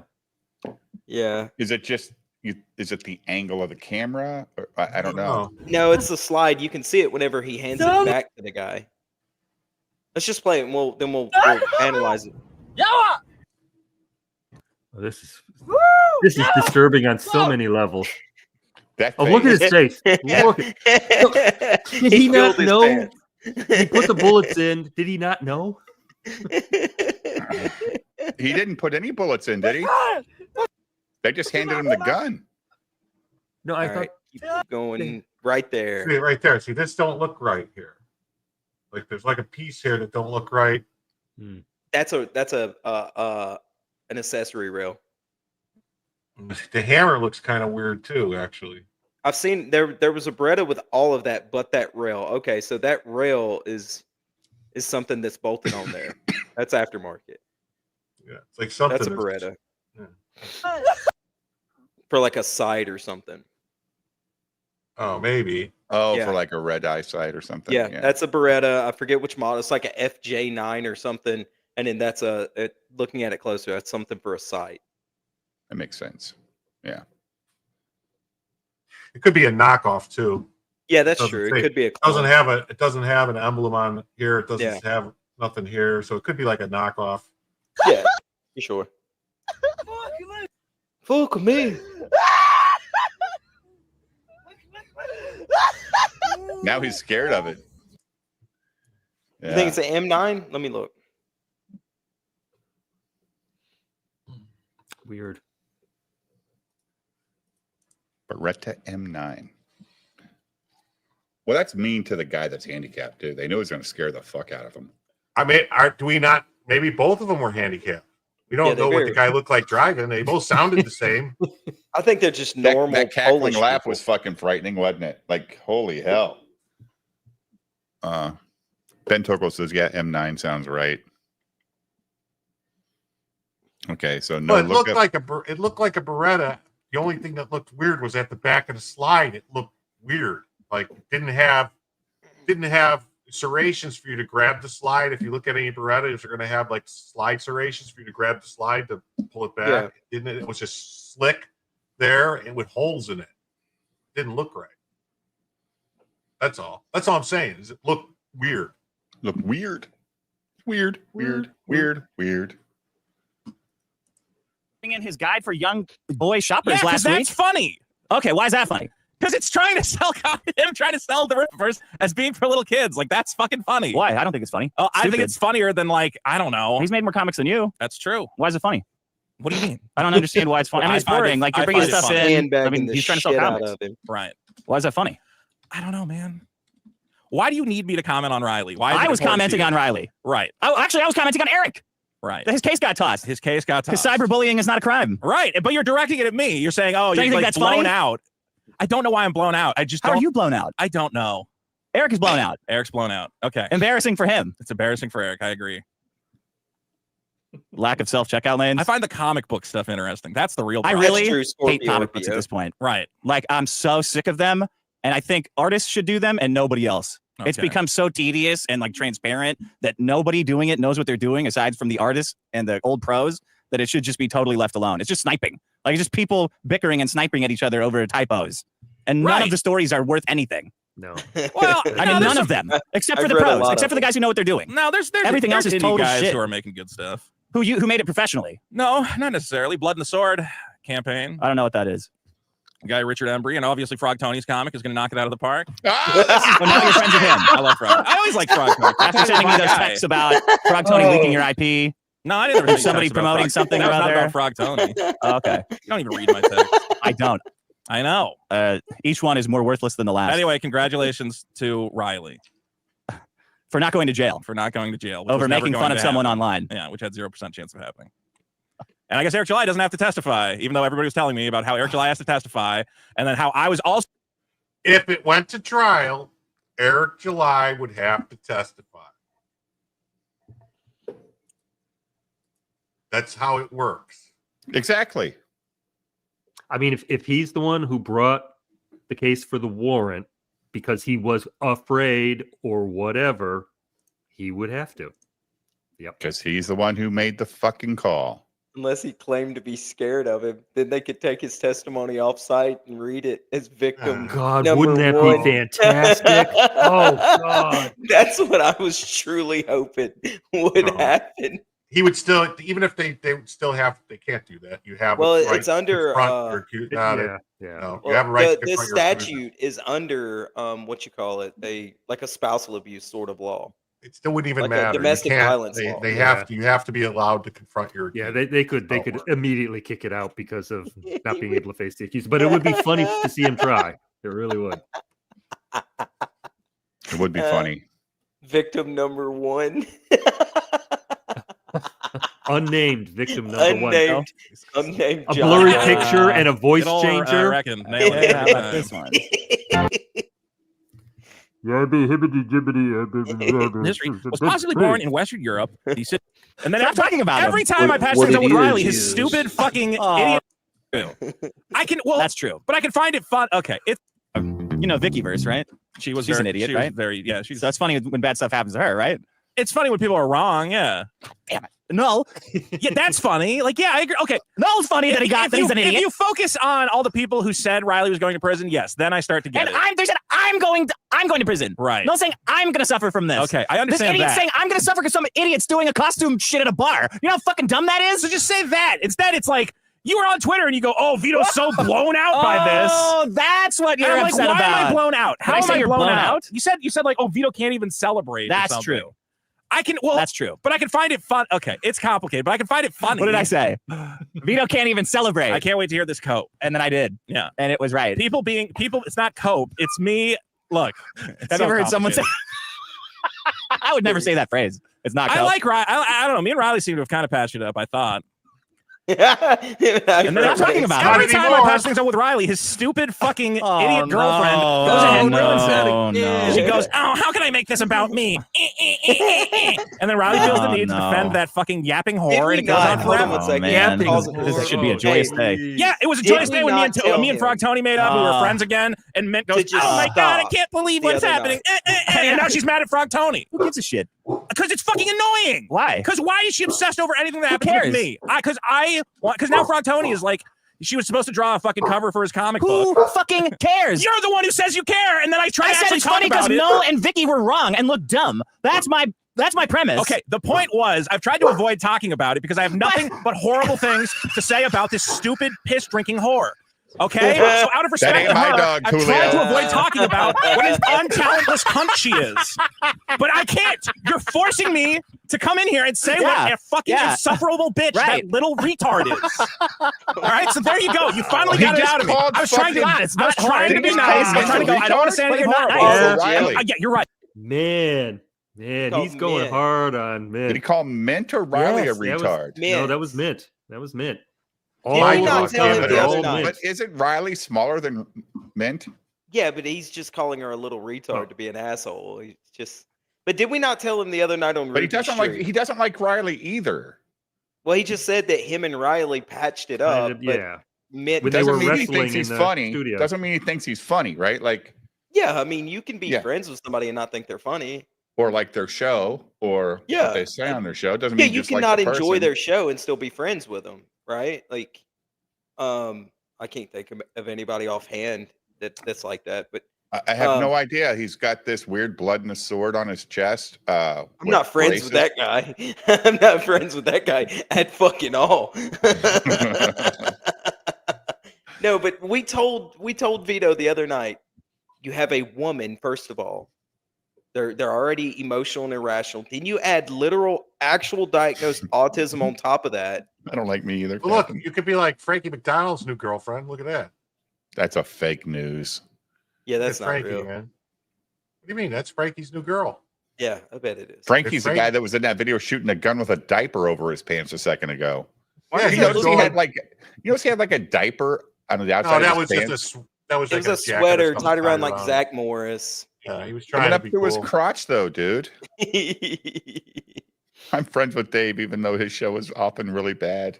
S5: Yeah.
S3: Is it just is it the angle of the camera? Or, I don't know.
S5: No, it's the slide. You can see it whenever he hands it back to the guy. Let's just play it, and we'll analyze it.
S6: Oh, this is disturbing on so many levels.
S3: That
S6: Oh, look at his face. Look. Did he not
S5: filled his
S6: know?
S5: pants.
S6: He put the bullets in. Did he not know?
S3: He didn't put any bullets in, did he? They just handed him the gun.
S6: No, I
S5: All
S6: thought.
S5: right, keep going right there.
S4: See right there. See, this don't look right here. Like there's like a piece here that don't look right.
S5: That's an accessory rail.
S4: The hammer looks kind of weird too, actually.
S5: I've seen there was a Beretta with all of that, but that rail. Okay, so that rail is something that's bolted on there. That's aftermarket.
S4: Yeah, it's like something.
S5: That's a Beretta. For like a sight or something.
S4: Oh, maybe.
S3: Oh,
S5: Yeah.
S3: for like a red eye sight or something.
S5: Yeah, that's a Beretta. I forget which model. It's like a FJ9 or something. And then that's looking at it closer, that's something for a sight.
S3: That makes sense. Yeah.
S4: It could be a knockoff too.
S5: Yeah, that's
S4: Doesn't
S5: true.
S4: say-
S5: It could be a
S4: It doesn't
S5: clone.
S4: have an emblem on here. It doesn't
S5: Yeah.
S4: have nothing here, so it could be like a knockoff.
S5: Yeah, for sure. Fuck me.
S3: Now he's scared of it.
S5: You think it's an M9? Let me look.
S6: Weird.
S3: Beretta M9. Well, that's mean to the guy that's handicapped, too. They know he's going to scare the fuck out of him.
S4: I mean, do we not? Maybe both of them were handicapped. We don't
S5: Yeah, they
S4: know what
S5: very-
S4: the guy looked like driving. They both sounded the same.
S5: I think they're just normal.
S3: That cackling
S5: Polish
S3: laugh
S5: people.
S3: was fucking frightening, wasn't it? Like, holy hell. Ben Tokol says, yeah, M9 sounds right. Okay, so no.
S4: Well, it
S3: look
S4: looked
S3: up-
S4: like a Beretta. The only thing that looked weird was at the back of the slide. It looked weird. Like it didn't have serrations for you to grab the slide. If you look at any Berettas, they're going to have like slide serrations for you to grab the slide to pull it back.
S5: Yeah.
S4: Didn't it? It was just slick there and with holes in it. Didn't look right. That's all. That's all I'm saying. Is it looked weird?
S3: Look weird. Weird.
S11: In his guide for young boy shoppers
S12: Yeah, 'cause
S11: last week.
S12: that's funny.
S11: Okay, why is that funny?
S12: Because it's trying to sell him trying to sell the Rippers as being for little kids. Like that's fucking funny.
S11: Why? I don't think it's funny.
S12: Oh, I think
S11: Stupid.
S12: it's funnier than like I don't know.
S11: He's made more comics than you.
S12: That's true.
S11: Why is it funny?
S12: What do you mean?
S11: I don't understand why it's funny. I mean, it's boring. Like you're bringing
S12: find it
S11: stuff
S12: funny.
S11: in. I
S5: Handbagging
S11: mean,
S5: the
S11: he's trying to sell
S5: shit out
S11: comics.
S5: of him.
S12: Right.
S11: Why is that funny?
S12: I don't know, man. Why do you need me to comment on Riley? Why? is
S11: I
S12: it
S11: was
S12: important to
S11: commenting
S12: you?
S11: on Riley.
S12: Right.
S11: Oh, actually, I was commenting on Eric.
S12: Right.
S11: His case got tossed.
S12: His case got
S11: Because
S12: tossed.
S11: cyberbullying is not a crime.
S12: Right. But you're directing it at me. You're saying, oh,
S11: Do you
S12: you're
S11: think
S12: like
S11: that's
S12: blown
S11: funny?
S12: out. I don't know why I'm blown out. I just
S11: How
S12: don't.
S11: are you blown out?
S12: I don't know.
S11: Eric is blown out.
S12: Eric's blown out. Okay.
S11: Embarrassing for him.
S12: It's embarrassing for Eric. I agree.
S11: Lack of self-checkout lanes.
S12: I find the comic book stuff interesting. That's the real
S11: I
S12: problem.
S11: really
S5: true,
S11: hate
S5: Scorpio
S11: comic books at
S5: Orpeo.
S11: this point.
S12: Right.
S11: Like, I'm so sick of them, and I think artists should do them and nobody else. It's
S12: Okay.
S11: become so tedious and like transparent that nobody doing it knows what they're doing aside from the artists and the old pros, that it should just be totally left alone. It's just sniping. Like, it's just people bickering and sniping at each other over typos. And none
S12: Right.
S11: of the stories are worth anything.
S6: No.
S12: Well,
S11: I mean, none of them, except for the pros, except for the guys who know what they're doing.
S12: No, there's
S11: everything else is
S12: indie
S11: total
S12: guys
S11: shit.
S12: who are making good stuff.
S11: Who made it professionally?
S12: No, not necessarily. Blood and the Sword campaign.
S11: I don't know what that is.
S12: Guy Richard Embry, and obviously Frog Tony's comic is going to knock it out of the park.
S11: Well, now you're friends with him.
S12: I love Frog. I always like Frog Tony.
S11: After sending me those texts about Frog Tony leaking your IP.
S12: No, I didn't.
S11: Or somebody promoting something
S12: that was
S11: or
S12: not
S11: other.
S12: about Frog Tony.
S11: Oh, okay.
S12: You don't even read my text.
S11: I don't.
S12: I know.
S11: Each one is more worthless than the last.
S12: Anyway, congratulations to Riley
S11: for not going to jail.
S12: For not going to jail.
S11: Over making fun of someone online.
S12: Yeah, which had 0% chance of happening. And I guess Eric July doesn't have to testify, even though everybody was telling me about how Eric July has to testify, and then how I was also.
S4: If it went to trial, Eric July would have to testify. That's how it works.
S3: Exactly.
S6: I mean, if he's the one who brought the case for the warrant because he was afraid or whatever, he would have to. Yep.
S3: Because he's the one who made the fucking call.
S5: Unless he claimed to be scared of him, then they could take his testimony off site and read it as victim.
S6: God,
S5: number
S6: wouldn't that
S5: one.
S6: be fantastic? Oh, God.
S5: That's what I was truly hoping would happen.
S4: He would still, even if they would still have, they can't do that. You have
S5: Well,
S4: a right
S5: it's under,
S4: to confront your accused. No,
S5: Well,
S4: you have a right to
S5: the
S4: confront your accused.
S5: statute is under what you call it, like a spousal abuse sort of law.
S4: It still wouldn't even
S5: Like a
S4: matter.
S5: domestic
S4: You can't-
S5: violence
S4: they,
S5: law.
S4: They
S6: Yeah.
S4: have to. You have to be allowed to confront your.
S6: Yeah, they could immediately kick it out because of not being able to face the accused. But it would be funny to see him try. It really would.
S3: It would be funny.
S5: Victim number one.
S6: Unnamed victim number
S5: Unnamed,
S6: one.
S5: unnamed.
S6: A
S5: John
S6: blurry
S5: Doe.
S6: picture and a voice
S12: Good ol',
S6: changer.
S12: reckon. Nail it.
S11: How about this one?
S12: History was possibly born in Western Europe. He said, and then
S11: Stop talking about
S12: every
S11: him.
S12: time I pass
S5: What
S12: things up
S5: it
S12: with Riley,
S5: is
S12: his stupid fucking
S11: Oh.
S12: idiot. I can. Well,
S11: That's true.
S12: but I can find it fun. Okay, it's
S11: You know Vickyverse, right?
S12: she was
S11: She's
S12: very,
S11: an idiot,
S12: she was
S11: right?
S12: Very, yeah. She's.
S11: So that's funny when bad stuff happens to her, right?
S12: It's funny when people are wrong. Yeah.
S11: Damn it. No.
S12: Yeah, that's funny. Like, yeah, I agree. Okay.
S11: No, it's funny that he got that he's an
S12: If
S11: idiot.
S12: you focus on all the people who said Riley was going to prison, yes, then I start to get
S11: And
S12: it.
S11: they said I'm going to prison.
S12: Right.
S11: No saying I'm going to suffer from this.
S12: Okay, I
S11: This
S12: understand
S11: idiot
S12: that.
S11: saying I'm going to suffer because some idiot's doing a costume shit at a bar. You know how fucking dumb that is?
S12: So just say that. Instead, it's like you were on Twitter and you go, "Oh, Vito's so blown out by this."
S11: Oh, that's what you're
S12: And I'm like,
S11: upset
S12: why
S11: about.
S12: am I blown out? How
S11: I
S12: am
S11: say
S12: I
S11: you're
S12: blown
S11: blown
S12: out?
S11: out?
S12: You said like, "Oh, Vito can't even celebrate." or
S11: That's
S12: something.
S11: true.
S12: I can. Well,
S11: That's true.
S12: but I can find it fun. Okay, it's complicated, but I can find it funny.
S11: What did I say? Vito can't even celebrate.
S12: I can't wait to hear this cope.
S11: And then I did.
S12: Yeah,
S11: And it was right.
S12: people. It's not cope. It's me. Look,
S11: Have you ever heard someone say? I would never say that phrase. It's not.
S12: I
S11: cope.
S12: like Riley. I don't know. Me and Riley seem to have kind of patched it up. I thought.
S5: And
S11: then I'm talking about it.
S12: Every
S4: Not
S12: time I
S4: anymore.
S12: pass things up with Riley, his stupid fucking
S11: Oh,
S12: idiot girlfriend
S11: no.
S12: goes ahead and
S11: Oh,
S12: ruins it.
S11: no, no.
S12: She goes, "Oh, how can I make this about me?" And then Riley feels the
S11: Oh,
S12: need to
S11: no.
S12: defend that fucking yapping
S5: Did
S12: whore,
S5: we
S12: and it goes
S5: not?
S12: on
S5: Hold on
S12: forever.
S5: one second.
S11: man.
S5: Pause it.
S11: This should be a joyous day.
S12: Yeah, it was a
S5: Did
S12: joyous
S5: we
S12: day when
S5: not tell
S12: me and
S5: him
S12: Frog Tony made up. We were friends again, and Mint goes,
S5: to just
S12: "Oh my god, I
S5: stop
S12: can't believe
S5: the
S12: what's
S5: other
S12: happening!" And now she's mad at Frog Tony
S11: Who gives a shit?
S12: because it's fucking annoying.
S11: Why?
S12: Because why is she obsessed over anything that happens
S11: cares?
S12: with me? Because now Frog Tony is like, she was supposed to draw a fucking cover for his comic
S11: Who
S12: book.
S11: fucking cares?
S12: You're the one who says you care, and then I try
S11: I
S12: to
S11: said
S12: actually
S11: it's
S12: talk
S11: funny because
S12: about it.
S11: Noel and Vicky were wrong and looked dumb. That's my premise.
S12: Okay, the point was, I've tried to avoid talking about it because I have nothing but horrible things to say about this stupid piss drinking whore. Okay, so out of respect
S3: ain't
S12: to
S3: my
S12: her,
S3: dog,
S12: I've
S3: Julio.
S12: tried to avoid talking about what an untalentless cunt she is. But I can't. You're forcing me to come in here and say what a fucking insufferable bitch that little retard is. All right, so there you go. You finally got it out of me. I was trying to. I was trying to be nice. I was trying to go. I don't want to say anything horrible.
S3: Riley.
S12: Yeah, you're right.
S6: Man, he's going
S5: Mint.
S6: hard on Mint.
S3: Did he call Mint or Riley
S6: Yes,
S3: a
S6: that was-
S3: retard?
S6: No, that was Mint. That was Mint.
S5: we
S6: All
S5: not
S6: of
S5: tell
S6: them,
S5: him the
S6: all
S5: other night?
S6: Mint.
S3: But isn't Riley smaller than Mint?
S5: Yeah, but he's just calling her a little retard to be an asshole. He's just. But did we not tell him the other night on?
S3: But he
S5: Ruby
S3: doesn't like Riley either.
S5: Well, he just said that him and Riley patched it up. But
S6: Yeah.
S5: Mint
S6: When they
S3: Doesn't
S6: were
S3: mean he
S6: wrestling
S3: thinks he's
S6: in the
S3: funny.
S6: studio.
S3: Doesn't mean he thinks he's funny, right? Like,
S5: yeah, I mean, you can be
S3: Yeah.
S5: friends with somebody and not think they're funny.
S3: or like their show, or
S5: Yeah.
S3: what they say on their show. Doesn't
S5: Yeah,
S3: mean
S5: you
S3: just like
S5: cannot
S3: the
S5: enjoy
S3: person.
S5: their show and still be friends with them, right? Like, I can't think of anybody offhand that's like that. But
S3: I have no idea. He's got this weird blood and a sword on his chest.
S5: I'm not friends with that guy. I'm not friends with that guy at fucking all. No, but we told Vito the other night, you have a woman, first of all. They're already emotional and irrational. Then you add literal, actual diagnosed autism on top of that.
S3: I don't like me either.
S4: Well, look, you could be like Frankie McDonald's new girlfriend. Look at that.
S3: That's a fake news.
S5: Yeah, that's not
S4: Frankie,
S5: real.
S4: man. What do you mean? That's Frankie's new girl.
S5: Yeah, I bet it is.
S3: Frankie's the guy that was in that video shooting a gun with a diaper over his pants a second ago.
S4: Yeah,
S3: you notice he had like a diaper on the outside.
S4: No, that
S3: of
S4: was
S3: his pants?
S4: just that was.
S5: It
S4: Like
S5: was a
S4: jacket or
S5: sweater
S4: something
S5: tied around like Zach Morris.
S4: Yeah, he was
S3: Coming
S4: trying to
S3: up
S4: be
S3: to his
S4: cool.
S3: crotch, though, dude. I'm friends with Dave, even though his show is often really bad.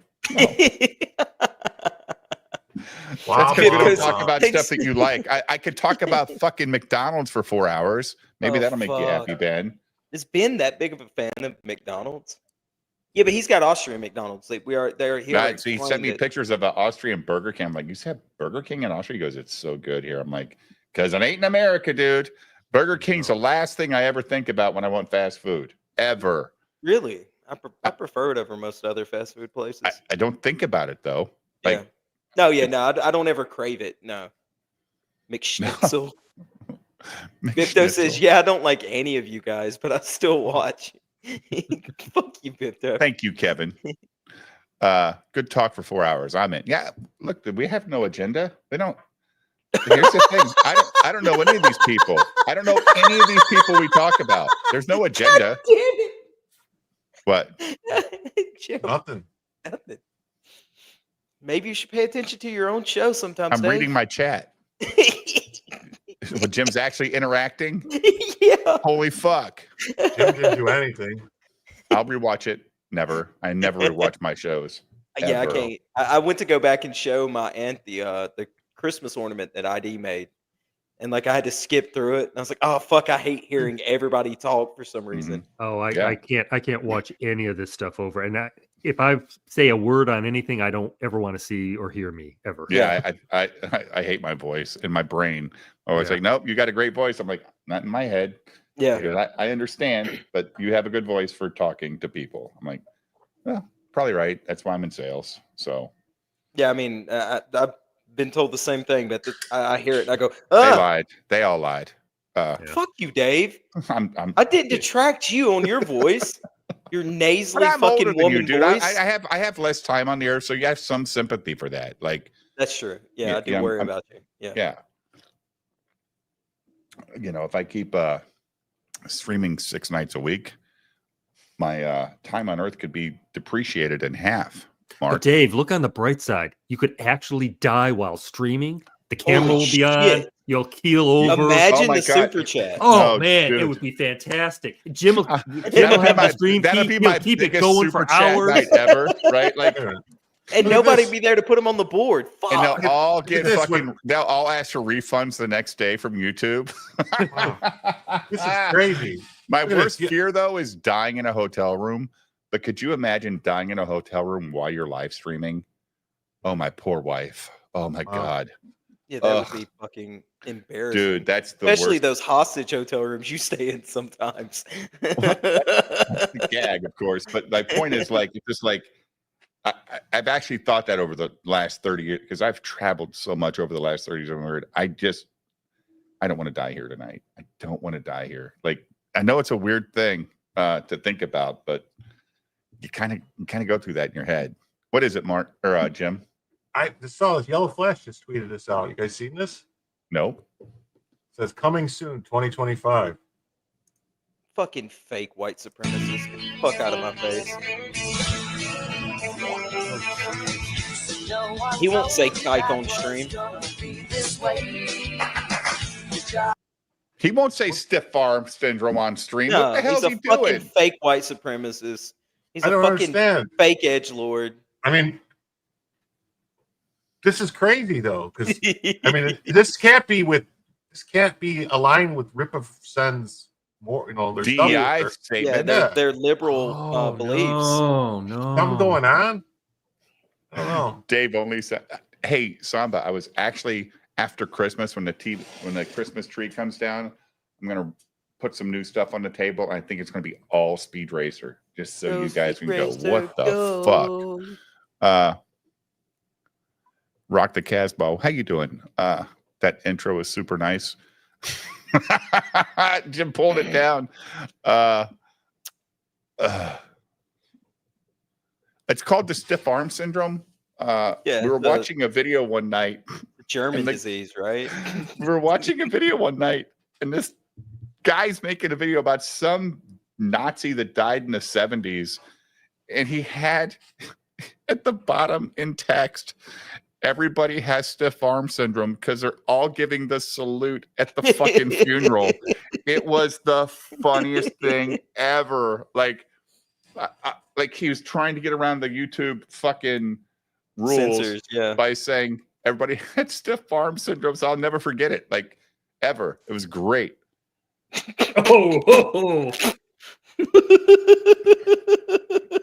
S4: Wow,
S3: That's because we don't
S5: because
S3: talk about stuff that you like. I could talk about fucking McDonald's for 4 hours. Maybe
S5: Oh,
S3: that'll make you
S5: fuck.
S3: happy, Ben.
S5: Is Ben that big of a fan of McDonald's? Yeah, but he's got Austrian McDonald's. Like they're here.
S3: Right, so he sent me pictures of an Austrian Burger King. I'm like, you said Burger King in Austria? He goes, it's so good here. I'm like, because it ain't in America, dude. Burger King's the last thing I ever think about when I want fast food, ever.
S5: Really? I prefer it over most other fast food places.
S3: I don't think about it, though. Like,
S5: yeah. No, I don't ever crave it. No. McSchnitzel. Bipto says, yeah, I don't like any of you guys, but I still watch. Fuck you, Bipto.
S3: Thank you, Kevin. Good talk for 4 hours. I'm in. Yeah, look, we have no agenda. They don't. Here's the thing. I don't know any of these people. I don't know any of these people we talk about. There's no agenda. What?
S5: Jim,
S4: Nothing.
S5: Maybe you should pay attention to your own show sometimes.
S3: I'm reading my chat. Well, Jim's actually interacting.
S5: Yeah.
S3: Holy fuck.
S4: Jim didn't do anything.
S3: I'll rewatch it. Never. I never rewatch my shows.
S5: Yeah, I
S3: ever.
S5: can't. I went to go back and show my aunt the Christmas ornament that ID made, and like I had to skip through it. And I was like, oh fuck, I hate hearing everybody talk for some reason.
S6: Oh,
S3: Yeah.
S6: I can't watch any of this stuff over. And if I say a word on anything, I don't ever want to see or hear me ever.
S3: Yeah, I hate my voice in my brain. I was like, nope, you got a great voice. I'm like, not in my head.
S5: Yeah.
S3: Because I understand, but you have a good voice for talking to people. I'm like, well, probably right. That's why I'm in sales. So
S5: Yeah, I mean, I've been told the same thing, but I hear it and I go,
S3: they
S5: ah,
S3: lied. They all lied.
S5: fuck you, Dave.
S3: I'm
S5: I didn't detract you on your voice. Your nasally
S3: But I'm older
S5: fucking
S3: than
S5: woman
S3: you, dude.
S5: voice.
S3: I have less time on the air, so you have some sympathy for that. Like,
S5: That's true. Yeah,
S3: Yeah,
S5: I do
S3: yeah,
S5: worry
S3: I'm-
S5: about you. Yeah.
S3: yeah. You know, if I keep streaming 6 nights a week, my time on Earth could be depreciated in half.
S6: But
S3: Mark,
S6: Dave, look on the bright side. You could actually die while streaming. The camera
S5: Holy
S6: will be on.
S5: shit.
S6: You'll keel over.
S5: Imagine
S3: Oh my
S5: the
S3: God.
S5: super chat.
S6: Oh
S3: Oh,
S6: man, it
S3: dude.
S6: would be fantastic. Jim will have
S3: my
S6: the stream
S3: that'll
S6: keep,
S3: be
S6: he'll
S3: my
S6: keep it
S3: biggest
S6: going
S3: super
S6: for
S3: chat
S6: hours.
S3: night ever, right? Like,
S4: Yeah.
S5: And
S4: Look at
S5: nobody
S4: this.
S5: be there to put them on the board. Fuck.
S3: and they'll all get
S4: this
S3: fucking.
S4: one.
S3: They'll all ask for refunds the next day from YouTube.
S4: Wow. This is crazy.
S3: My
S4: Look at this.
S3: worst fear, though, is dying in a hotel room. But could you imagine dying in a hotel room while you're live streaming? Oh, my poor wife. Oh, my
S4: Wow.
S3: God.
S5: Yeah, that
S3: Ugh.
S5: would be fucking embarrassing.
S3: Dude, that's the
S5: Especially
S3: worst
S5: those hostage hotel rooms you stay in sometimes.
S3: gag, of course. But my point is, like, it's just like, I've actually thought that over the last 30 years, because I've traveled so much over the last 30 years. I don't want to die here tonight. I don't want to die here. Like, I know it's a weird thing to think about, but you kind of go through that in your head. What is it, Mark or Jim?
S4: I just saw this. Yellow Flash just tweeted this out. You guys seen this?
S3: No.
S4: It says coming soon, 2025.
S5: Fucking fake white supremacists. Get the fuck out of my face. He won't say kike on stream.
S3: He won't say stiff arm syndrome on stream.
S5: No,
S3: What the hell
S5: he's
S3: is
S5: a
S3: he
S5: fucking
S3: doing?
S5: fake white supremacist. He's
S4: I
S5: a
S4: don't
S5: fucking
S4: understand.
S5: fake edgelord.
S4: I mean, this is crazy though, because I mean, this can't be aligned with Rip of Sen's more, their
S3: DEI
S5: Yeah,
S3: statement.
S5: they're liberal beliefs.
S6: Oh no.
S4: Something going on. I don't know.
S3: Dave only said, "Hey, Samba, I was actually after Christmas, when the Christmas tree comes down, I'm gonna put some new stuff on the table. I think it's gonna be all Speed Racer, just so you guys can go, what the fuck? Rock the Casbah. How you doing? That intro is super nice. Jim pulled it down. It's called the stiff arm syndrome. We were watching a video one night.
S5: German disease, right?
S3: We were watching a video one night, and this guy's making a video about some Nazi that died in the 70s, and he had at the bottom in text, everybody has stiff arm syndrome because they're all giving the salute at the fucking funeral. It was the funniest thing ever. Like he was trying to get around the YouTube fucking rules
S5: Censors,
S3: by saying everybody had stiff arm syndrome. So I'll never forget it. Like ever. It was great.
S6: Oh.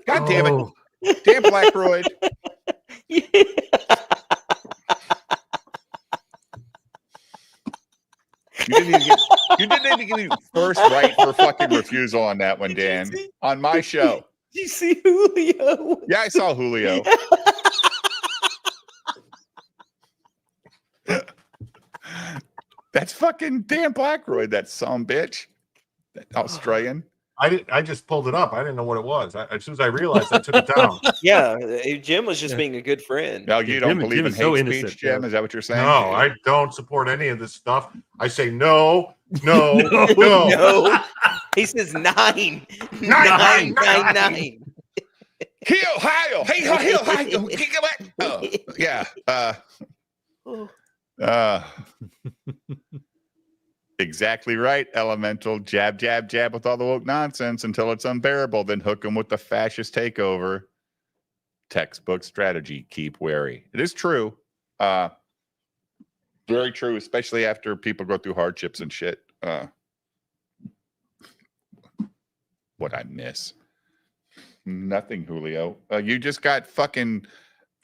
S3: God damn it. Damn Blackroyd. You didn't even get the first right for fucking refusal on that one, Dan. On my show.
S5: Did you see Julio?
S3: Yeah, I saw Julio. That's fucking Dan Blackroyd, that son bitch. That Australian.
S4: I just pulled it up. I didn't know what it was. As soon as I realized, I took it down.
S5: Yeah, Jim was just being a good friend.
S3: No, you don't believe in hate speech, Jim? Is that what you're saying?
S4: No, I don't support any of this stuff. I say no.
S5: He says 9.
S4: Nine.
S3: Heel, hi, yeah. Exactly right, Elemental. Jab, jab, jab with all the woke nonsense until it's unbearable. Then hook them with the fascist takeover. Textbook strategy. Keep wary. It is true. Very true, especially after people go through hardships and shit. What I miss? Nothing, Julio. You just got fucking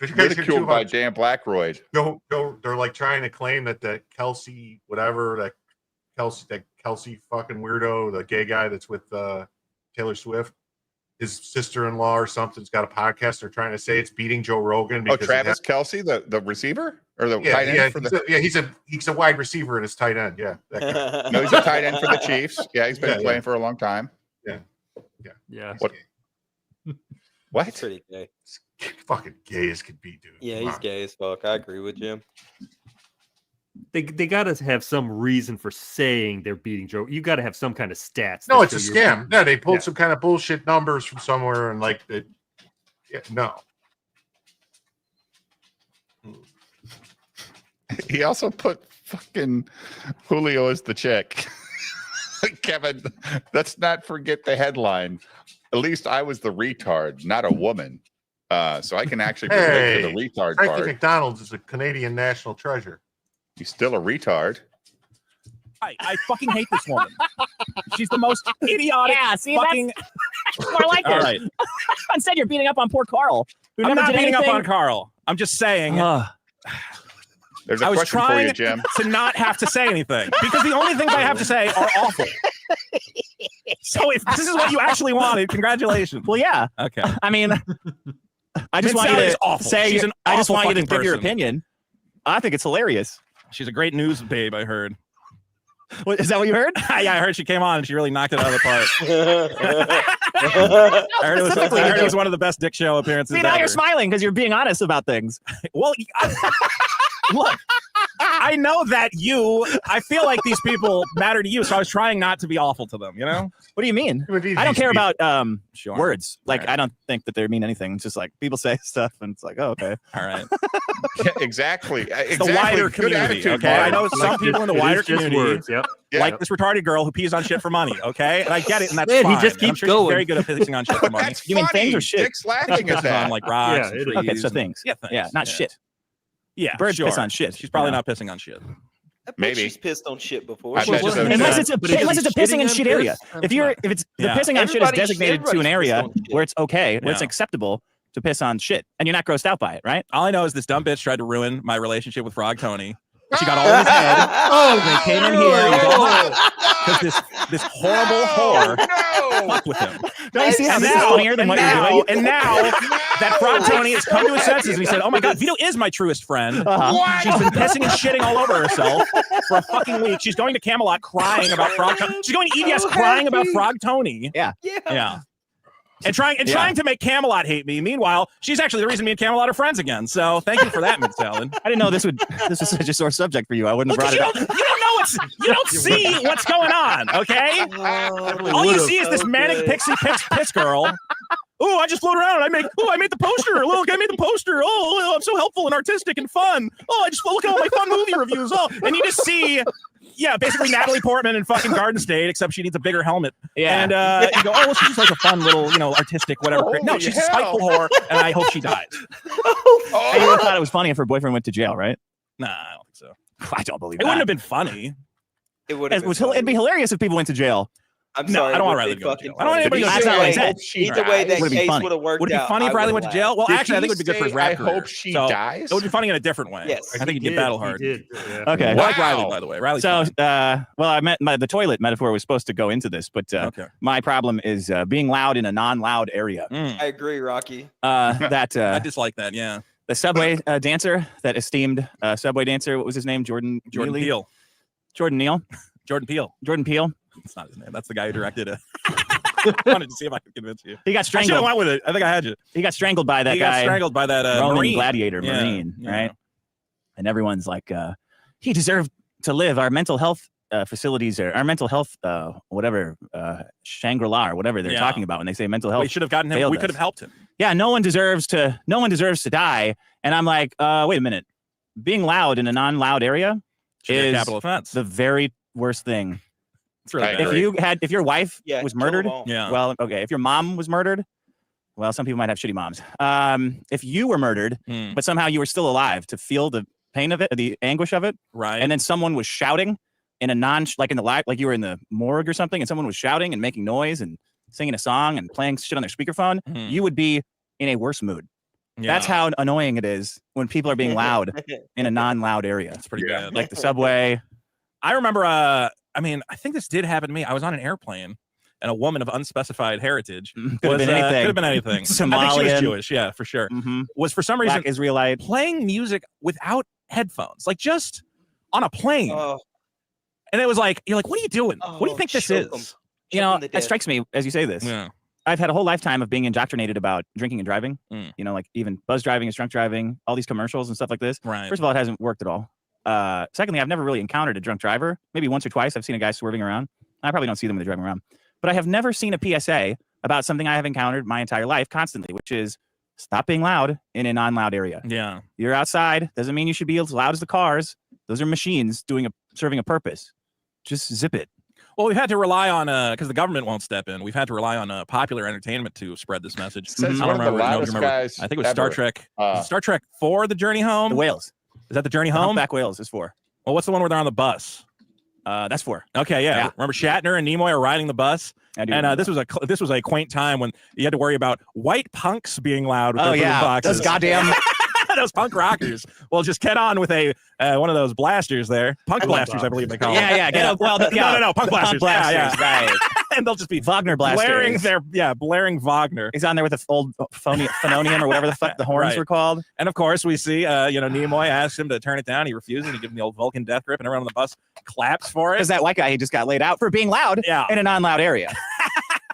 S3: ridiculed by Dan Blackroyd.
S4: They're like trying to claim that the Kelsey, whatever, that Kelsey fucking weirdo, the gay guy that's with Taylor Swift, his sister-in-law or something's got a podcast. They're trying to say it's beating Joe Rogan.
S3: Because Travis Kelsey, the receiver or the tight end?
S4: He's a wide receiver and his tight end. Yeah, that guy.
S3: No, he's a tight end for the Chiefs. Yeah, he's been playing for a long time.
S6: Yeah.
S3: What?
S5: He's pretty gay.
S4: Fucking gay as could be, dude.
S5: Yeah, he's gay as fuck. I agree with Jim.
S6: They got to have some reason for saying they're beating Joe. You got to have some kind of stats.
S4: No, it's a scam. Yeah, they pulled some kind of bullshit numbers from somewhere and like it. Yeah, no.
S3: He also put fucking Julio as the chick. Kevin, let's not forget the headline. At least I was the retard, not a woman. So I can actually relate to the retard
S4: Frankie
S3: part.
S4: McDonald's is a Canadian national treasure.
S3: He's still a retard.
S12: I fucking hate this woman. She's the most idiotic.
S13: Yeah, see,
S12: fucking.
S13: That's more like
S12: All
S13: it.
S12: right.
S13: Instead, you're beating up on poor Carl. Who
S12: I'm
S13: never
S12: not
S13: did
S12: beating up
S13: anything.
S12: on Carl. I'm just saying.
S3: There's a
S12: I was
S3: question for
S12: trying
S3: you, Jim.
S12: to not have to say anything because the only things I have to say are awful. So if this is what you actually wanted, congratulations.
S13: Well, yeah.
S12: Okay.
S13: I mean,
S11: I just want you to say. I just want you to give your opinion. I think it's hilarious.
S12: She's a great news babe. I heard.
S11: What, is that what you heard?
S12: Yeah, I heard she came on and she really knocked it out of the park. I heard it was one of the best Dick Show appearances.
S13: see, now
S12: ever.
S13: you're smiling because you're being honest about things.
S12: Well, look, I know that I feel like these people matter to you, so I was trying not to be awful to them, you know?
S13: What do you mean?
S11: I don't care about
S12: Sure.
S11: words. Like,
S12: Right.
S11: I don't think that they mean anything. It's just like people say stuff and it's like, oh, okay.
S12: All right.
S3: Yeah, exactly.
S12: It's the wider
S3: Good
S12: community,
S3: attitude,
S12: okay?
S3: Mark.
S12: I know some people in the wider community
S6: Words, yep.
S12: like this retarded girl who pees on shit for money, okay? And I get it, and that's
S6: Man, he
S12: fine.
S6: just
S12: And I'm
S6: keeps
S12: sure
S6: going.
S12: She's very good at pissing on shit for money.
S3: That's
S11: You mean
S3: funny.
S11: things or shit?
S3: Dick's laughing at
S12: On
S3: that.
S12: like rocks
S6: Yeah,
S12: and
S6: it is.
S12: trees.
S11: Okay, so things.
S12: Yeah, things.
S11: Yeah, not
S12: yeah.
S11: shit.
S12: Yeah,
S11: Birds
S12: sure.
S11: piss on shit.
S12: She's probably
S11: you know?
S12: not pissing on shit.
S5: I bet
S3: Maybe.
S5: she's pissed on shit before.
S3: I bet
S6: Well,
S3: so.
S6: unless
S13: Unless
S6: But if
S13: it's a
S6: he's
S13: pissing
S6: shitting
S13: and
S6: on
S13: shit
S6: piss,
S13: area. If
S6: fine.
S13: it's the
S12: Yeah.
S13: pissing on shit is
S5: Everybody-
S13: designated to an
S5: everybody's
S13: area
S5: pissed on shit.
S13: where it's okay, where it's
S12: Yeah.
S13: acceptable to piss on shit, and you're not grossed out by it, right?
S12: All I know is this dumb bitch tried to ruin my relationship with Frog Tony She got all in his head. Oh, they came in here. He was all hot because this horrible whore fucked with him.
S11: Don't you see how
S12: And
S11: this is
S12: now-
S11: funnier than
S12: and
S11: what
S12: now-
S11: you're doing?
S12: And now that Frog Tony has come to his senses and he said, "Oh my God, Vito is my truest friend." She's been pissing and shitting all over herself for a fucking week. She's going to Camelot crying about Frog Tony. She's going to EDS crying about Frog Tony.
S11: Yeah.
S12: Yeah. And trying to make Camelot hate me. Meanwhile, she's actually the reason me and Camelot are friends again. So thank you for that, Miss Allen.
S11: I didn't know this was such a sore subject for you. I wouldn't have brought it up.
S12: You don't see what's going on, okay? All you see is this manic pixie piss girl. Oh, I just float around. I made the poster. Look, I made the poster. Oh, I'm so helpful and artistic and fun. Oh, I just look at all my fun movie reviews. Oh, and you just see, basically Natalie Portman in fucking Garden State, except she needs a bigger helmet.
S11: Yeah.
S12: And you go, oh, well, she's just like a fun little, artistic whatever. No, she's a spiteful whore, and I hope she dies.
S11: I even thought it was funny if her boyfriend went to jail, right?
S12: Nah, I don't think so.
S11: I don't believe
S12: It wouldn't have been funny.
S5: It would.
S11: It'd be hilarious if people went to jail.
S5: I'm
S12: No,
S5: sorry.
S12: I don't want
S5: it
S12: Riley
S5: would
S12: to
S5: be
S12: go to
S5: fucking
S12: jail. I don't want anybody to go to
S11: That's
S12: jail.
S11: not what I said.
S5: Either way, that
S11: Would it be
S5: case
S11: funny?
S5: would have worked
S12: Would it be
S5: out.
S12: funny if
S5: I
S12: Riley
S5: would've
S12: went to jail? Well,
S3: Did
S12: actually, I
S3: he
S12: think it would be good for his
S3: say,
S12: rap
S3: I
S12: career.
S3: hope she
S12: So,
S3: dies?
S12: It would be funny in a different way.
S5: Yes.
S12: I think he'd get battle hard.
S6: He did. Yeah.
S11: Okay.
S12: I like
S3: Wow.
S12: Riley, by the way. Riley's
S11: So,
S12: fine.
S11: the toilet metaphor was supposed to go into this, but
S12: Okay.
S11: my problem is being loud in a non-loud area.
S5: I agree, Rocky.
S12: I dislike that. Yeah.
S11: The subway dancer, that esteemed subway dancer, what was his name? Jordan Neely?
S12: Peele.
S11: Jordan Neal?
S12: Jordan Peele.
S11: Jordan Peele?
S12: That's not his name. That's the guy who directed it. I wanted to see if I could convince you.
S11: He got
S12: I should have
S11: strangled.
S12: went with it. I think I had you.
S11: He got strangled by that
S12: He
S11: guy.
S12: got strangled by that
S11: Roman
S12: Marine.
S11: gladiator,
S12: Yeah,
S11: Marine,
S12: yeah.
S11: right? And everyone's like, he deserved to live. Our mental health facilities, or our mental health, Shangri-La, or whatever they're
S12: Yeah.
S11: talking about when they say mental health.
S12: We should have gotten him.
S11: failed
S12: We
S11: us.
S12: could have helped him.
S11: Yeah, no one deserves to die. And I'm like, wait a minute. Being loud in a non-loud area
S12: Should be a
S11: is
S12: capital offense.
S11: the very worst thing.
S12: It's really
S3: I
S12: bad.
S3: agree.
S11: If your wife
S5: Yeah,
S11: was
S5: kill 'em
S11: murdered,
S5: all.
S12: Yeah.
S11: well, okay. If your mom was murdered, well, some people might have shitty moms. If you were murdered,
S12: Hmm.
S11: but somehow you were still alive to feel the pain of it, the anguish of it,
S12: Right.
S11: and then someone was shouting in a like in the live, like you were in the morgue or something, and someone was shouting and making noise and singing a song and playing shit on their speakerphone,
S12: Mhm.
S11: you would be in a worse mood.
S12: Yeah.
S11: That's how annoying it is when people are being loud in a non-loud area,
S12: It's pretty
S3: Yeah.
S12: bad.
S11: like the subway.
S12: I remember. I think this did happen to me. I was on an airplane, and a woman of unspecified heritage
S11: Could have
S12: was,
S11: been anything.
S12: Could have been anything. I think she was
S11: Somalian.
S12: Jewish. Yeah, for sure.
S11: Mhm.
S12: Was for some reason
S11: Black Israelite.
S12: playing music without headphones, like just on a plane.
S5: Oh,
S12: And it was like, you're like, what are you doing? What do you
S5: Oh,
S12: think this
S5: choke 'em.
S12: is?
S11: You know,
S5: Choke 'em to
S11: it
S5: death.
S11: strikes me as you say this.
S12: Yeah.
S11: I've had a whole lifetime of being indoctrinated about drinking and driving.
S12: Mm.
S11: You know, like even buzz driving is drunk driving, all these commercials and stuff like this.
S12: Right.
S11: First of all, it hasn't worked at all. Secondly, I've never really encountered a drunk driver. Maybe once or twice I've seen a guy swerving around. I probably don't see them when they're driving around. But I have never seen a PSA about something I have encountered my entire life constantly, which is stop being loud in a non-loud area.
S12: Yeah.
S11: You're outside. Doesn't mean you should be as loud as the cars. Those are machines serving a purpose. Just zip it.
S12: Well, we've had to rely on because the government won't step in. We've had to rely on popular entertainment to spread this message.
S3: Says
S12: I
S3: one
S12: don't
S3: of the
S12: remember. No, do you
S3: loudest
S12: remember?
S3: guys
S12: I think it was Star
S3: ever.
S12: Trek. Star Trek 4, The Journey Home.
S11: The whales.
S12: Is that The Journey
S11: The
S12: Home?
S11: Humpback whales is 4.
S12: Well, what's the one where they're on the bus?
S11: That's 4.
S12: Okay, yeah.
S11: Yeah.
S12: Remember Shatner and Nimoy are riding the bus,
S11: I do
S12: and
S11: remember
S12: this was a quaint time when you had to worry about white punks being loud with
S11: Oh
S12: their boom
S11: yeah,
S12: boxes.
S11: those goddamn.
S12: those punk rockers. Well, just get on with a one of those blasters there, punk blasters, I believe they call them.
S11: Yeah, get up. Well,
S12: no, punk blasters.
S11: Blasters,
S12: Yeah.
S11: right?
S12: And they'll just be
S11: Wagner blasters.
S12: blaring Wagner.
S11: He's on there with the old phononium or whatever the fuck the horns
S12: Right.
S11: were called.
S12: And of course, we see, Nimoy asks him to turn it down. He refuses. He gives him the old Vulcan death grip, and everyone on the bus claps for it.
S11: Because that white guy, he just got laid out for being loud in a non-loud area.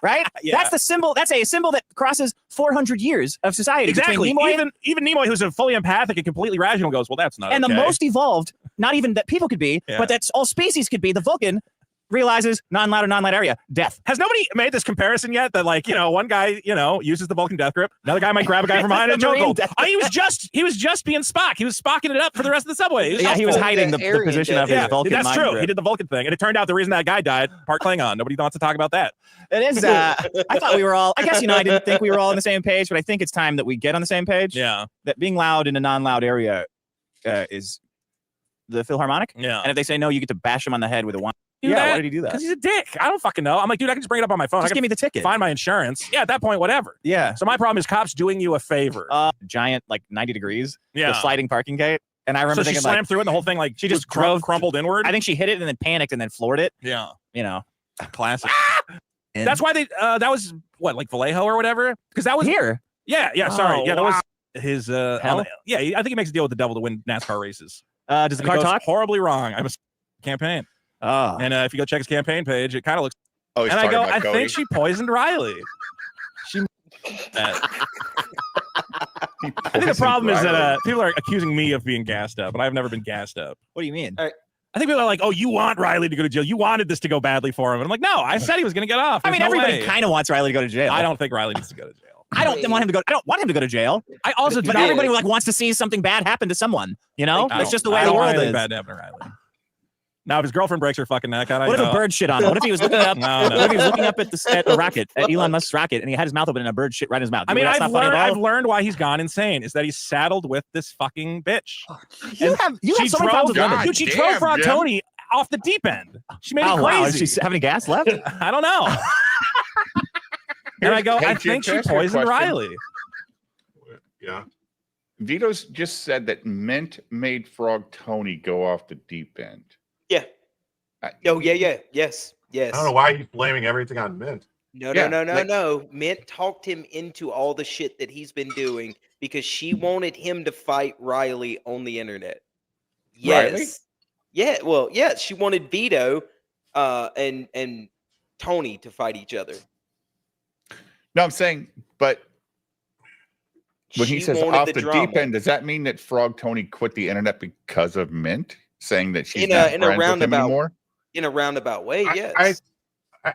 S11: Right?
S12: Yeah.
S11: That's the symbol. That's a symbol that crosses 400 years of society.
S12: Exactly.
S11: Between Nimoy
S12: Even Nimoy, who's a fully empathic and completely rational, goes, "Well, that's not."
S11: and
S12: okay.
S11: the most evolved, not even that people could be,
S12: Yeah.
S11: but that's all species could be. The Vulcan realizes non-loud or non-loud area, death.
S12: Has nobody made this comparison yet? That one guy, uses the Vulcan death grip. Another guy might grab a guy from behind and
S11: The Marine
S12: juggle.
S11: death
S12: He was just being Spock. He was Spocking it up for the rest of the subway.
S11: Yeah, he was hiding the
S5: Aryan
S11: position of his
S12: Yeah,
S11: Vulcan
S12: that's
S11: mind
S12: true.
S11: grip.
S12: He did the Vulcan thing, and it turned out the reason that guy died, part Klingon. Nobody wants to talk about that.
S11: It is. I thought we were all. I guess I didn't think we were all on the same page, but I think it's time that we get on the same page.
S12: Yeah,
S11: That being loud in a non-loud area is the Philharmonic.
S12: yeah.
S11: And if they say no, you get to bash him on the head with a wine.
S12: Do
S11: Yeah,
S12: that?
S11: why did he do that?
S12: Because he's a dick. I don't fucking know. I'm like, dude, I can just bring it up on my phone.
S11: Just
S12: I
S11: give
S12: can
S11: me the ticket.
S12: find my insurance. Yeah, at that point, whatever.
S11: Yeah.
S12: So my problem is cops doing you a favor.
S11: Giant, 90 degrees.
S12: Yeah.
S11: The sliding parking gate. And I remember
S12: so she
S11: thinking,
S12: slammed
S11: like,
S12: through it, and the whole thing like
S11: she just
S12: crumpled inward.
S11: I think she hit it and then panicked and then floored it.
S12: Yeah,
S11: You know,
S12: classic.
S11: And
S12: That's why they that was what, like Vallejo or whatever, because that was
S11: here.
S12: Yeah, sorry.
S11: Oh,
S12: Yeah, that was his
S11: Hell?
S12: yeah, I think he makes a deal with the devil to win NASCAR races.
S11: Does the
S12: And it
S11: car
S12: goes
S11: talk?
S12: horribly wrong. I was campaign.
S11: Oh,
S12: And if you go check his campaign page, it kind of looks.
S3: Oh, he's
S12: And I
S3: talking
S12: go,
S3: about
S12: I
S3: Cody.
S12: think she poisoned Riley. She. I think the problem is that people are accusing me of being gassed up, and I've never been gassed up.
S11: what do you mean?
S12: I think people are like, "Oh, you want Riley to go to jail? You wanted this to go badly for him." And I'm like, "No, I said he was going to get off."
S11: I mean,
S12: There's no
S11: everybody
S12: way.
S11: kind of wants Riley to go to jail.
S12: I don't think Riley needs to go to jail.
S11: I don't want him to go. I don't want him to go to jail.
S12: I also,
S11: But everybody like wants to see something bad happen to someone. You know,
S12: I
S11: that's
S12: don't-
S11: just the
S12: I
S11: way the
S12: don't want
S11: world
S12: anything
S11: is.
S12: bad to happen to Riley. Now, if his girlfriend breaks her fucking neck,
S11: What if a bird shit on him? What if he was looking up?
S12: No.
S11: What if he was looking up at the rocket, at Elon Musk's rocket, and he had his mouth open and a bird shit right in his mouth?
S12: I mean,
S11: That's not funny at all?
S12: I've learned why he's gone insane. Is that he's saddled with this fucking bitch.
S11: You have so many problems with women.
S12: Dude, she
S3: God
S12: drove
S3: damn,
S12: Frog
S3: Jim.
S12: Tony off the deep end. She made it
S11: Oh wow!
S12: crazy.
S11: Does she have any gas left?
S12: I don't know. And I go,
S3: Hey,
S12: I
S3: Jim,
S12: think
S3: can I
S12: she
S3: ask you a
S12: poisoned
S3: question?
S12: Riley.
S4: Yeah.
S3: Vito's just said that Mint made Frog Tony go off the deep end.
S5: Yeah. Yes.
S4: I don't know why he's blaming everything on Mint.
S5: No,
S3: Yeah,
S5: no.
S3: like-
S5: Mint talked him into all the shit that he's been doing because she wanted him to fight Riley on the internet. Yes.
S3: Riley?
S5: Yeah. Well, yeah. She wanted Vito, and Tony to fight each other.
S3: No, I'm saying, but when he
S5: She
S3: says
S5: wanted
S3: off
S5: the
S3: the
S5: drama.
S3: deep end, does that mean that Frog Tony quit the internet because of Mint, saying that she's
S5: In
S3: not
S5: a
S3: friends with him
S5: roundabout
S3: anymore?
S5: In a roundabout way, yes.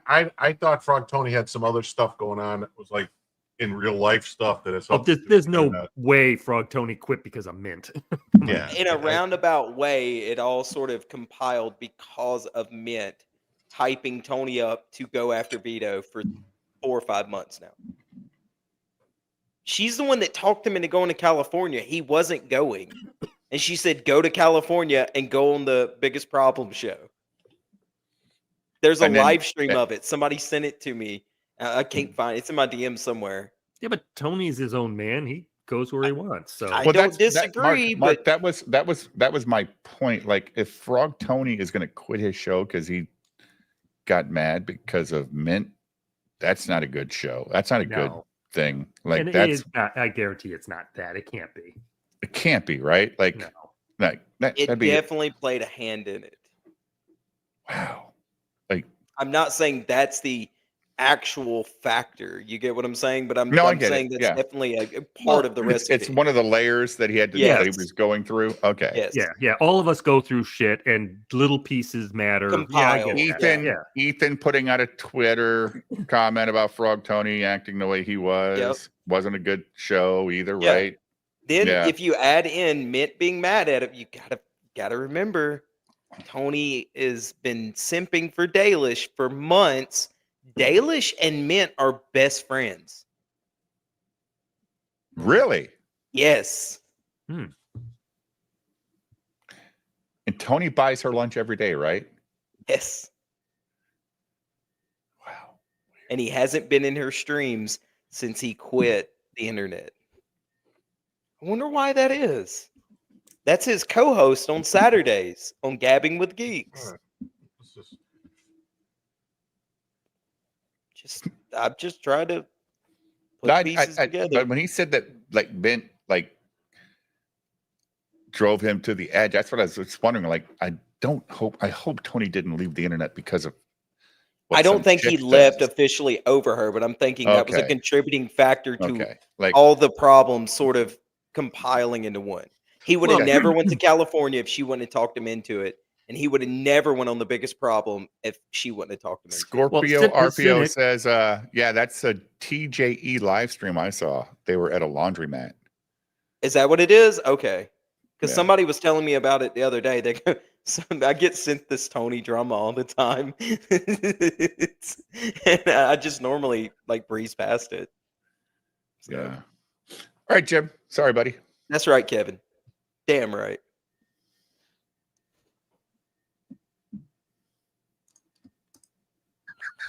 S4: I thought Frog Tony had some other stuff going on that was like in real life stuff that is.
S6: Oh, there's no way Frog Tony quit because of Mint.
S4: Yeah.
S5: In a roundabout way, it all sort of compiled because of Mint hyping Tony up to go after Vito for 4 or 5 months now. She's the one that talked him into going to California. He wasn't going. And she said, go to California and go on the Biggest Problem show. There's a
S3: And then-
S5: live stream of it. Somebody sent it to me. I can't find it. It's in my DM somewhere.
S6: Yeah, but Tony's his own man. He goes where he wants. So
S5: I don't
S3: Mark,
S5: disagree,
S3: Mark,
S5: but
S3: that was my point. Like, if Frog Tony is going to quit his show because he got mad because of Mint, that's not a good show. That's not a good
S6: no.
S3: thing. Like,
S6: And it
S3: that's
S6: is not, I guarantee it's not that. It can't be.
S3: it can't be right. Like,
S6: No.
S3: like that,
S5: it
S3: that'd be
S5: definitely played a hand in it.
S3: wow. Like,
S5: I'm not saying that's the actual factor. You get what I'm saying? But I'm
S3: I get
S5: saying
S3: it.
S5: that's
S3: Yeah.
S5: definitely a part of the
S3: it's,
S5: recipe.
S3: it's one of the layers that he had to
S5: Yes.
S3: that he was going through. Okay.
S5: Yes.
S6: Yeah. All of us go through shit, and little pieces matter. Yeah, I
S5: Compile.
S6: get that.
S3: Ethan putting out a Twitter comment about Frog Tony acting the way he was wasn't a good show either,
S5: Yeah.
S3: right?
S5: Then
S3: Yeah.
S5: if you add in Mint being mad at him, you gotta remember Tony has been simping for Dalish for months. Dalish and Mint are best friends.
S3: Really?
S5: Yes.
S3: And Tony buys her lunch every day, right?
S5: Yes.
S3: Wow.
S5: And he hasn't been in her streams since he quit the internet. I wonder why that is. That's his co-host on Saturdays on Gabbing with Geeks. I've just tried to put pieces together.
S3: But when he said that, like, Mint, like, drove him to the edge, that's what I was just wondering. Like, I hope Tony didn't leave the internet because of what
S5: I don't
S3: some
S5: think he
S3: chick
S5: left
S3: says.
S5: officially over her, but I'm thinking that was a
S3: Okay.
S5: contributing factor to
S3: Okay. Like,
S5: all the problems sort of compiling into one. He would have
S3: Well,
S5: never went to California if she wouldn't have talked him into it. And he would have never went on the Biggest Problem if she wouldn't have talked him into it.
S3: Scorpio RPO says, yeah, that's a TJE live stream I saw. They were at a laundromat.
S5: Is that what it is? Okay. Because
S3: Yeah.
S5: somebody was telling me about it the other day. They go, I get sent this Tony drama all the time. And I just normally like breeze past it. So,
S3: Yeah. All right, Jim. Sorry, buddy.
S5: that's right, Kevin. Damn right.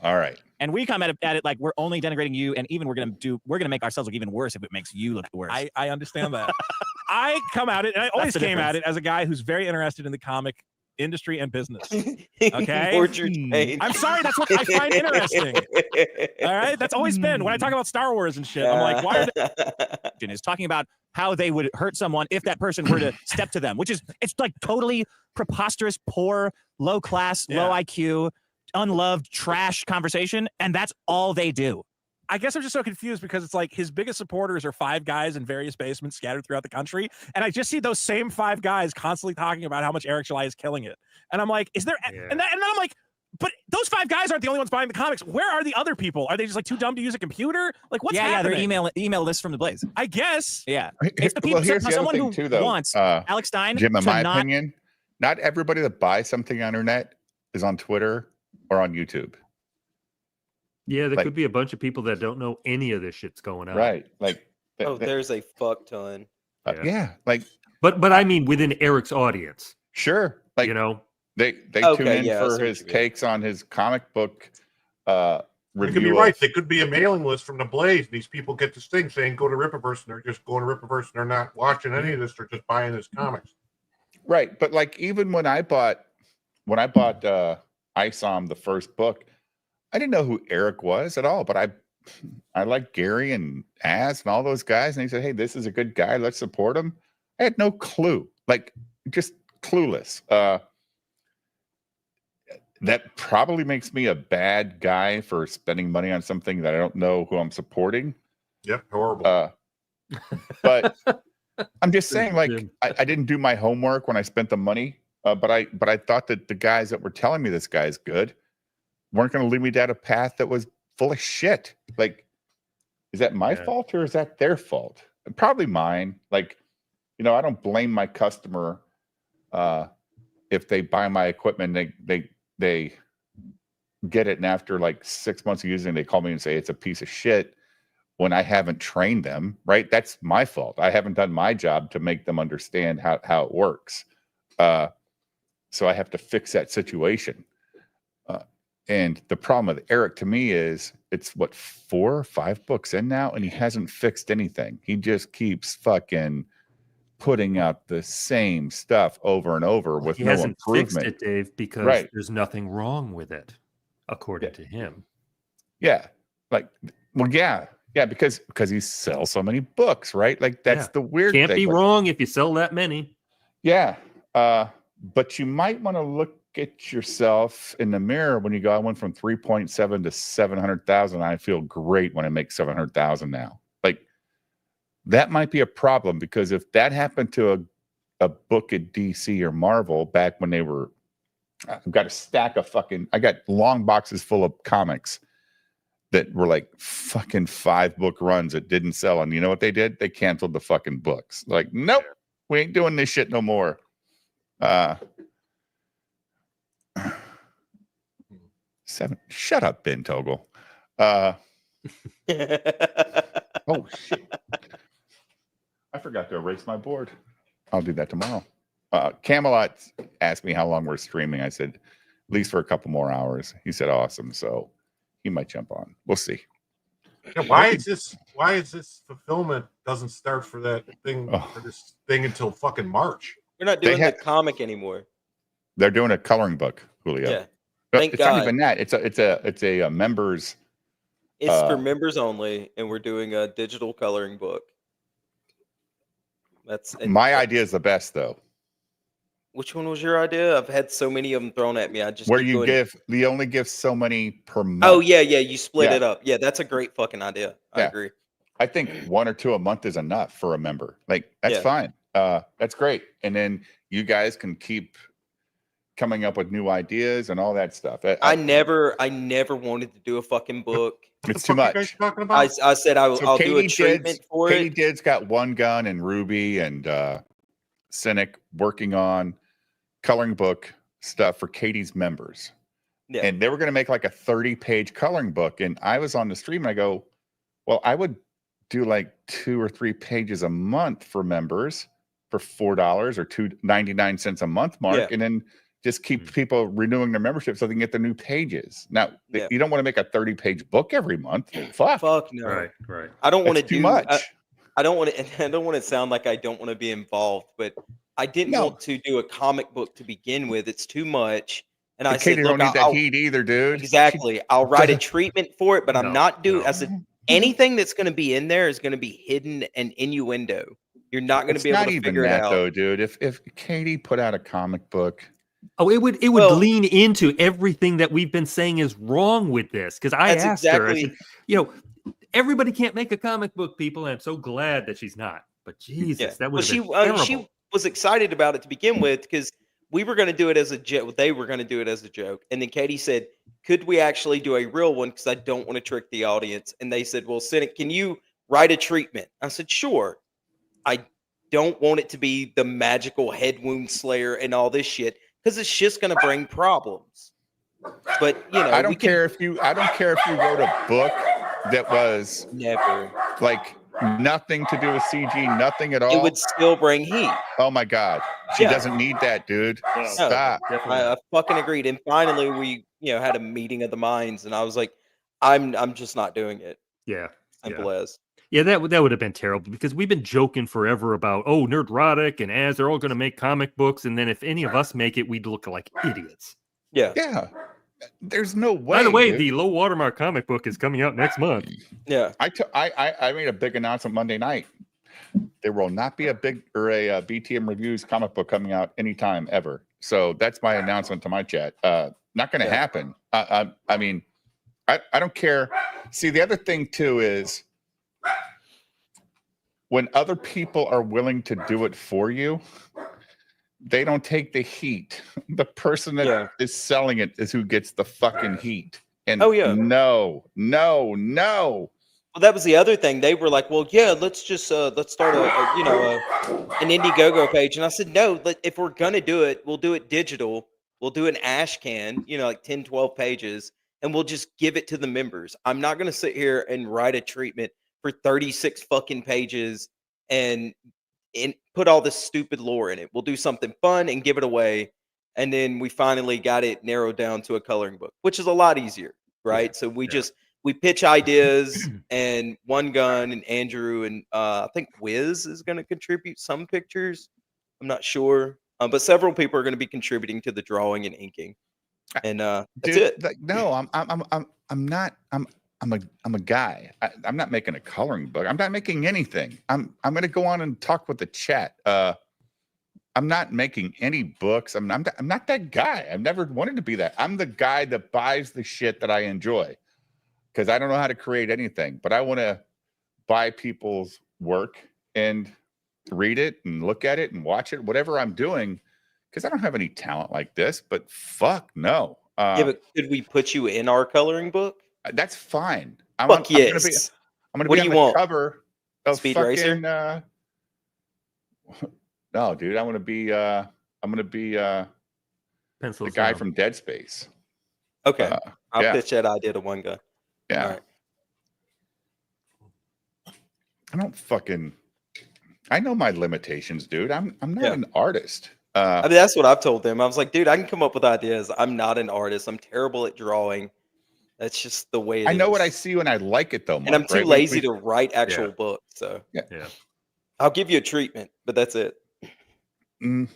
S3: All right.
S11: And we come at it like we're only denigrating you, and even we're gonna make ourselves look even worse if it makes you look worse.
S12: I understand that. I come at it, and I always
S11: the
S12: came at
S11: difference.
S12: it as a guy who's very interested in the comic industry and business. Okay.
S5: More George Payne.
S12: I'm sorry, that's what I find interesting. All right. That's always been when I talk about Star Wars and shit. I'm like, why are they
S11: is talking about how they would hurt someone if that person were to step to them, which is it's like totally preposterous, poor, low class, low IQ, unloved, trash conversation, and that's all they do.
S12: I guess I'm just so confused because it's like his biggest supporters are 5 guys in various basements scattered throughout the country. And I just see those same 5 guys constantly talking about how much Eric July is killing it. And I'm like, is there, and then I'm like, but those 5 guys aren't the only ones buying the comics. Where are the other people? Are they just like too dumb to use a computer? Like what's happening?
S11: Yeah, they're email lists from the Blaze.
S12: I guess.
S11: Yeah. It's the people,
S3: Well, here's the other
S11: someone
S3: thing
S11: who
S3: too, though.
S11: wants Alex Stein
S3: Jim, in
S11: to
S3: my
S11: not,
S3: opinion, not everybody that buys something on internet is on Twitter or on YouTube.
S6: Yeah, there
S3: Like-
S6: could be a bunch of people that don't know any of this shit's going on.
S3: Right. Like,
S5: Oh, there's a fuck ton.
S3: yeah. Like,
S6: But I mean within Eric's audience.
S3: sure. Like,
S6: You know,
S3: they
S5: Okay,
S3: tune in
S5: yeah, I
S3: for
S5: see what
S3: his
S5: you mean.
S3: takes on his comic book
S4: You
S3: review.
S4: could be
S3: of-
S4: right. They could be a mailing list from the Blaze. These people get this thing saying go to Rippaverse, and they're just going to Rippaverse, and they're not watching any of this. They're just buying his comics.
S3: Right. But like even when I bought ISOM, the first book, I didn't know who Eric was at all, but I like Gary and Az and all those guys. And he said, hey, this is a good guy. Let's support him. I had no clue, like just clueless. That probably makes me a bad guy for spending money on something that I don't know who I'm supporting.
S4: Yep, horrible.
S3: But I'm just saying, like, I didn't do my homework when I spent the money. But I thought that the guys that were telling me this guy's good weren't going to lead me down a path that was full of shit. Like, is that my fault or is that their fault? Probably mine. Like, you know, I don't blame my customer if they buy my equipment, they get it, and after like 6 months of using it, they call me and say it's a piece of shit when I haven't trained them. Right? That's my fault. I haven't done my job to make them understand how it works. So I have to fix that situation. And the problem with Eric to me is it's what 4 or 5 books in now, and he hasn't fixed anything. He just keeps fucking putting out the same stuff over and over with
S6: he
S3: no
S6: hasn't fixed
S3: improvement.
S6: it, Dave, because there's nothing wrong with it, according to him.
S3: Yeah, like, well, yeah, because he sells so many books, right? Like that's the weird
S6: Can't
S3: thing.
S6: be
S3: Like,
S6: wrong if you sell that many.
S3: yeah, but you might want to look at yourself in the mirror when you go, I went from 3.7 to 700,000. I feel great when I make 700,000 now. Like that might be a problem, because if that happened to a book at DC or Marvel back when they were, I've got a stack of I got long boxes full of comics that were like fucking 5-book runs that didn't sell. And you know what they did? They canceled the fucking books. Like, nope, we ain't doing this shit no more. Shut up, Ben Togel. Oh shit! I forgot to erase my board. I'll do that tomorrow. Camelot asked me how long we're streaming. I said, at least for a couple more hours. He said, awesome. So he might jump on. We'll see.
S4: Yeah, why is this fulfillment doesn't start for that thing for this thing until fucking March?
S5: We're not doing the comic anymore.
S3: They're doing a coloring book, Julio.
S5: Yeah.
S3: No,
S5: Thank
S3: it's not
S5: God.
S3: even that. It's a members.
S5: It's for members only, and we're doing a digital coloring book.
S3: My idea is the best, though.
S5: Which one was your idea? I've had so many of them thrown at me. I just
S3: Where
S5: keep
S3: you
S5: going,
S3: only give so many per month.
S5: Oh yeah, you split it up. Yeah, that's a great fucking idea. I agree.
S3: I think 1 or 2 a month is enough for a member. Like that's fine. That's great. And then you guys can keep coming up with new ideas and all that stuff.
S5: I never wanted to do a fucking book.
S3: It's too much.
S5: I said I'll do a treatment for
S3: Katie
S5: it.
S3: Did's got One Gun and Ruby and Cynic working on coloring book stuff for Katie's members.
S5: Yeah.
S3: And they were going to make like a 30-page coloring book. And I was on the stream and I go, well, I would do like 2 or 3 pages a month for members for $4 or $2.99 a month mark. And then just keep people renewing their membership so they can get the new pages. Now, you don't want to make a 30-page book every month.
S5: Fuck no.
S6: Right.
S5: I don't want to
S3: That's too
S5: do
S3: much.
S5: I don't want to. I don't want to sound like I don't want to be involved, but I didn't
S3: No.
S5: want to do a comic book to begin with. It's too much. And I
S3: But
S5: said,
S3: Katie
S5: look,
S3: don't need that
S5: I'll
S3: heat either, dude.
S5: exactly. I'll write a
S3: doesn't-
S5: treatment for it, but I'm not doing.
S6: no.
S5: I said anything that's going to be in there is going to be hidden and innuendo. You're not going to
S3: It's
S5: be able
S3: not
S5: to
S3: even
S5: figure it
S3: that
S5: out.
S3: though, dude. If Katie put out a comic book,
S6: Oh, it would
S5: Well-
S6: lean into everything that we've been saying is wrong with this. Because I
S5: That's
S6: asked her, I
S5: exactly-
S6: said, everybody can't make a comic book, people, and I'm so glad that she's not. But Jesus, that would have been terrible.
S5: She was excited about it to begin with because we were going to do it as a joke. They were going to do it as a joke, and then Katie said, "Could we actually do a real one? Because I don't want to trick the audience." And they said, "Well, Cynic, can you write a treatment?" I said, "Sure." I don't want it to be the magical head wound slayer and all this shit because it's just going to bring problems. But
S3: I don't care if you wrote a book that was
S5: never
S3: like nothing to do with CG, nothing at all.
S5: It would still bring heat.
S3: Oh my god, she
S5: Yeah.
S3: doesn't need that, dude.
S5: No,
S3: Stop.
S5: I fucking agreed. And finally, we had a meeting of the minds, and I was like, I'm just not doing it.
S6: Yeah.
S5: Simple as.
S6: Yeah, that would have been terrible because we've been joking forever about Nerdrotic and Az they're all going to make comic books, and then if any of us make it, we'd look like idiots.
S5: Yeah.
S3: Yeah. There's no way.
S6: By the way,
S3: dude.
S6: the Low Watermark comic book is coming out next month.
S5: Yeah.
S3: I made a big announcement Monday night. There will not be a BTM Reviews comic book coming out anytime ever. So that's my announcement to my chat. Not going to happen. I mean, I don't care. See, the other thing too is when other people are willing to do it for you, they don't take the heat. The person that is selling it is who gets the fucking heat. And no.
S5: Well, that was the other thing. They were like, "Well, yeah, let's just let's start an Indiegogo page." And I said, "No, if we're gonna do it, we'll do it digital. We'll do an ash can, like 10, 12 pages, and we'll just give it to the members. I'm not gonna sit here and write a treatment for 36 fucking pages and put all this stupid lore in it. We'll do something fun and give it away." And then we finally got it narrowed down to a coloring book, which is a lot easier, right? So we pitch ideas, and One Gun and Andrew and I think Wiz is going to contribute some pictures. I'm not sure, but several people are going to be contributing to the drawing and inking, and that's it.
S3: Like, no, I'm not. I'm a guy. I'm not making a coloring book. I'm not making anything. I'm going to go on and talk with the chat. I'm not making any books. I'm not that guy. I've never wanted to be that. I'm the guy that buys the shit that I enjoy because I don't know how to create anything, but I want to buy people's work and read it and look at it and watch it, whatever I'm doing, because I don't have any talent like this. But fuck no.
S5: Yeah, but could we put you in our coloring book?
S3: That's fine.
S5: Fuck yes.
S3: I'm gonna
S5: What
S3: be
S5: do
S3: on
S5: you
S3: the
S5: want?
S3: cover of
S5: Speed
S3: fucking,
S5: Racer?
S3: No, dude. I'm gonna be the
S6: Pencils
S3: guy
S6: down.
S3: from Dead Space.
S5: Okay, I'll
S3: yeah.
S5: pitch that idea to One Gun.
S3: Yeah.
S5: All right.
S3: I don't fucking. I know my limitations, dude. I'm not
S5: Yeah.
S3: an artist.
S5: I mean, that's what I've told them. I was like, dude, I can come up with ideas. I'm not an artist. I'm terrible at drawing. That's just the way it is.
S3: I know what I see when I like it, though.
S5: And I'm
S3: Mark,
S5: too
S3: right?
S5: lazy to write actual
S6: Yeah.
S5: books. So
S3: Yeah.
S5: I'll give you a treatment, but that's it.
S3: Mm.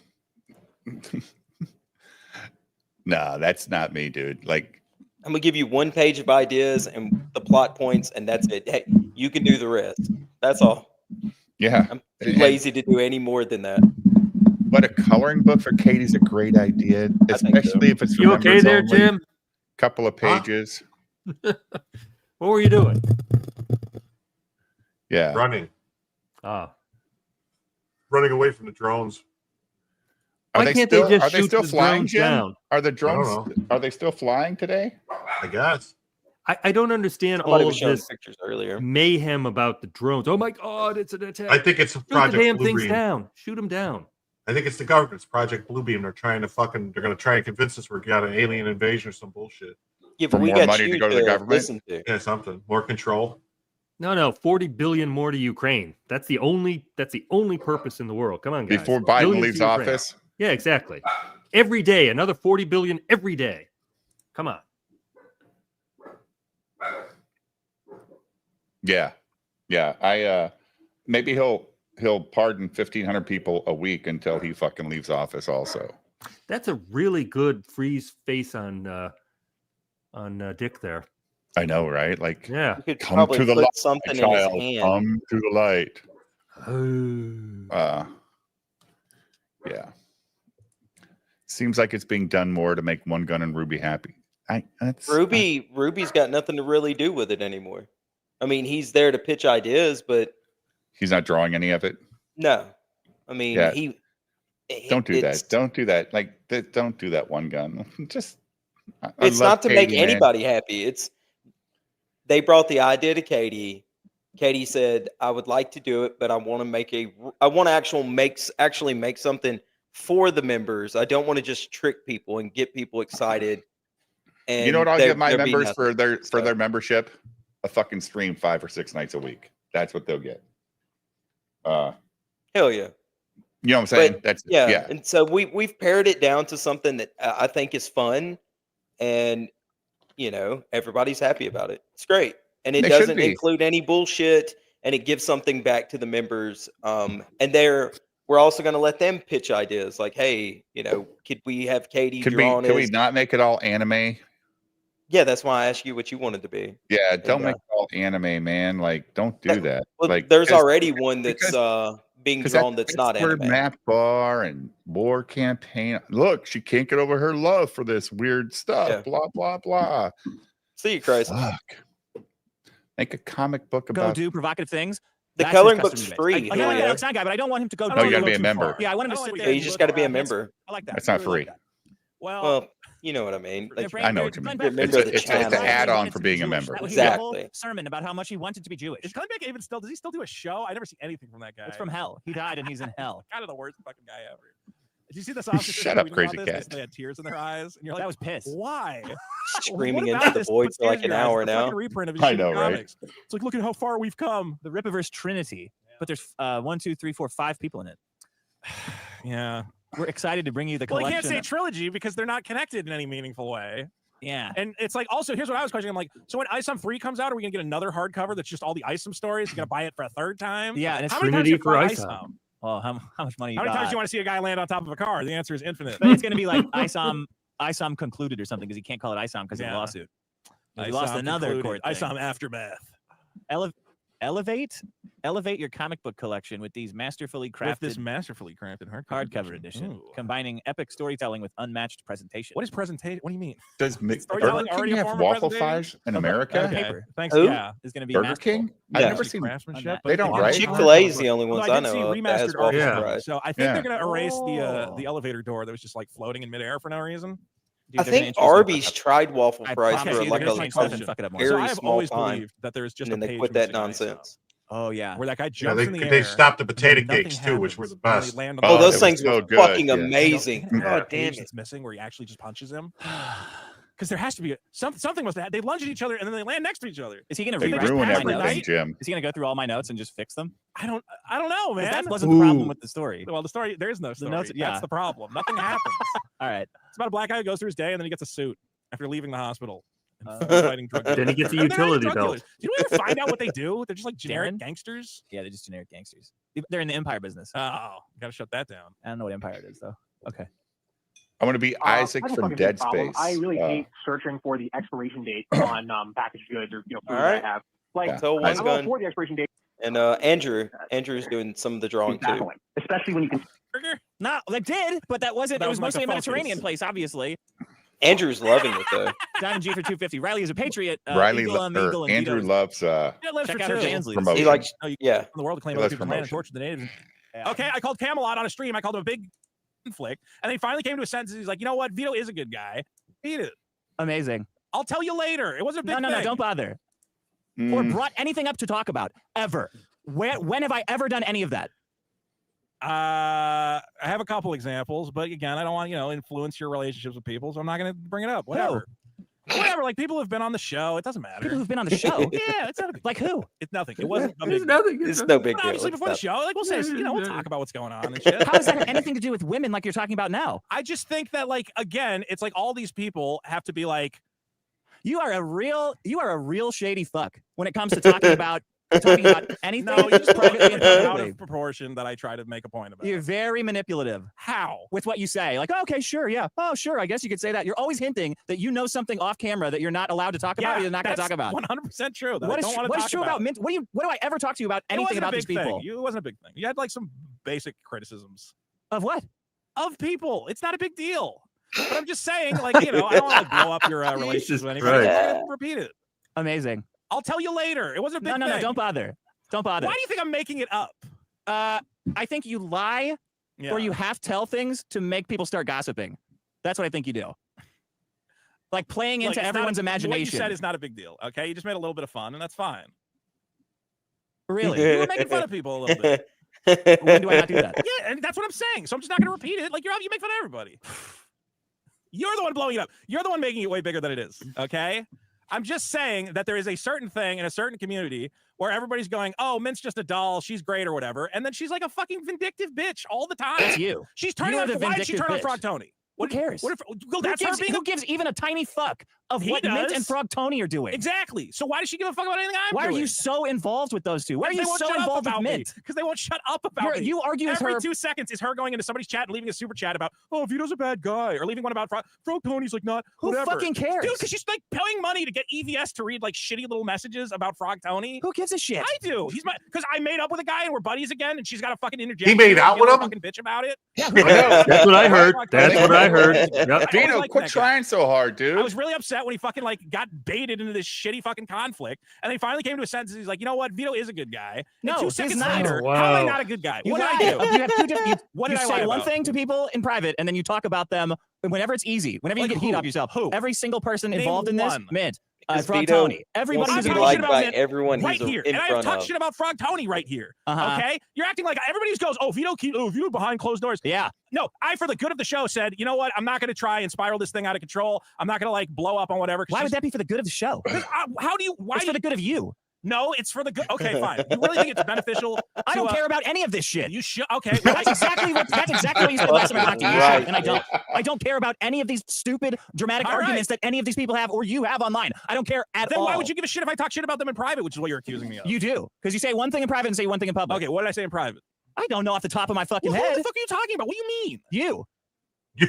S3: No, that's not me, dude. Like,
S5: I'm gonna give you one page of ideas and the plot points, and that's it. Hey, you can do the rest. That's all.
S3: yeah.
S5: I'm too lazy to do any more than that.
S3: But a coloring book for Katie's a great idea,
S5: I think so.
S3: especially if it's for
S6: You okay
S3: members
S6: there,
S3: only.
S6: Jim?
S3: Couple of pages.
S6: What were you doing?
S3: Yeah.
S4: Running away from the drones.
S3: Are
S6: Why
S3: they
S6: can't
S3: still,
S6: they just
S3: are they
S6: shoot
S3: still
S6: the
S3: flying,
S6: drones
S3: Jim?
S6: down?
S3: Are the
S4: I don't
S3: drones? Are they still flying today?
S4: I guess.
S6: I don't understand
S5: Somebody
S6: all
S5: was
S6: of
S5: showing
S6: this
S5: pictures earlier.
S6: mayhem about the drones. Oh my God, it's an attack.
S4: I think it's a
S6: Shoot the
S4: Project
S6: damn things
S4: Bluebeam.
S6: down. Shoot them down.
S4: I think it's the government's Project Bluebeam. They're trying to they're going to try and convince us we're got an alien invasion or some bullshit.
S5: Yeah,
S3: For
S5: but we
S3: more
S5: got
S3: money
S5: you
S3: to go to the government?
S5: listen to.
S4: Yeah, something. More control.
S6: No, 40 billion more to Ukraine. That's the only purpose in the world. Come on, guys.
S3: Before Biden
S6: Billions
S3: leaves
S6: to Ukraine.
S3: office?
S6: Yeah, exactly. Every day, another 40 billion every day. Come on.
S3: Yeah. Yeah. Maybe he'll he'll pardon 1,500 people a week until he fucking leaves office. Also,
S6: That's a really good freeze face on Dick there.
S3: I know, right? Like,
S6: Yeah.
S5: You could
S3: come
S5: probably
S3: to the
S5: put
S3: light,
S5: something
S3: my
S5: in his
S3: child.
S5: hand.
S3: Come to the light.
S6: Oh.
S3: Yeah. Seems like it's being done more to make One Gun and Ruby happy.
S5: Ruby's got nothing to really do with it anymore. I mean, he's there to pitch ideas, but
S3: he's not drawing any of it.
S5: no. I mean,
S3: Yeah. Don't do
S5: it's-
S3: that. Don't do that. Like, don't do that, One Gun. Just. I
S5: It's
S3: love
S5: not to make
S3: Katie, man.
S5: anybody happy. It's they brought the idea to Katie. Katie said, "I would like to do it, but I want to actually make something for the members. I don't want to just trick people and get people excited." And
S3: You know what I'll give my
S5: there be
S3: members for
S5: nothing.
S3: their membership? A fucking stream 5 or 6 nights a week. That's what they'll get.
S5: Hell yeah.
S3: You know what I'm saying?
S5: But,
S3: That's
S5: yeah. And so we've pared it down to something that I think is fun, and everybody's happy about it. It's great, and it
S3: They should
S5: doesn't
S3: be.
S5: include any bullshit, and it gives something back to the members. And we're also going to let them pitch ideas, like, hey, could we have Katie drawn
S3: Can we
S5: as?
S3: not make it all anime?
S5: Yeah, that's why I asked you what you wanted to be.
S3: Yeah, don't
S5: And,
S3: make it all anime, man. Like, don't do that.
S5: Well,
S3: Like,
S5: there's
S3: 'cause-
S5: already one that's being
S3: because
S5: drawn that's not
S3: where
S5: anime.
S3: Map Bar and War Campaign. Look, she can't get over her love for this weird stuff.
S5: Yeah.
S3: Blah blah blah.
S5: See you, Christ.
S3: Fuck. Make a comic book
S11: Go
S3: about.
S11: do provocative things.
S5: The
S11: That's
S5: coloring
S11: his
S5: book's
S11: custom
S5: free.
S11: image. I don't want
S5: Ilya.
S11: to be guy, but I don't want him to go.
S3: No, you
S11: too
S3: gotta be a
S11: too
S3: member.
S11: far. Yeah, I want him to
S12: I
S11: sit
S12: don't
S11: there.
S5: Yeah,
S12: like
S5: you
S11: and
S5: just
S11: look
S5: got to be a
S11: around.
S5: member.
S12: I like that.
S3: That's
S12: I
S3: not
S12: really
S3: free.
S12: like that. Well,
S5: Well, you know what I mean. Like,
S3: I know what you mean.
S11: Glenn Beck-
S5: Remember the
S3: It's an
S5: channel.
S3: add-on for being a member.
S11: That was his whole
S5: Exactly.
S11: sermon about how much he wanted to be Jewish.
S12: is Glenn Beck even still? Does he still do a show? I never see anything from that guy.
S11: It's from hell. He died and he's in hell.
S12: Kind of the worst fucking guy ever. Did you see the sausage?
S3: Shut up, crazy cat.
S12: They had tears in their eyes, and you're like,
S11: That was piss.
S12: why?
S5: Screaming
S12: What
S5: into
S12: about
S5: the
S12: this
S5: void
S12: puts
S5: for like
S12: tears in
S5: an
S12: your eyes?
S5: hour
S12: It's a
S5: now.
S12: fucking reprint of his
S3: I
S12: shitty
S3: know, right?
S12: comics. It's like, look at how far we've come.
S11: The Rippaverse Trinity. But there's 1, 2, 3, 4, 5 people in it.
S12: Yeah.
S11: We're excited to bring you the
S12: Well, I
S11: collection.
S12: can't say trilogy because they're not connected in any meaningful way.
S11: Yeah.
S12: And it's like, also, here's what I was questioning. I'm like, so when ISOM 3 comes out, are we going to get another hardcover that's just all the ISOM stories? You're going to buy it for a third time?
S11: Yeah, and it's
S12: How many times do
S6: Trinity
S12: you
S6: for
S12: buy
S6: ISOM.
S11: Well, how much money you
S12: How many
S11: got?
S12: times do you want to see a guy land on top of a car? The answer is infinite.
S11: But it's going to be like ISOM concluded or something because he can't call it ISOM because of the
S12: Yeah.
S11: lawsuit. He lost another court thing.
S12: ISOM Aftermath.
S11: Elevate your comic book collection with these masterfully crafted
S12: With this masterfully crafted
S11: hardcover edition,
S12: Ooh.
S11: combining epic storytelling with unmatched presentation.
S12: What is presentation? What do you mean?
S3: Does
S12: storytelling
S3: Burger
S12: already
S3: King
S12: a
S3: have
S12: form of
S3: waffle
S12: presentation?
S3: fries in America?
S12: Okay.
S11: Paper.
S12: Thanks.
S5: Who?
S12: Yeah.
S11: is going to be
S3: Burger
S11: masterful.
S3: King?
S5: Yeah.
S3: I've never seen.
S12: craftsmanship.
S3: They don't,
S12: but
S3: right?
S5: Chick-fil-A is the only
S12: Although
S5: ones
S12: I
S5: I
S12: did see
S5: know of that has
S12: remastered
S5: waffle
S6: Yeah.
S5: fries.
S12: So I think
S3: Yeah.
S12: they're going to erase the elevator door that was just like floating in midair for no reason.
S11: Dude,
S5: I
S11: there's an
S5: think
S11: interesting
S5: Arby's
S11: fuck up.
S5: tried waffle
S11: I
S5: fries
S11: promise
S5: for
S11: you,
S5: like
S11: there's
S5: a
S11: my question. Fuck it up more.
S5: very
S12: So I have
S5: small
S12: always
S5: time,
S12: believed that there's just
S5: and then
S12: a
S5: they
S12: page
S5: quit that
S12: missing ISO,
S5: nonsense.
S11: Oh yeah.
S12: where that guy
S4: Yeah,
S12: jumps in the air.
S4: they stopped the potato
S12: and nothing
S4: cakes too, which were the
S12: happens, and
S4: best.
S12: they land on
S3: Oh,
S5: Oh,
S12: the
S3: it
S5: those
S3: was
S5: things
S3: so
S5: were
S3: good,
S5: fucking
S3: yeah.
S5: amazing.
S12: God
S5: God damn
S12: damn
S5: it.
S12: it's missing where he actually just punches him. Because there has to be something must have happened. They lunge at each other and then they land next to each other.
S11: Is he going to
S3: They
S11: rewrite
S3: ruin
S11: my
S3: everything,
S11: notes?
S3: Jim.
S11: Is he going to go through all my notes and just fix them?
S12: I don't know,
S11: 'Cause
S12: man.
S11: That wasn't the problem
S6: Ooh.
S11: with the story.
S12: Well, the story there is no story.
S11: notes- yeah.
S12: That's the problem. Nothing happens.
S11: All right.
S12: It's about a black guy who goes through his day and then he gets a suit after leaving the hospital. And
S11: Uh,
S12: fighting drug
S6: Then he gets a
S12: dealers. And they're not
S6: utility
S12: drug
S6: belt.
S12: dealers. Do you ever find out what they do? They're just like generic
S11: Darren?
S12: gangsters.
S11: Yeah, they're just generic gangsters. They're in the Empire business.
S12: Oh, gotta shut that down.
S11: I don't know what Empire is though. Okay.
S3: I want to be Isaac
S14: I have a
S3: from
S14: fucking
S3: Dead
S14: big problem.
S3: Space.
S14: I really hate searching for the expiration date on packaged goods or food
S5: All
S14: that I
S5: right.
S14: have. Like,
S3: Yeah.
S5: So
S14: I'm
S5: one's
S14: all
S5: going,
S14: for the expiration date.
S5: and Andrew's doing some of the drawing too.
S14: Baffling, especially when you can.
S12: Burger?
S11: No, they did, but that wasn't.
S12: That
S11: It
S12: was
S11: was
S12: like
S11: mostly a
S12: the focus.
S11: Mediterranean place, obviously.
S5: Andrew's loving it though.
S11: Diamond G for 250. Riley is a patriot.
S3: Riley
S11: Eagle on Eagle and
S3: Andrew
S11: Vito's-
S3: loves
S12: Yeah, lives
S11: Check
S12: for
S11: out her
S12: two.
S11: Jans leads.
S3: promotion.
S5: He likes,
S12: Oh, you
S5: yeah.
S12: in the world to claim
S3: He
S12: other
S3: loves
S12: people's land and
S3: promotion.
S12: torture the natives.
S11: Yeah.
S12: Okay, I called Camelot on a stream. I called him a big flick, and then he finally came to a sentence. He's like, you know what? Vito is a good guy. Eat it.
S11: Amazing.
S12: I'll tell you later. It wasn't a big
S11: No,
S12: thing.
S11: don't bother. Or
S3: Mm,
S11: brought anything up to talk about ever. When have I ever done any of that?
S12: I have a couple examples, but again, I don't want influence your relationships with people, so I'm not going to bring it up. Whatever. Whatever. Like people who've been on the show, it doesn't matter.
S11: People who've been on the show.
S12: Yeah, it's not a big,
S11: Like who?
S12: it's nothing. It wasn't a
S6: It's
S12: big.
S6: nothing.
S5: It's no big
S12: But
S5: deal.
S12: obviously,
S5: It's
S12: before the
S5: not-
S12: show, like we'll say, we'll talk about what's going on and shit.
S11: How does that have anything to do with women like you're talking about now?
S12: I just think that, like, again, it's like all these people have to be like,
S11: You are a real shady fuck when it comes to talking about talking about anything.
S12: No, you just
S11: privately and
S12: out
S11: publicly.
S12: of proportion that I try to make a point about.
S11: You're very manipulative.
S12: How?
S11: With what you say. Like, okay, sure, yeah. Oh, sure, I guess you could say that. You're always hinting that you know something off camera that you're not allowed to talk about or you're not going to talk about.
S12: 100% true. That
S11: What
S12: I
S11: is,
S12: don't want to
S11: what is
S12: talk
S11: true about Mint? What do I ever talk to you about anything about these people?
S12: It wasn't a big thing. You had like some basic criticisms.
S11: Of what?
S12: Of people. It's not a big deal. But I'm just saying, like, you know, I don't want to blow up your relationship with anybody. I'm gonna repeat it.
S11: Amazing.
S12: I'll tell you later. It wasn't a big thing.
S11: No, don't bother. Don't bother.
S12: Why do you think I'm making it up?
S11: I think you lie
S12: Yeah.
S11: or you half tell things to make people start gossiping. That's what I think you do. Like playing
S12: Look,
S11: into
S12: it's
S11: everyone's
S12: not,
S11: imagination.
S12: What you said is not a big deal. Okay, you just made a little bit of fun, and that's fine.
S11: Really?
S12: You were making fun of people a little bit.
S11: When do I not do that?
S12: Yeah, and that's what I'm saying. So I'm just not going to repeat it. Like you make fun of everybody. You're the one blowing it up. You're the one making it way bigger than it is. Okay. I'm just saying that there is a certain thing in a certain community where everybody's going, "Oh, Mint's just a doll. She's great or whatever," and then she's like a fucking vindictive bitch all the time.
S11: That's you.
S12: She's turning on. Why did she turn on Frog Tony?
S11: Who cares?
S12: What if, well, that's
S11: who gives even a tiny fuck of
S12: He
S11: what Mint
S12: does.
S11: and Frog Tony are doing?
S12: Exactly. So why does she give a fuck about anything I'm
S11: Why
S12: doing?
S11: are you so involved with those two? Why are
S12: They
S11: you
S12: won't
S11: so
S12: shut up
S11: involved with
S12: about
S11: Mint?
S12: Because they won't shut up about me.
S11: You argue with
S12: Every
S11: her
S12: 2 seconds is her going into somebody's chat and leaving a super chat about, "Oh, Vito's a bad guy," or leaving one about Frog Tony's like not.
S11: Who
S12: whatever.
S11: fucking cares?
S12: Dude, because she's like paying money to get EVS to read like shitty little messages about Frog Tony.
S11: Who gives a shit?
S12: I do. He's my because I made up with a guy and we're buddies again, and she's got a fucking interjection.
S4: He made out with him?
S12: Fucking bitch about it.
S6: That's what I heard. That's what I heard. Yep.
S3: Vito,
S12: like
S3: quit
S12: that guy.
S3: trying so hard, dude.
S12: I was really upset when he fucking like got baited into this shitty fucking conflict, and then he finally came to a sense. He's like, you know what, Vito is a good guy.
S11: No,
S12: And 2
S11: he's
S12: seconds
S11: not.
S12: later,
S6: Oh,
S12: how am I
S6: wow.
S12: not a good guy?
S11: You
S12: What
S11: lie.
S12: did I do?
S11: You have two different.
S12: What
S11: You
S12: did I
S11: say
S12: lie
S11: one
S12: about?
S11: thing to people in private, and then you talk about them whenever it's easy. Whenever
S12: Like
S11: you get heat
S12: who?
S11: off yourself.
S12: Who?
S11: Every single person
S12: Name
S11: involved in this,
S12: one.
S11: Mint,
S5: Because
S11: Frog
S5: Vito
S11: Tony, everybody
S12: wants
S11: who's
S12: to be
S5: liked
S11: involved.
S12: about
S5: by
S12: Mint
S5: everyone
S12: right
S5: he's
S12: here,
S5: in
S12: and I
S5: front
S12: talk
S5: of.
S12: shit about Frog Tony right here.
S11: Uh-huh.
S12: Okay, you're acting like everybody just goes, "Oh, Vito behind closed doors."
S11: Yeah.
S12: No, I, for the good of the show, said, you know what? I'm not going to try and spiral this thing out of control. I'm not going to like blow up on whatever.
S11: Why would that be for the good of the show?
S12: How do you? Why?
S11: It's for the good of you.
S12: No, it's for the good. Okay, fine. You really think it's beneficial?
S11: I don't care about any of this shit.
S12: You should. Okay,
S11: That's exactly what you said last time I talked to you,
S5: Right.
S11: and I don't. I don't care about any of these stupid, dramatic
S12: All right.
S11: arguments that any of these people have or you have online. I don't care at
S12: Then
S11: all.
S12: why would you give a shit if I talk shit about them in private, which is what you're accusing me of?
S11: You do, because you say one thing in private and say one thing in public.
S12: Okay, what did I say in private?
S11: I don't know off the top of my fucking
S12: Well,
S11: head.
S12: what the fuck are you talking about? What do you mean?
S11: You.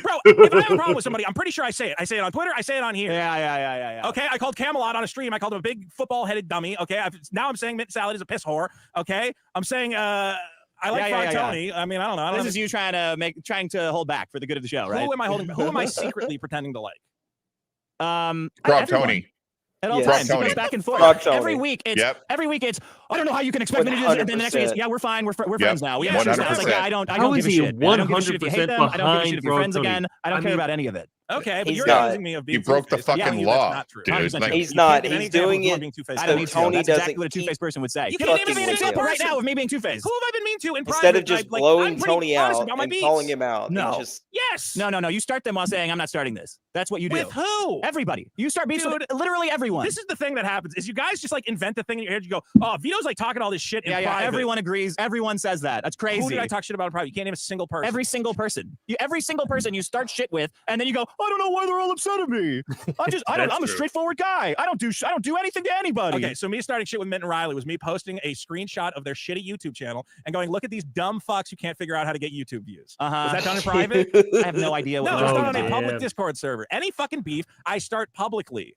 S12: Bro, if I have a problem with somebody, I'm pretty sure I say it. I say it on Twitter. I say it on here.
S11: Yeah.
S12: Okay, I called Camelot on a stream. I called him a big football-headed dummy. Okay, now I'm saying Mint Salad is a piss whore. Okay, I'm saying I like Frog Tony. I mean, I don't know.
S11: This is you trying to hold back for the good of the show, right?
S12: Who am I holding back? Who am I secretly pretending to like?
S3: Frog
S11: everyone.
S3: Tony.
S11: At all
S5: Yes.
S11: times,
S3: Frog
S11: it goes
S3: Tony.
S11: back and forth.
S5: Frog Tony.
S11: Every week, it's I don't know how you can expect me to do this. And then the next week, it's
S5: 100%.
S11: yeah, we're fine. We're friends now. We
S12: Yeah,
S11: have issues now. It's like,
S3: 100%.
S11: yeah, I don't
S6: How
S11: give
S6: is
S11: a
S6: he
S11: shit. I don't give a shit if you hate
S6: 100%
S11: them. I don't give a shit if you're
S6: behind
S11: friends
S6: Frog Tony?
S11: again. I don't care about any of it.
S12: Okay, but
S5: He's
S12: you're
S5: not.
S12: accusing me of being
S3: You broke the
S12: two-faced.
S3: fucking
S12: Telling you
S3: law,
S12: that's not true.
S3: dude.
S11: 100%
S3: Like,
S11: true.
S5: He's not.
S12: Give me an
S5: He's
S12: example
S5: doing
S12: of who I'm
S5: it.
S12: being two-faced.
S11: I
S5: So
S11: don't need to.
S5: Tony
S11: That's
S5: doesn't
S11: exactly what a
S5: keep-
S11: two-faced person would say.
S12: You
S11: Give
S12: can't
S11: me
S12: even
S11: an
S12: be a
S11: example right
S12: person.
S11: now of me being two-faced.
S12: Who have I been mean to in private?
S5: Instead of just
S12: Like,
S5: blowing
S12: I'm pretty
S5: Tony
S12: honest
S5: out
S12: about my
S5: and
S12: beefs.
S5: calling him out.
S11: No.
S5: he just
S12: Yes.
S11: No. You start them while saying, I'm not starting this. That's what you do.
S12: With who?
S11: Everybody. You start beefs with
S12: Dude,
S11: literally everyone.
S12: This is the thing that happens is you guys just like invent a thing in your head. You go, "Oh, Vito's like talking all this shit in
S11: yeah.
S12: private."
S11: Everyone agrees. Everyone says that. That's crazy.
S12: Who did I talk shit about in private? You can't name a single person.
S11: Every single person. Every single person you start shit with, and then you go, I don't know why they're all upset at me. I'm a straightforward guy. I don't do anything to anybody.
S12: Okay, so me starting shit with Mint and Riley was me posting a screenshot of their shitty YouTube channel and going, "Look at these dumb fucks who can't figure out how to get YouTube views." Was that done in private?
S11: I have no idea what
S12: No,
S11: was
S12: it's
S11: going
S12: done on a
S11: on.
S12: public Discord server. Any fucking beef, I start publicly.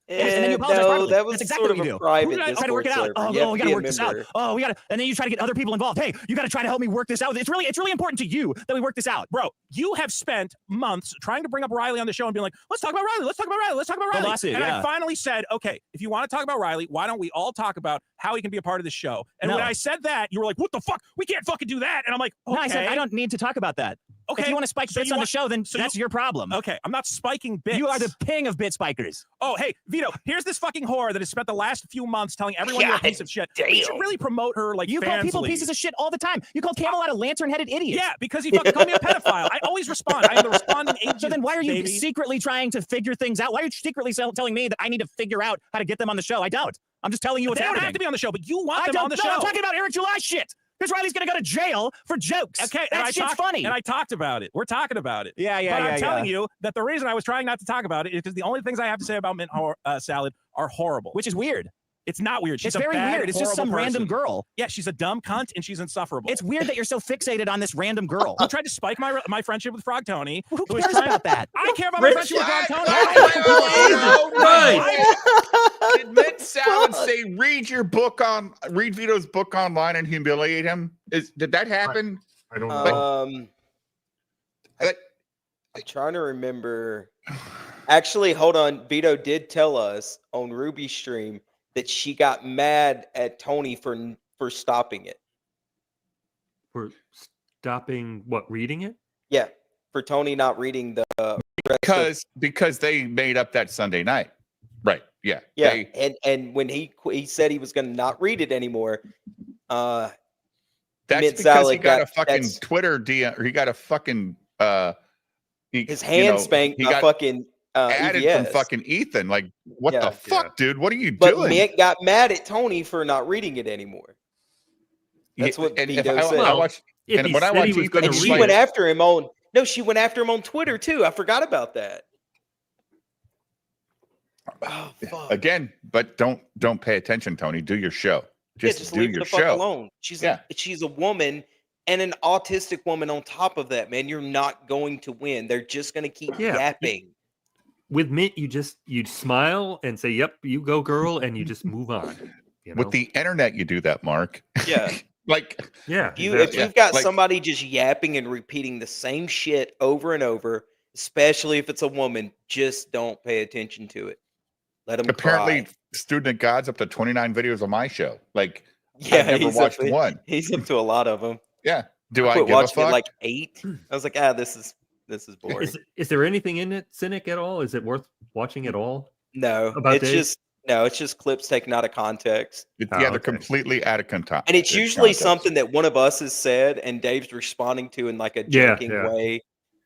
S11: Yes, and then you apologize
S5: no,
S11: privately.
S5: that was
S11: That's exactly
S5: sort
S11: what
S5: of
S11: you
S5: a
S11: do.
S5: private
S12: Who did I
S11: Try to work it
S5: Discord
S11: out.
S5: server. You have
S11: We
S5: to
S11: gotta
S5: be a
S11: work this out.
S5: member.
S11: Oh, we gotta, and then you try to get other people involved. Hey, you gotta try to help me work this out. It's really important to you that we work this out.
S12: Bro, you have spent months trying to bring up Riley on the show and being like, "Let's talk about Riley. Let's talk about Riley. Let's talk about
S11: The
S12: Riley."
S11: lawsuit,
S12: and
S11: yeah.
S12: I finally said, "Okay, if you want to talk about Riley, why don't we all talk about how he can be a part of the show?" And
S11: No.
S12: when I said that, you were like, "What the fuck? We can't fucking do that." And I'm like, "Okay."
S11: No, I said I don't need to talk about that.
S12: Okay.
S11: If you want to spike
S12: So
S11: bits
S12: you
S11: on the
S12: want-
S11: show, then
S12: so
S11: that's your problem.
S12: Okay, I'm not spiking bits.
S11: You are the king of bit spikers.
S12: Oh, hey, Vito, here's this fucking whore that has spent the last few months telling everyone you're a piece of shit. You should really promote her like
S11: You call people
S12: fansly.
S11: pieces of shit all the time. You call Camelot a lantern-headed idiot.
S12: Yeah, because he fucking called me a pedophile. I always respond. I am the responding agent.
S11: So then why are you
S12: baby.
S11: secretly trying to figure things out? Why are you secretly telling me that I need to figure out how to get them on the show? I don't. I'm just telling you what's
S12: They don't
S11: happening.
S12: have to be on the show, but you want
S11: I
S12: them
S11: don't
S12: on the
S11: know.
S12: show.
S11: I'm talking about Eric July shit. Because Riley's going to go to jail for jokes.
S12: Okay,
S11: that shit's funny.
S12: And I talked about it. We're talking about it.
S11: Yeah,
S12: But I'm telling you that the reason I was trying not to talk about it is because the only things I have to say about Mint Salad are horrible.
S11: Which is weird.
S12: It's not weird. She's
S13: It's
S12: a
S13: very
S12: bad,
S13: weird. It's just some
S12: horrible
S13: random
S12: person.
S13: girl.
S12: Yeah, she's a dumb cunt and she's insufferable.
S13: It's weird that you're so fixated on this random girl.
S12: Who tried to spike my friendship with Frog Tony.
S13: Who
S12: was
S13: cares
S12: trying-
S13: about that?
S12: I care about my friendship with Frog Tony.
S3: Did Mid-South and say read Vito's book online and humiliate him? Did that happen?
S4: I don't know.
S5: I'm trying to remember. Actually, hold on. Vito did tell us on Ruby's stream that she got mad at Tony for stopping it.
S6: For stopping what? Reading it?
S5: Yeah, for Tony not reading the
S3: because they made up that Sunday night, right? Yeah,
S5: yeah. And when he said he was going to not read it anymore,
S3: that's because he got a fucking Twitter DM, or he got a fucking
S5: his hand spanked.
S3: He got
S5: fucking
S3: added
S5: EVS.
S3: from fucking Ethan. Like, what
S5: Yeah.
S3: the fuck, dude? What are you
S5: But
S3: doing?
S5: Mick got mad at Tony for not reading it anymore. That's what
S3: and
S5: Vito
S3: if
S5: said.
S3: I watch,
S6: If
S3: and
S6: he
S3: when I
S6: said
S3: watch
S6: he was
S3: Ethan,
S6: gonna
S5: And
S3: it's
S5: she
S3: like-
S5: went after him on she went after him on Twitter too. I forgot about that. Oh, fuck.
S3: again, but don't pay attention, Tony. Do your show. Just do
S5: leave her
S3: your
S5: the fuck
S3: show.
S5: alone. She's a woman and an autistic woman on top of that, man. You're not going to win. They're just going to keep yapping.
S6: With Mint, you smile and say, "Yep, you go, girl," and you just move on. You know?
S3: With the internet, you do that, Mark.
S5: Yeah.
S3: Like,
S6: yeah,
S5: If you've got somebody just yapping and repeating the same shit over and over, especially if it's a woman, just don't pay attention to it. Let them
S3: apparently,
S5: cry.
S3: Student of God's up to 29 videos on my show. Like,
S5: Yeah,
S3: I've never watched one.
S5: He's up to a lot of them.
S3: Yeah. Do I
S5: quit
S3: give a
S5: watching it
S3: fuck?
S5: like 8. I was like, this is boring.
S6: Is there anything in it, Cynic, at all? Is it worth watching at all?
S5: No,
S6: About
S5: it's
S6: Dave?
S5: it's just clips taken out of context.
S3: They're completely out of context.
S5: And it's usually something that one of us has said and Dave's responding to in like a joking way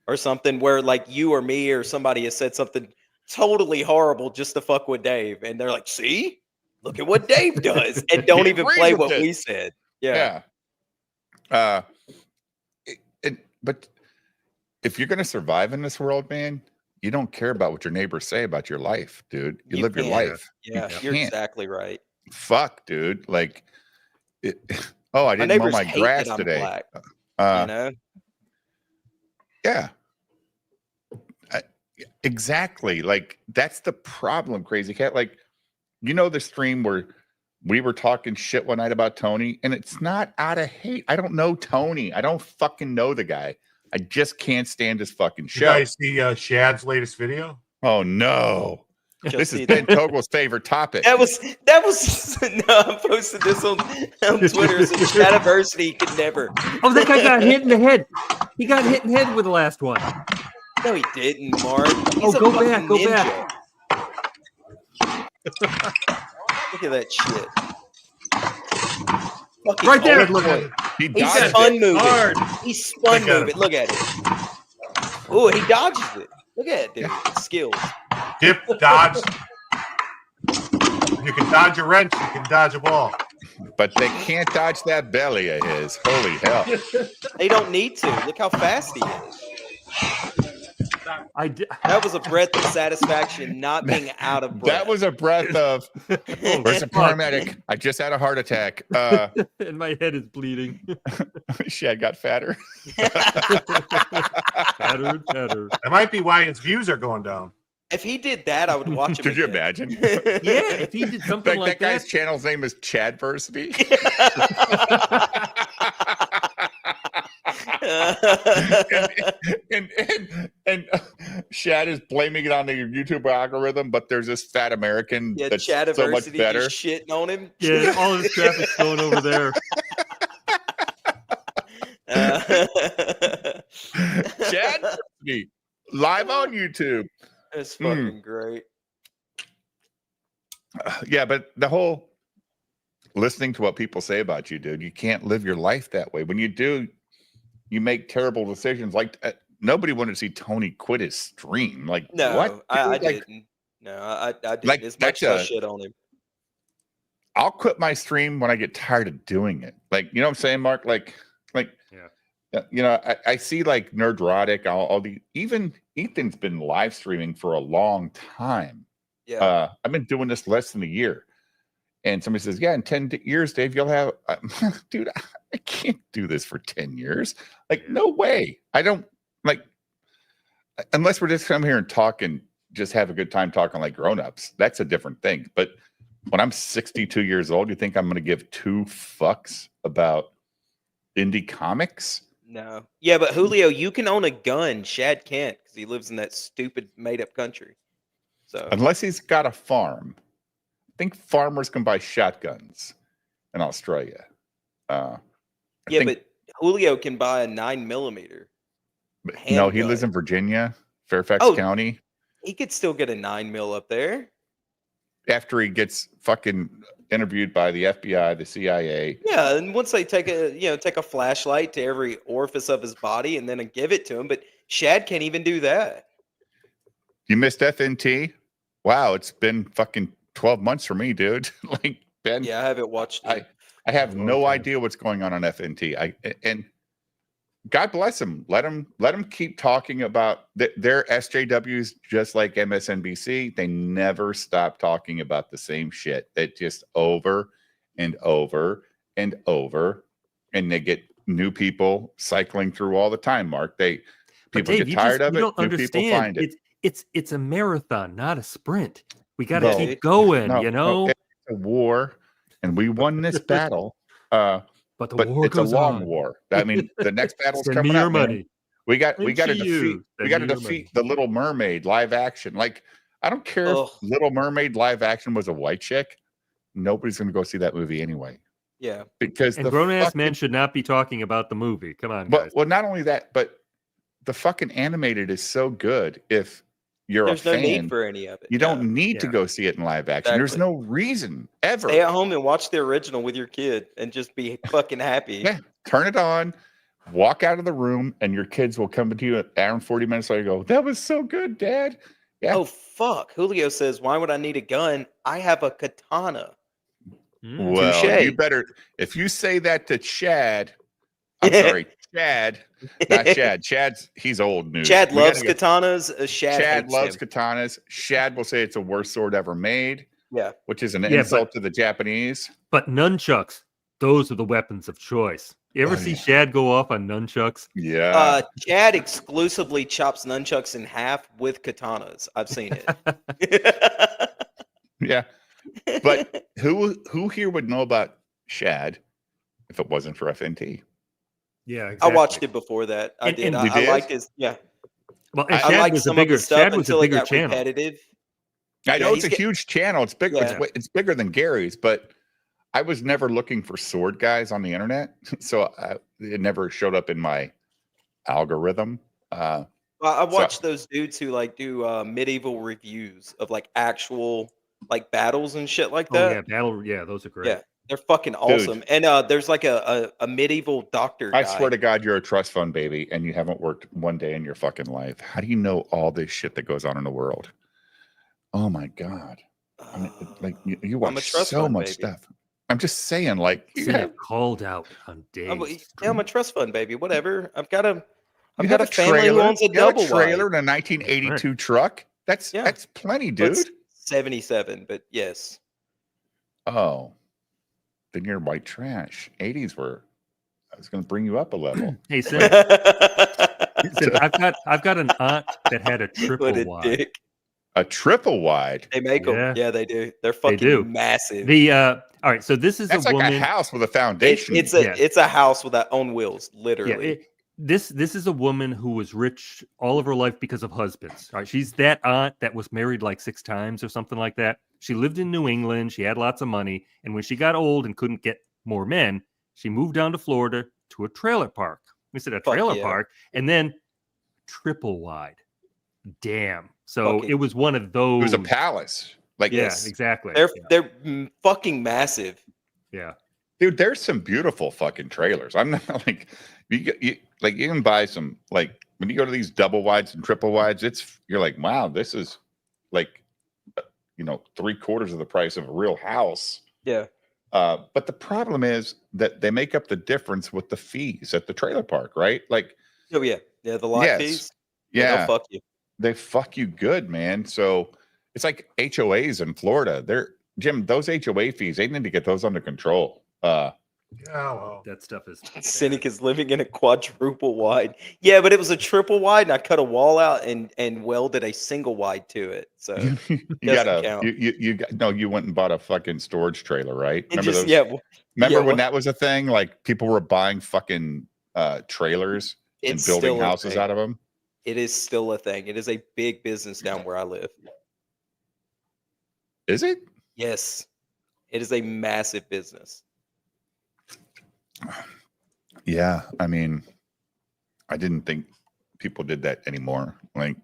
S5: or something where like you or me or somebody has said something totally horrible just to fuck with Dave. And they're like, see, look at what Dave does. And don't
S3: He
S5: even
S3: agrees
S5: play
S3: with
S5: what
S3: it.
S5: we said. Yeah.
S3: But if you're going to survive in this world, man, you don't care about what your neighbors say about your life, dude. You live your
S5: can't.
S3: life.
S5: Yeah,
S3: You
S5: you're
S3: can't.
S5: exactly right.
S3: Fuck, dude. Like, I
S5: My
S3: didn't mow
S5: neighbors
S3: my
S5: hate
S3: grass
S5: that I'm
S3: today.
S5: black, you know?
S3: Yeah. Exactly. Like, that's the problem, Crazy Cat. Like, the stream where we were talking shit one night about Tony, and it's not out of hate. I don't know Tony. I don't fucking know the guy. I just can't stand his fucking
S4: You
S3: show.
S4: guys see Shad's latest video?
S3: Oh no.
S5: Just
S3: This is
S5: see
S3: Ben Togel's favorite topic.
S5: That was no, I posted this on Twitter. So Shadiversity could never.
S6: Oh, that guy got hit in the head. He got hit in the head with the last one.
S5: No, he didn't, Mark. He's
S6: Oh,
S5: a
S6: go
S5: fucking
S6: back, go
S5: ninja.
S6: back.
S5: Look at that shit. Fucking
S6: Right there.
S5: old
S6: Look at
S5: boy.
S6: it.
S3: He
S5: He
S3: dodged
S5: spun
S3: it.
S5: moving.
S6: Hard.
S5: He spun
S4: Look at
S5: moving.
S4: him.
S5: Look at it. Oh, he dodges it. Look at it, dude. Skills.
S4: Dip, dodge. You can dodge a wrench. You can dodge a ball.
S3: But they can't dodge that belly of his. Holy hell.
S5: They don't need to. Look how fast he is. That was a breath of satisfaction, not being out of breath.
S3: That was a breath of, where's the paramedic? I just had a heart attack.
S6: And my head is bleeding.
S3: Shad got fatter.
S6: Fatter and fatter.
S4: That might be why his views are going down.
S5: If he did that, I would watch him.
S3: Could you
S5: again.
S3: imagine?
S6: Yeah, if he did something like
S3: that guy's
S6: that.
S3: channel's name is Chadversity. and Shad is blaming it on the YouTube algorithm, but there's this fat American
S5: Yeah,
S3: that's
S5: Chadiversity
S3: so much better.
S5: just shitting on him.
S6: Yeah, all his traffic's going over there.
S3: Chadversity live on YouTube.
S5: That's fucking great.
S3: Yeah, but the whole listening to what people say about you, dude, you can't live your life that way. When you do, you make terrible decisions. Like nobody wanted to see Tony quit his stream. Like
S5: No,
S3: what?
S5: I
S3: Dude, like,
S5: didn't. No, I didn't.
S3: like,
S5: As much
S3: that's
S5: as I
S3: a-
S5: shit on him.
S3: I'll quit my stream when I get tired of doing it. Like, you know what I'm saying, Mark? Like, I see like Nerdrotic, all the even Ethan's been live streaming for a long time.
S5: Yeah.
S3: I've been doing this less than a year. And somebody says, yeah, in 10 years, Dave, you'll have, dude, I can't do this for 10 years. Like, no way. I don't, like, unless we're just come here and talk and just have a good time talking like grown-ups. That's a different thing. But when I'm 62 years old, you think I'm going to give 2 fucks about indie comics?
S5: No. Yeah, but Julio, you can own a gun. Shad can't because he lives in that stupid made-up country. So
S3: Unless he's got a farm. I think farmers can buy shotguns in Australia.
S5: yeah, but Julio can buy a 9mm.
S3: No, he lives in Virginia, Fairfax County.
S5: He could still get a 9mm up there.
S3: After he gets fucking interviewed by the FBI, the CIA.
S5: Yeah, and once they take a flashlight to every orifice of his body and then give it to him, but Shad can't even do that.
S3: You missed FNT? Wow, it's been fucking 12 months for me, dude. Like, Ben.
S5: Yeah, I haven't watched it.
S3: I have no idea what's going on FNT. And God bless him. Let him keep talking about their SJWs, just like MSNBC. They never stop talking about the same shit. It just over and over and over, and they get new people cycling through all the time. Mark, people
S6: Dave,
S3: get tired of it.
S6: You don't
S3: New people
S6: understand.
S3: find it.
S6: It's a marathon, not a sprint. We got to
S3: No.
S6: keep going.
S3: No, it's a war, and we won this battle. But
S6: war
S3: it's a
S6: goes
S3: long
S6: on.
S3: war. I mean, the next battle's
S6: Send
S3: coming
S6: me your
S3: up. Man.
S6: money.
S3: We got to
S6: Send
S3: defeat. We got to defeat the Little Mermaid live action. Like, I don't care if Little Mermaid live action was a white chick. Nobody's going to go see that movie anyway.
S5: Yeah,
S3: because
S6: and grown-ass men should not be talking about the movie. Come on,
S3: but
S6: guys.
S3: well, not only that, but the fucking animated is so good. If you're
S5: There's
S3: a fan,
S5: no need for any of it.
S3: you don't need to go see it in live action. There's no reason ever.
S5: Stay at home and watch the original with your kid and just be fucking happy.
S3: Yeah, turn it on, walk out of the room, and your kids will come to you an hour and 40 minutes later and go, that was so good, Dad. Yeah.
S5: Oh, fuck. Julio says, why would I need a gun? I have a katana.
S3: Well,
S5: Touché.
S3: you better, if you say that to Chad, I'm sorry, Chad, not Chad. He's old news.
S5: Chad
S3: We
S5: loves
S3: gotta get-
S5: katanas. Shad hates
S3: loves
S5: him.
S3: katanas. Shad will say it's the worst sword ever made.
S5: Yeah.
S3: Which is an
S6: Yeah,
S3: insult to the Japanese.
S6: But nunchucks, those are the weapons of choice. You ever see Shad go off on nunchucks?
S3: Yeah.
S5: Chad exclusively chops nunchucks in half with katanas. I've seen it.
S3: Yeah. But who here would know about Shad if it wasn't for FNT?
S6: Yeah,
S5: I
S6: exactly.
S5: watched it before that. I did.
S3: You
S5: I
S3: did?
S5: liked his. Yeah.
S6: Well,
S5: I
S6: Shad
S5: liked
S6: was a
S5: some of
S6: bigger
S5: the stuff
S6: Shad was a
S5: until it
S6: bigger
S5: got
S6: channel.
S5: repetitive.
S3: I know
S5: Yeah,
S3: it's a
S5: he's
S3: huge channel. It's big.
S5: Yeah.
S3: It's bigger than Gary's, but I was never looking for sword guys on the internet, so it never showed up in my algorithm.
S5: I watched those dudes who like do medieval reviews of like actual like battles and shit like
S6: Oh
S5: that.
S6: yeah, battle. Yeah, those are great.
S5: Yeah, they're fucking awesome. And there's like a medieval doctor guy.
S3: I swear to God, you're a trust fund baby, and you haven't worked one day in your fucking life. How do you know all this shit that goes on in the world? Oh my God! I mean, like you
S5: I'm a
S3: watch
S5: trust
S3: so
S5: fund
S3: much
S5: baby.
S3: stuff. I'm just saying, like
S6: See it called out on days.
S5: I'm a trust fund baby. Whatever. I've got a
S3: you have
S5: family who owns a
S3: you have
S5: double
S3: trailer
S5: wide.
S3: in a 1982 truck. That's plenty,
S5: But
S3: dude.
S5: it's 77, but yes.
S3: Oh, then you're white trash. 80s were. I was going to bring you up a level.
S6: Hey, Sid, I've got an aunt that had a triple
S5: What a
S6: wide.
S5: dick.
S3: A triple wide.
S5: They make them. Yeah, they do. They're fucking
S6: do.
S5: massive.
S6: The all right, so this is
S3: That's
S6: a
S3: like
S6: woman.
S3: a house with a foundation.
S5: It's a house without own wheels, literally.
S6: This is a woman who was rich all of her life because of husbands. All right, she's that aunt that was married like 6 times or something like that. She lived in New England. She had lots of money, and when she got old and couldn't get more men, she moved down to Florida to a trailer park. We said a trailer park, and then triple wide. Damn. So it was one of those.
S3: It was a palace. Like
S6: yes, exactly.
S5: They're fucking massive.
S6: Yeah.
S3: Dude, there's some beautiful fucking trailers. I'm not like you can buy some, like when you go to these double wides and triple wides, you're like, wow, this is like 3/4 of the price of a real house.
S5: Yeah.
S3: But the problem is that they make up the difference with the fees at the trailer park, right? Like,
S5: oh yeah, the lot fees.
S3: Yeah,
S5: they'll fuck you.
S3: They fuck you good, man. So it's like HOAs in Florida. Jim, those HOA fees, they need to get those under control.
S4: Yeah, well,
S6: That stuff is
S5: Cynic is living in a quadruple wide. Yeah, but it was a triple wide, and I cut a wall out and welded a single wide to it. So
S3: you went and bought a fucking storage trailer, right?
S5: And
S3: Remember
S5: just-
S3: those?
S5: yeah,
S3: Remember when
S5: well-
S3: that was a thing? Like people were buying fucking trailers and
S5: It's
S3: building
S5: still a
S3: houses
S5: thing.
S3: out of them.
S5: It is still a thing. It is a big business down where I live.
S3: Is it?
S5: Yes, it is a massive business.
S3: Yeah, I mean, I didn't think people did that anymore. Like,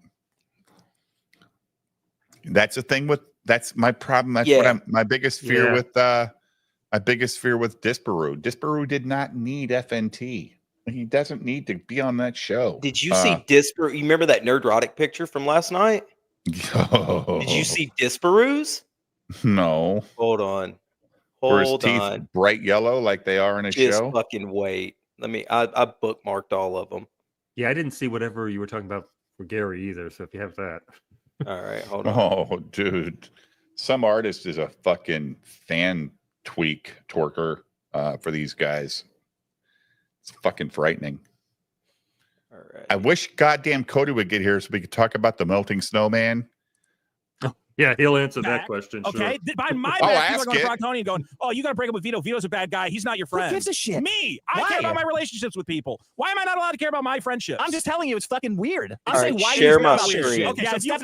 S3: that's the thing with that's my problem. That's what I'm my biggest fear with my biggest fear with Disparu. Disparu did not need FNT. He doesn't need to be on that show.
S5: Did you see Disparu? You remember that Nerdrotic picture from last night? Did you see Disparu's?
S3: No.
S5: Hold on.
S3: Were his
S5: Hold
S3: teeth
S5: on.
S3: bright yellow like they are in a
S5: Just
S3: show?
S5: fucking wait. I bookmarked all of them.
S6: Yeah, I didn't see whatever you were talking about for Gary either. So if you have that.
S5: All right, hold on.
S3: Oh, dude. Some artist is a fucking fan tweak twerker for these guys. It's fucking frightening.
S5: All right.
S3: I wish goddamn Cody would get here so we could talk about the melting snowman.
S6: Yeah, he'll answer that question.
S12: Okay,
S6: Sure.
S12: behind my
S3: Oh,
S12: back, people are
S3: ask
S12: going to
S3: it.
S12: Brock Tony and going, "Oh, you got to break up with Vito. Vito's a bad guy. He's not your friend."
S13: Who gives a shit?
S12: Me. I
S13: Why?
S12: care about my relationships with people. Why am I not allowed to care about my friendships?
S13: I'm just telling you, it's fucking weird.
S12: I'm
S5: All
S12: saying
S5: right,
S12: why do
S5: share
S12: you
S5: my
S12: care about weird
S5: screen.
S12: shit?
S13: Okay, so
S12: Yeah,
S13: it's
S12: you-
S13: definitely